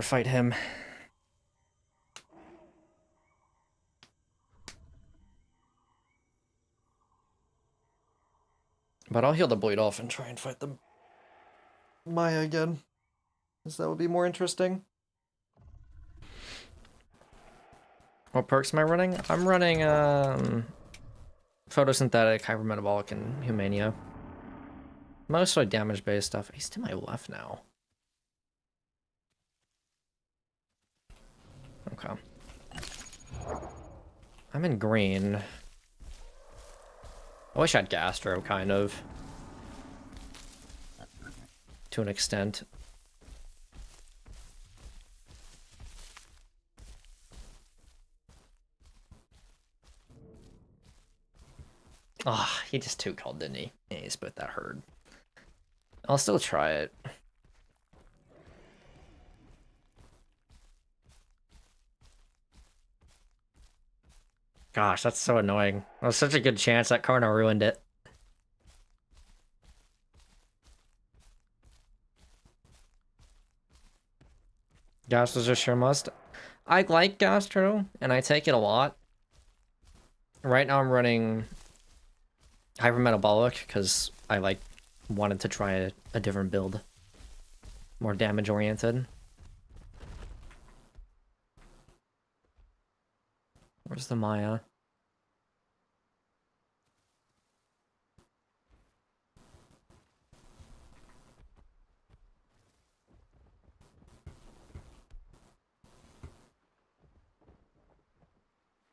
fight him. But I'll heal the bleed off and try and fight the Maya again. Because that would be more interesting. What perks am I running? I'm running photosynthetic, hypermetabolic, and humania. Mostly damage-based stuff. He's to my left now. Okay. I'm in green. I wish I had Gastro, kind of. To an extent. Ah, he just two-called, didn't he? Yeah, he split that herd. I'll still try it. Gosh, that's so annoying. That was such a good chance that Carno ruined it. Gastro's a sure must. I like Gastro, and I take it a lot. Right now I'm running hypermetabolic because I like wanted to try a different build, more damage oriented. Where's the Maya?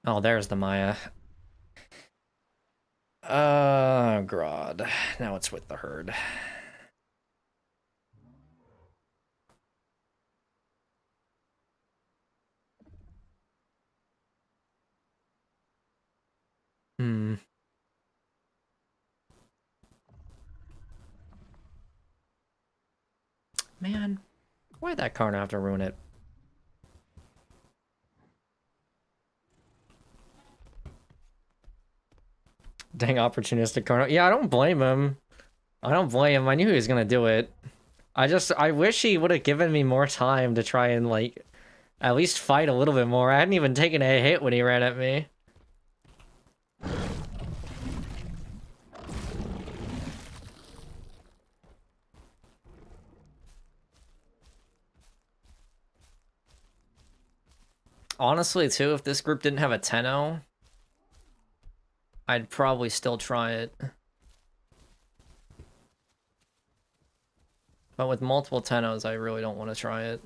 Oh, there's the Maya. Oh, God. Now it's with the herd. Hmm. Man, why'd that Carno have to ruin it? Dang opportunistic Carno. Yeah, I don't blame him. I don't blame him. I knew he was gonna do it. I wish he would have given me more time to try and, like, at least fight a little bit more. I hadn't even taken a hit when he ran at me. Honestly, too, if this group didn't have a Tenno, I'd probably still try it. But with multiple Tennos, I really don't want to try it.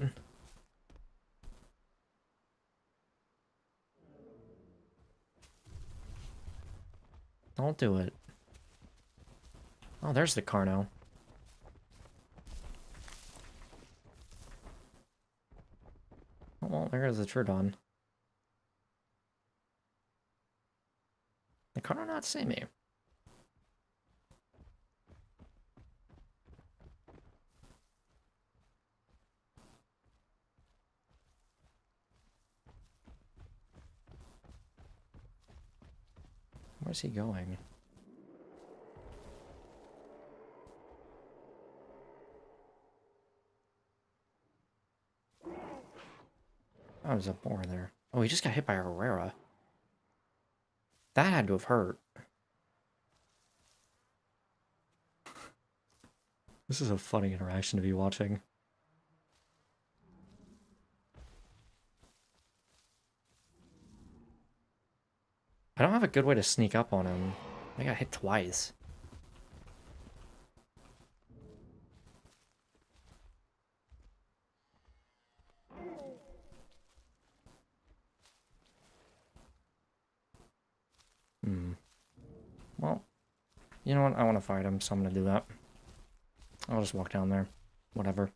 Don't do it. Oh, there's the Carno. Oh, well, there's the Trudon. The Carno not see me. Where's he going? Oh, there's a boar there. Oh, he just got hit by a Herrera. That had to have hurt. This is a funny interaction to be watching. I don't have a good way to sneak up on him. I got hit twice. Well, you know what? I want to fight him, so I'm going to do that. I'll just walk down there. Whatever.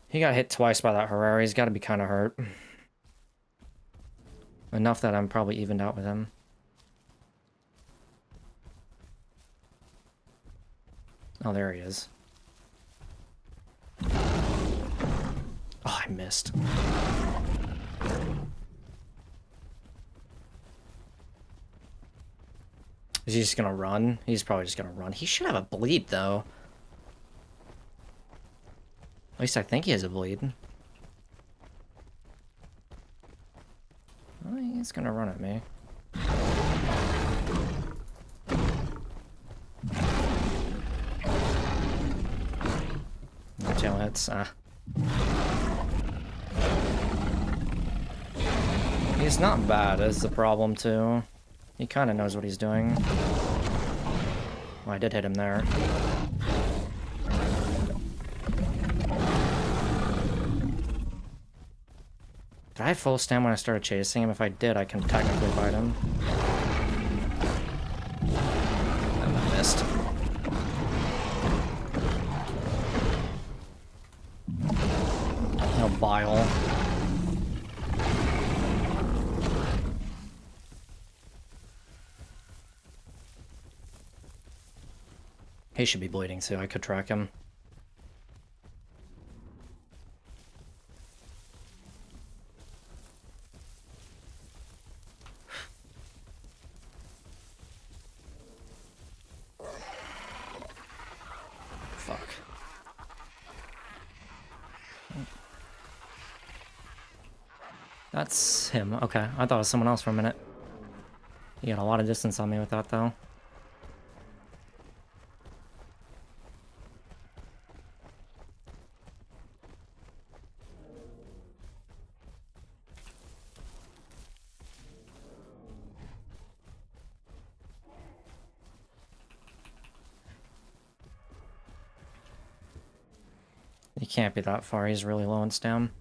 He got hit twice by that Herrera. He's got to be kind of hurt. Enough that I'm probably evened out with him. Oh, there he is. Oh, I missed. Is he just gonna run? He's probably just gonna run. He should have a bleed, though. At least I think he has a bleed. Oh, he's gonna run at me. No tail hits. Ah. He's not bad, is the problem, too. He kind of knows what he's doing. Well, I did hit him there. Did I have full stam when I started chasing him? If I did, I can technically fight him. I missed. No bile. He should be bleeding too. I could track him. Fuck. That's him. Okay, I thought it was someone else for a minute. You got a lot of distance on me with that, though. He can't be that far, he's really low in stam.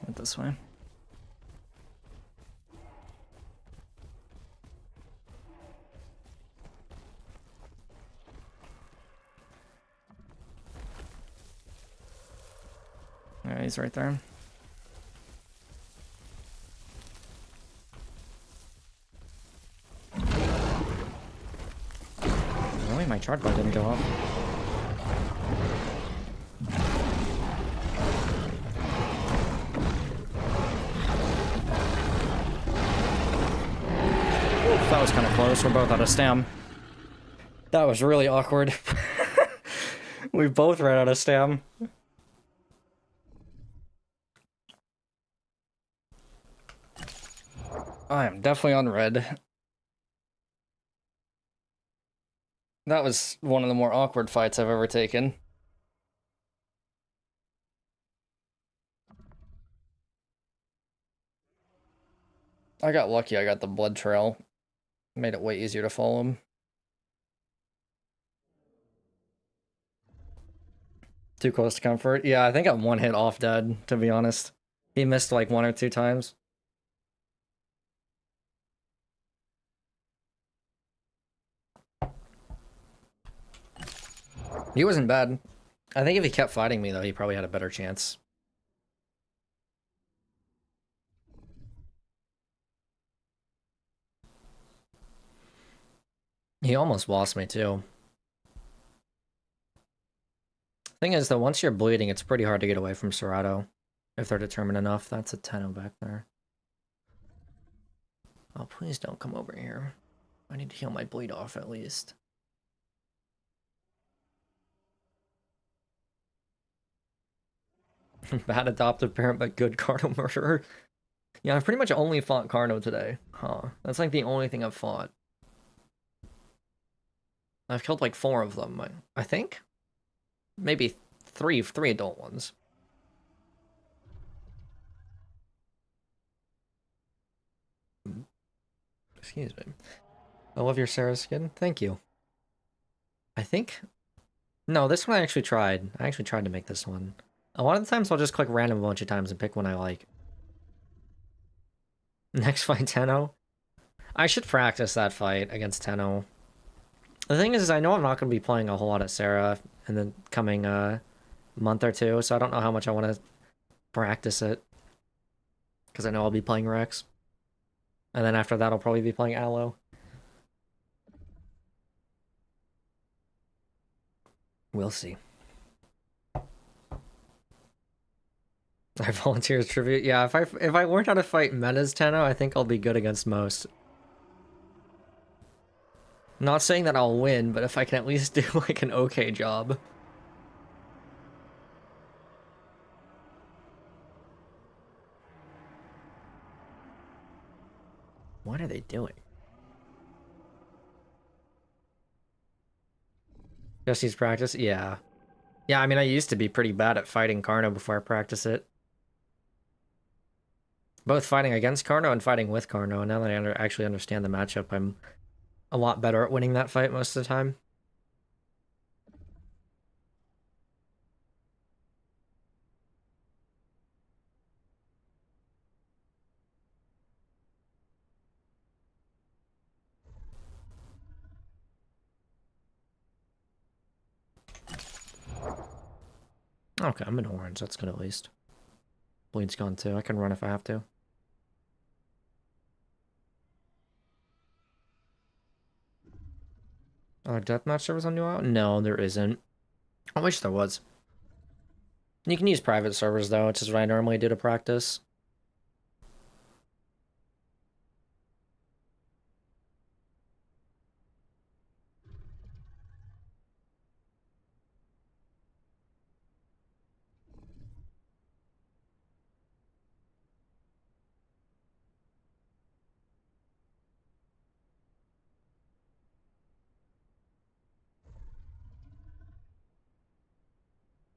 Went this way. Yeah, he's right there. Really? My chart bar didn't go up. That was kind of close. We're both out of stam. That was really awkward. We both ran out of stam. I am definitely on red. That was one of the more awkward fights I've ever taken. I got lucky, I got the blood trail. Made it way easier to follow him. Too close to comfort? Yeah, I think I'm one hit off dead, to be honest. He missed like 1 or 2 times. He wasn't bad. I think if he kept fighting me, though, he probably had a better chance. He almost lost me, too. Thing is, though, once you're bleeding, it's pretty hard to get away from Serato. If they're determined enough. That's a Tenno back there. Oh, please don't come over here. I need to heal my bleed off, at least. Bad adoptive parent, but good Carno murderer. Yeah, I've pretty much only fought Carno today. Huh. That's like the only thing I've fought. I've killed like 4 of them, I think? Maybe three adult ones. Excuse me. I love your Sarah skin. Thank you. I think... No, this one I actually tried. I actually tried to make this one. A lot of the times I'll just click random a bunch of times and pick one I like. Next fight, Tenno. I should practice that fight against Tenno. The thing is I know I'm not going to be playing a whole lot of Sarah in the coming month or 2, so I don't know how much I want to practice it. Because I know I'll be playing Rex. And then after that I'll probably be playing Aloe. We'll see. I volunteer as tribute. Yeah, if I learn how to fight metas Tenno, I think I'll be good against most. Not saying that I'll win, but if I can at least do like an okay job. What are they doing? Just use practice? Yeah. Yeah, I mean, I used to be pretty bad at fighting Carno before I practice it. Both fighting against Carno and fighting with Carno, and now that I actually understand the matchup, I'm a lot better at winning that fight most of the time. Okay, I'm in orange. That's good at least. Bleed's gone too. I can run if I have to. Deathmatch servers on New Out? No, there isn't. I wish there was. You can use private servers though, which is what I normally do to practice.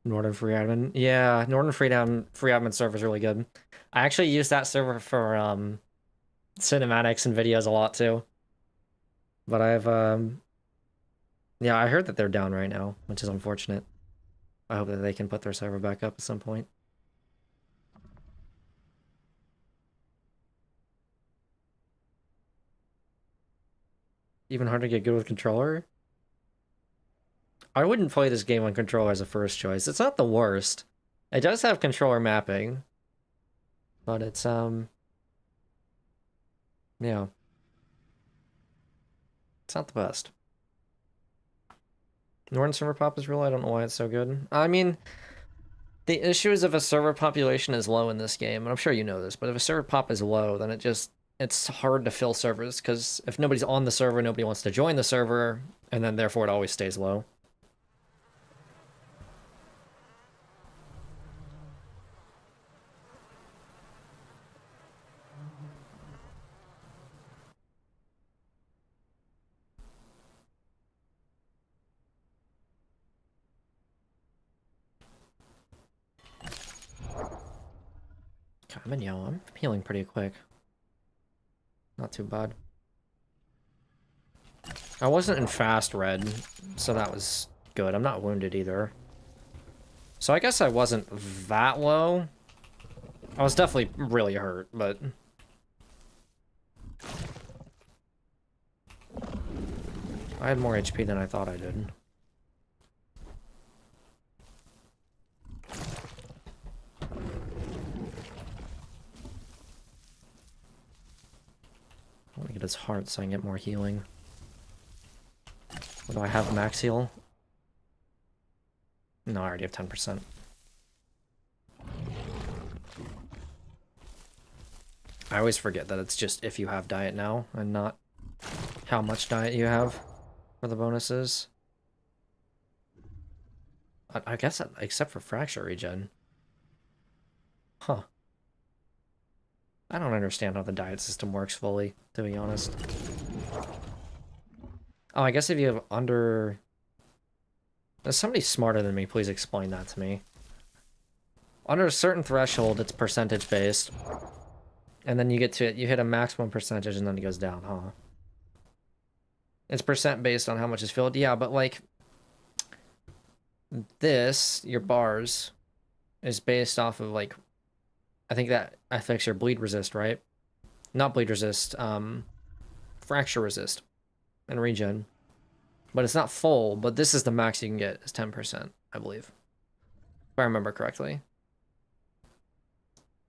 Northern Free Admin. Yeah, Northern Free Admin server is really good. I actually use that server for cinematics and videos a lot too. But yeah, I heard that they're down right now, which is unfortunate. I hope that they can put their server back up at some point. Even hard to get good with controller? I wouldn't play this game on controller as a first choice. It's not the worst. It does have controller mapping. But it's, yeah. It's not the best. Northern server pop is real. I don't know why it's so good. I mean, the issue is if a server population is low in this game, and I'm sure you know this, but if a server pop is low, then it's hard to fill servers, because if nobody's on the server, nobody wants to join the server, and then therefore it always stays low. I'm in yellow. I'm healing pretty quick. Not too bad. I wasn't in fast red, so that was good. I'm not wounded either. So I guess I wasn't that low. I was definitely really hurt, but... I had more HP than I thought I did. I want to get his heart so I can get more healing. What do I have, max heal? No, I already have 10%. I always forget that it's just if you have diet now, and not how much diet you have for the bonuses. I guess, except for fracture regen. Huh. I don't understand how the diet system works fully, to be honest. Oh, I guess if you have under... There's somebody smarter than me, please explain that to me. Under a certain threshold, it's percentage-based. And then you get to it, you hit a maximum percentage and then it goes down, huh? It's percent based on how much is filled. Yeah, but like... This, your bars, is based off of like... I think that affects your bleed resist, right? Not bleed resist, fracture resist and regen. But it's not full, but this is the max you can get, is 10%, I believe. If I remember correctly.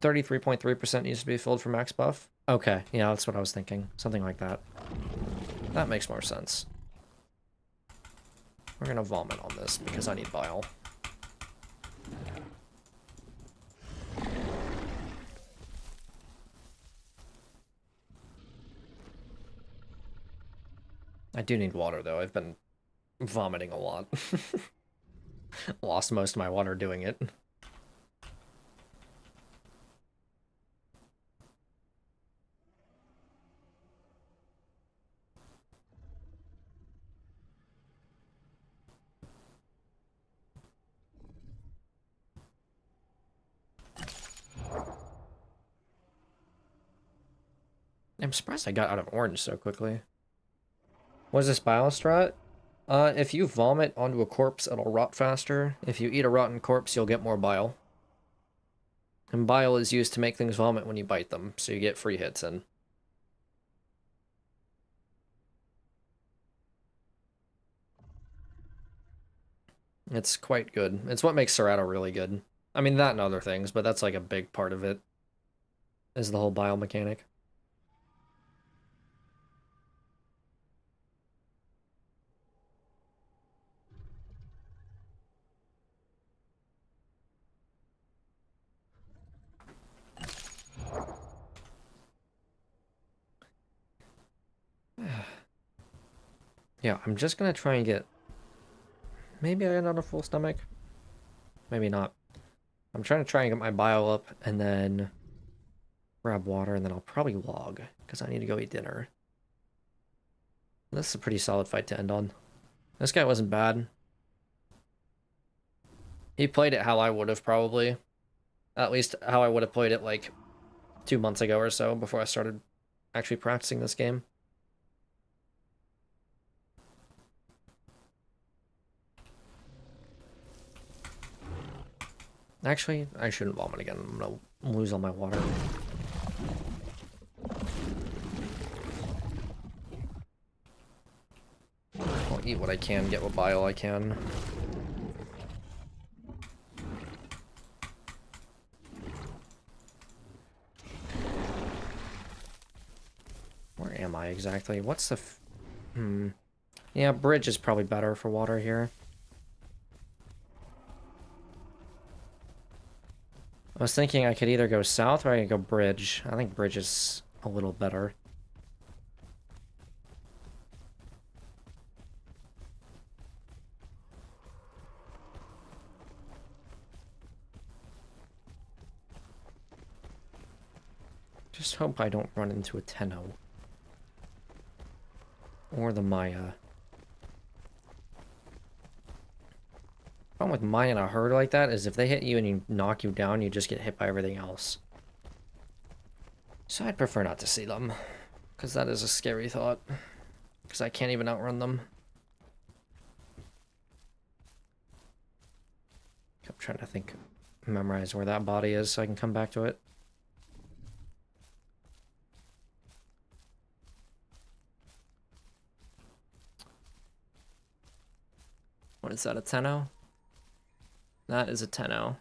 33.3% needs to be filled for max buff. Okay, yeah, that's what I was thinking. Something like that. That makes more sense. We're gonna vomit on this because I need bile. I do need water, though. I've been vomiting a lot. Lost most of my water doing it. I'm surprised I got out of orange so quickly. What is this biostrat? If you vomit onto a corpse, it'll rot faster. If you eat a rotten corpse, you'll get more bile. And bile is used to make things vomit when you bite them, so you get free hits in. It's quite good. It's what makes Serato really good. I mean, that and other things, but that's like a big part of it, is the whole bile mechanic. Yeah, I'm just gonna try and get... Maybe I end on a full stomach? Maybe not. I'm trying to try and get my bile up, and then grab water, and then I'll probably log, because I need to go eat dinner. This is a pretty solid fight to end on. This guy wasn't bad. He played it how I would have probably. At least how I would have played it like 2 months ago or so before I started actually practicing this game. Actually, I shouldn't vomit again. I'm gonna lose all my water. I'll eat what I can, get what bile I can. Where am I exactly? What's the... Yeah, bridge is probably better for water here. I was thinking I could either go south or I could go bridge. I think bridge is a little better. Just hope I don't run into a Tenno. Or the Maya. Problem with Maya in a herd like that is if they hit you and you knock you down, you just get hit by everything else. So I'd prefer not to see them. Because that is a scary thought. Because I can't even outrun them. I'm trying to think, memorize where that body is so I can come back to it. What is that, a Tenno? That is a Tenno.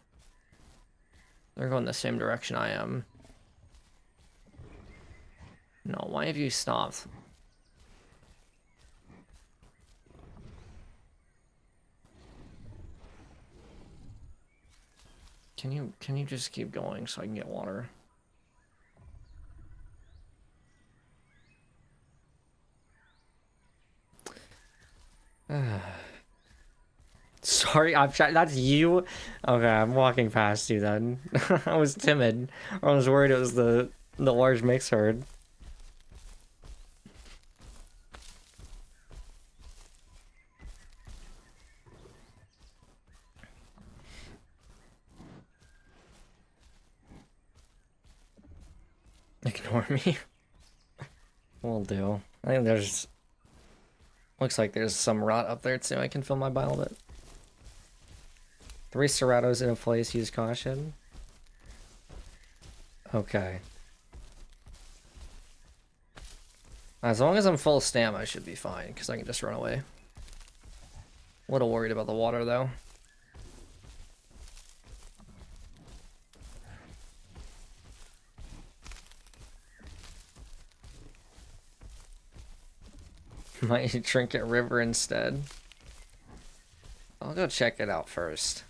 They're going the same direction I am. No, why have you stopped? Can you just keep going so I can get water? Sorry, that's you? Okay, I'm walking past you then. I was timid. I was worried it was the large mix herd. Ignore me. Will do. I think there's... Looks like there's some rot up there too. I can fill my bile bit. 3 Ceratos in a place, use caution. Okay. As long as I'm full stam, I should be fine, because I can just run away. A little worried about the water, though. Might Trinket River instead. I'll go check it out first.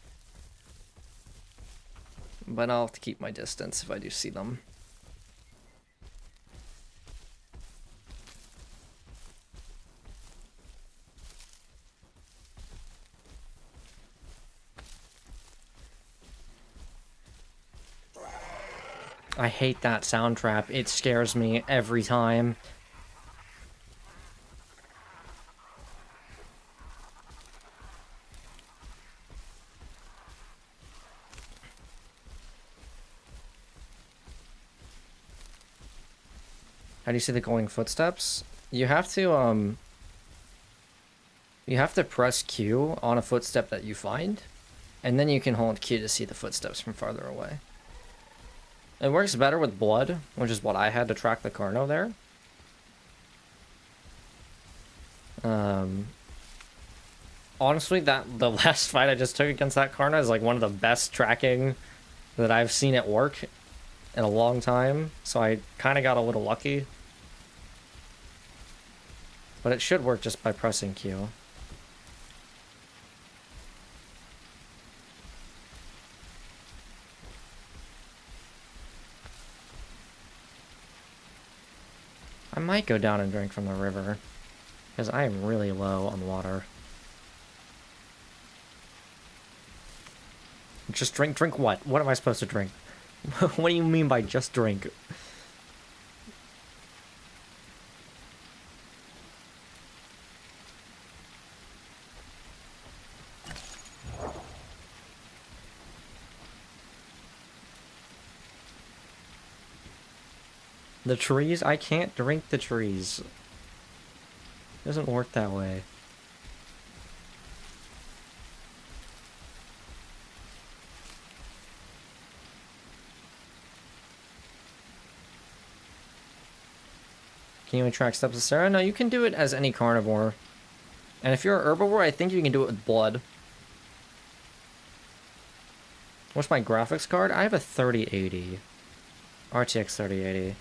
But I'll have to keep my distance if I do see them. I hate that sound trap. It scares me every time. How do you see the glowing footsteps? You have to press Q on a footstep that you find, and then you can hold Q to see the footsteps from farther away. It works better with blood, which is what I had to track the Carno there. Honestly, the last fight I just took against that Carno is like one of the best tracking that I've seen it work in a long time, so I kind of got a little lucky. But it should work just by pressing Q. I might go down and drink from the river, because I am really low on water. Just drink what? What am I supposed to drink? What do you mean by just drink? The trees? I can't drink the trees. It doesn't work that way. Can you attract steps of Sarah? No, you can do it as any carnivore. And if you're an herbivore, I think you can do it with blood. What's my graphics card? I have a 3080. RTX 3080.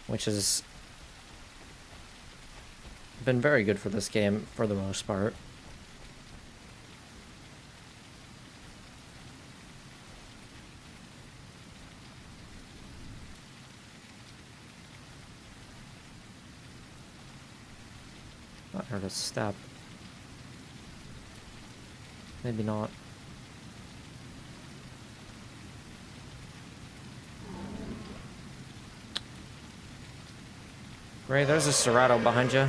Which has been very good for this game, for the most part. I heard a step. Maybe not. Ray, there's a Serrato behind you.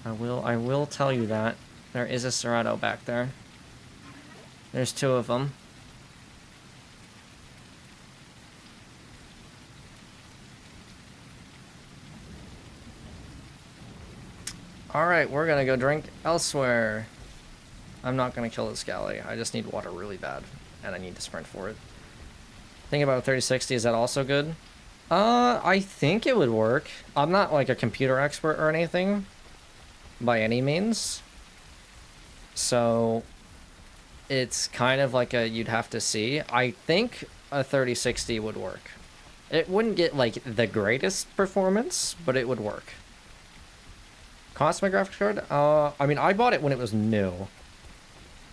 I will tell you that. There is a Serrato back there. There's two of them. Alright, we're gonna go drink elsewhere. I'm not gonna kill this galley. I just need water really bad. And I need to sprint for it. Think about 3060, is that also good? I think it would work. I'm not like a computer expert or anything. By any means. So it's kind of like a you'd have to see. I think a 3060 would work. It wouldn't get like the greatest performance, but it would work. Cost my graphics card? I mean, I bought it when it was new.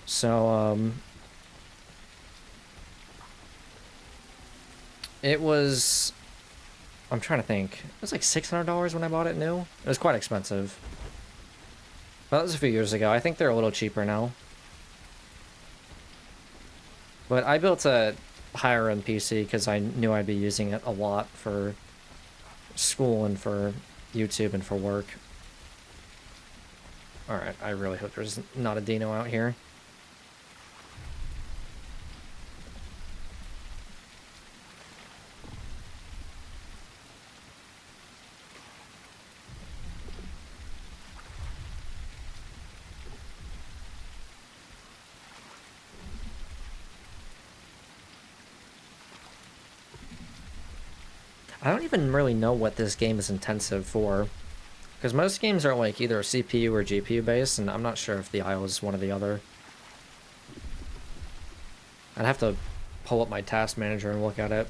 So, it was... I'm trying to think. It was like $600 when I bought it new. It was quite expensive. But that was a few years ago. I think they're a little cheaper now. But I built a higher-end PC because I knew I'd be using it a lot for school and for YouTube and for work. Alright, I really hope there's not a dino out here. I don't even really know what this game is intensive for. Because most games are like either CPU or GPU based, and I'm not sure if the Isle is one or the other. I'd have to pull up my task manager and look at it.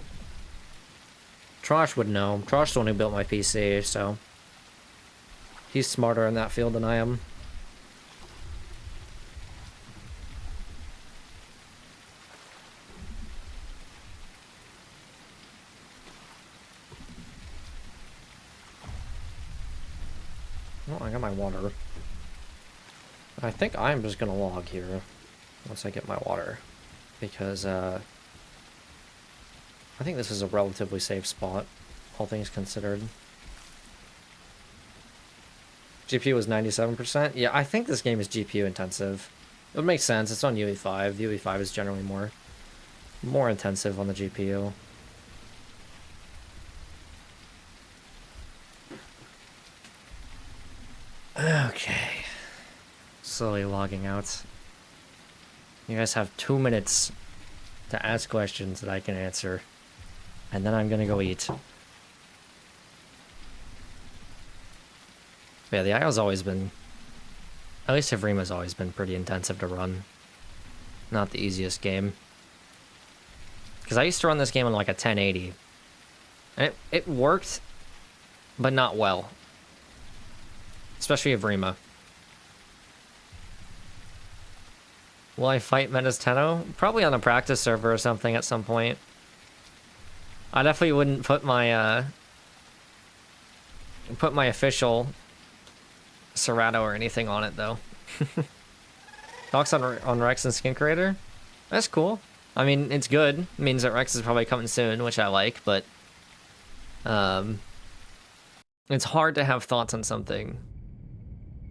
Trosh would know. Trosh's the one who built my PC, so... he's smarter in that field than I am. Oh, I got my water. I think I'm just gonna log here once I get my water. Because, I think this is a relatively safe spot, all things considered. GPU was 97%? Yeah, I think this game is GPU intensive. It would make sense, it's on UE5. UE5 is generally more intensive on the GPU. Okay. Slowly logging out. You guys have 2 minutes to ask questions that I can answer. And then I'm gonna go eat. But yeah, the Isle's always been... at least Evrima's always been pretty intensive to run. Not the easiest game. Because I used to run this game on like a 1080. And it worked, but not well. Especially Evrima. Will I fight Menace Tenno? Probably on a practice server or something at some point. I definitely wouldn't put my official Serrato or anything on it though. Talks on Rex and Skin Creator? That's cool. I mean, it's good. It means that Rex is probably coming soon, which I like, but it's hard to have thoughts on something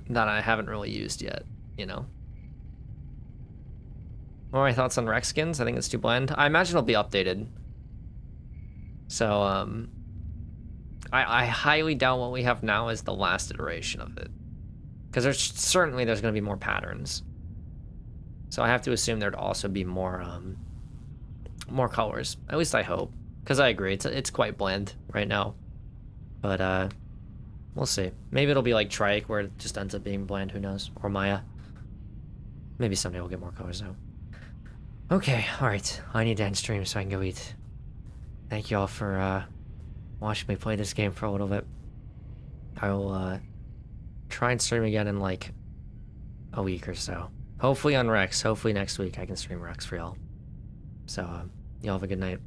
that I haven't really used yet, you know? What are my thoughts on Rex skins? I think it's too bland. I imagine it'll be updated. So, I highly doubt what we have now is the last iteration of it. Because there's going to be more patterns. So I have to assume there'd also be more colors. At least I hope. Because I agree, it's quite bland right now. But, we'll see. Maybe it'll be like Trike, where it just ends up being bland, who knows? Or Maya. Maybe someday we'll get more colors, though. Okay, alright. I need to end stream so I can go eat. Thank you all for, watching me play this game for a little bit. I will, try and stream again in, like, a week or so. Hopefully on Rex. Hopefully next week I can stream Rex for y'all. So, y'all have a good night.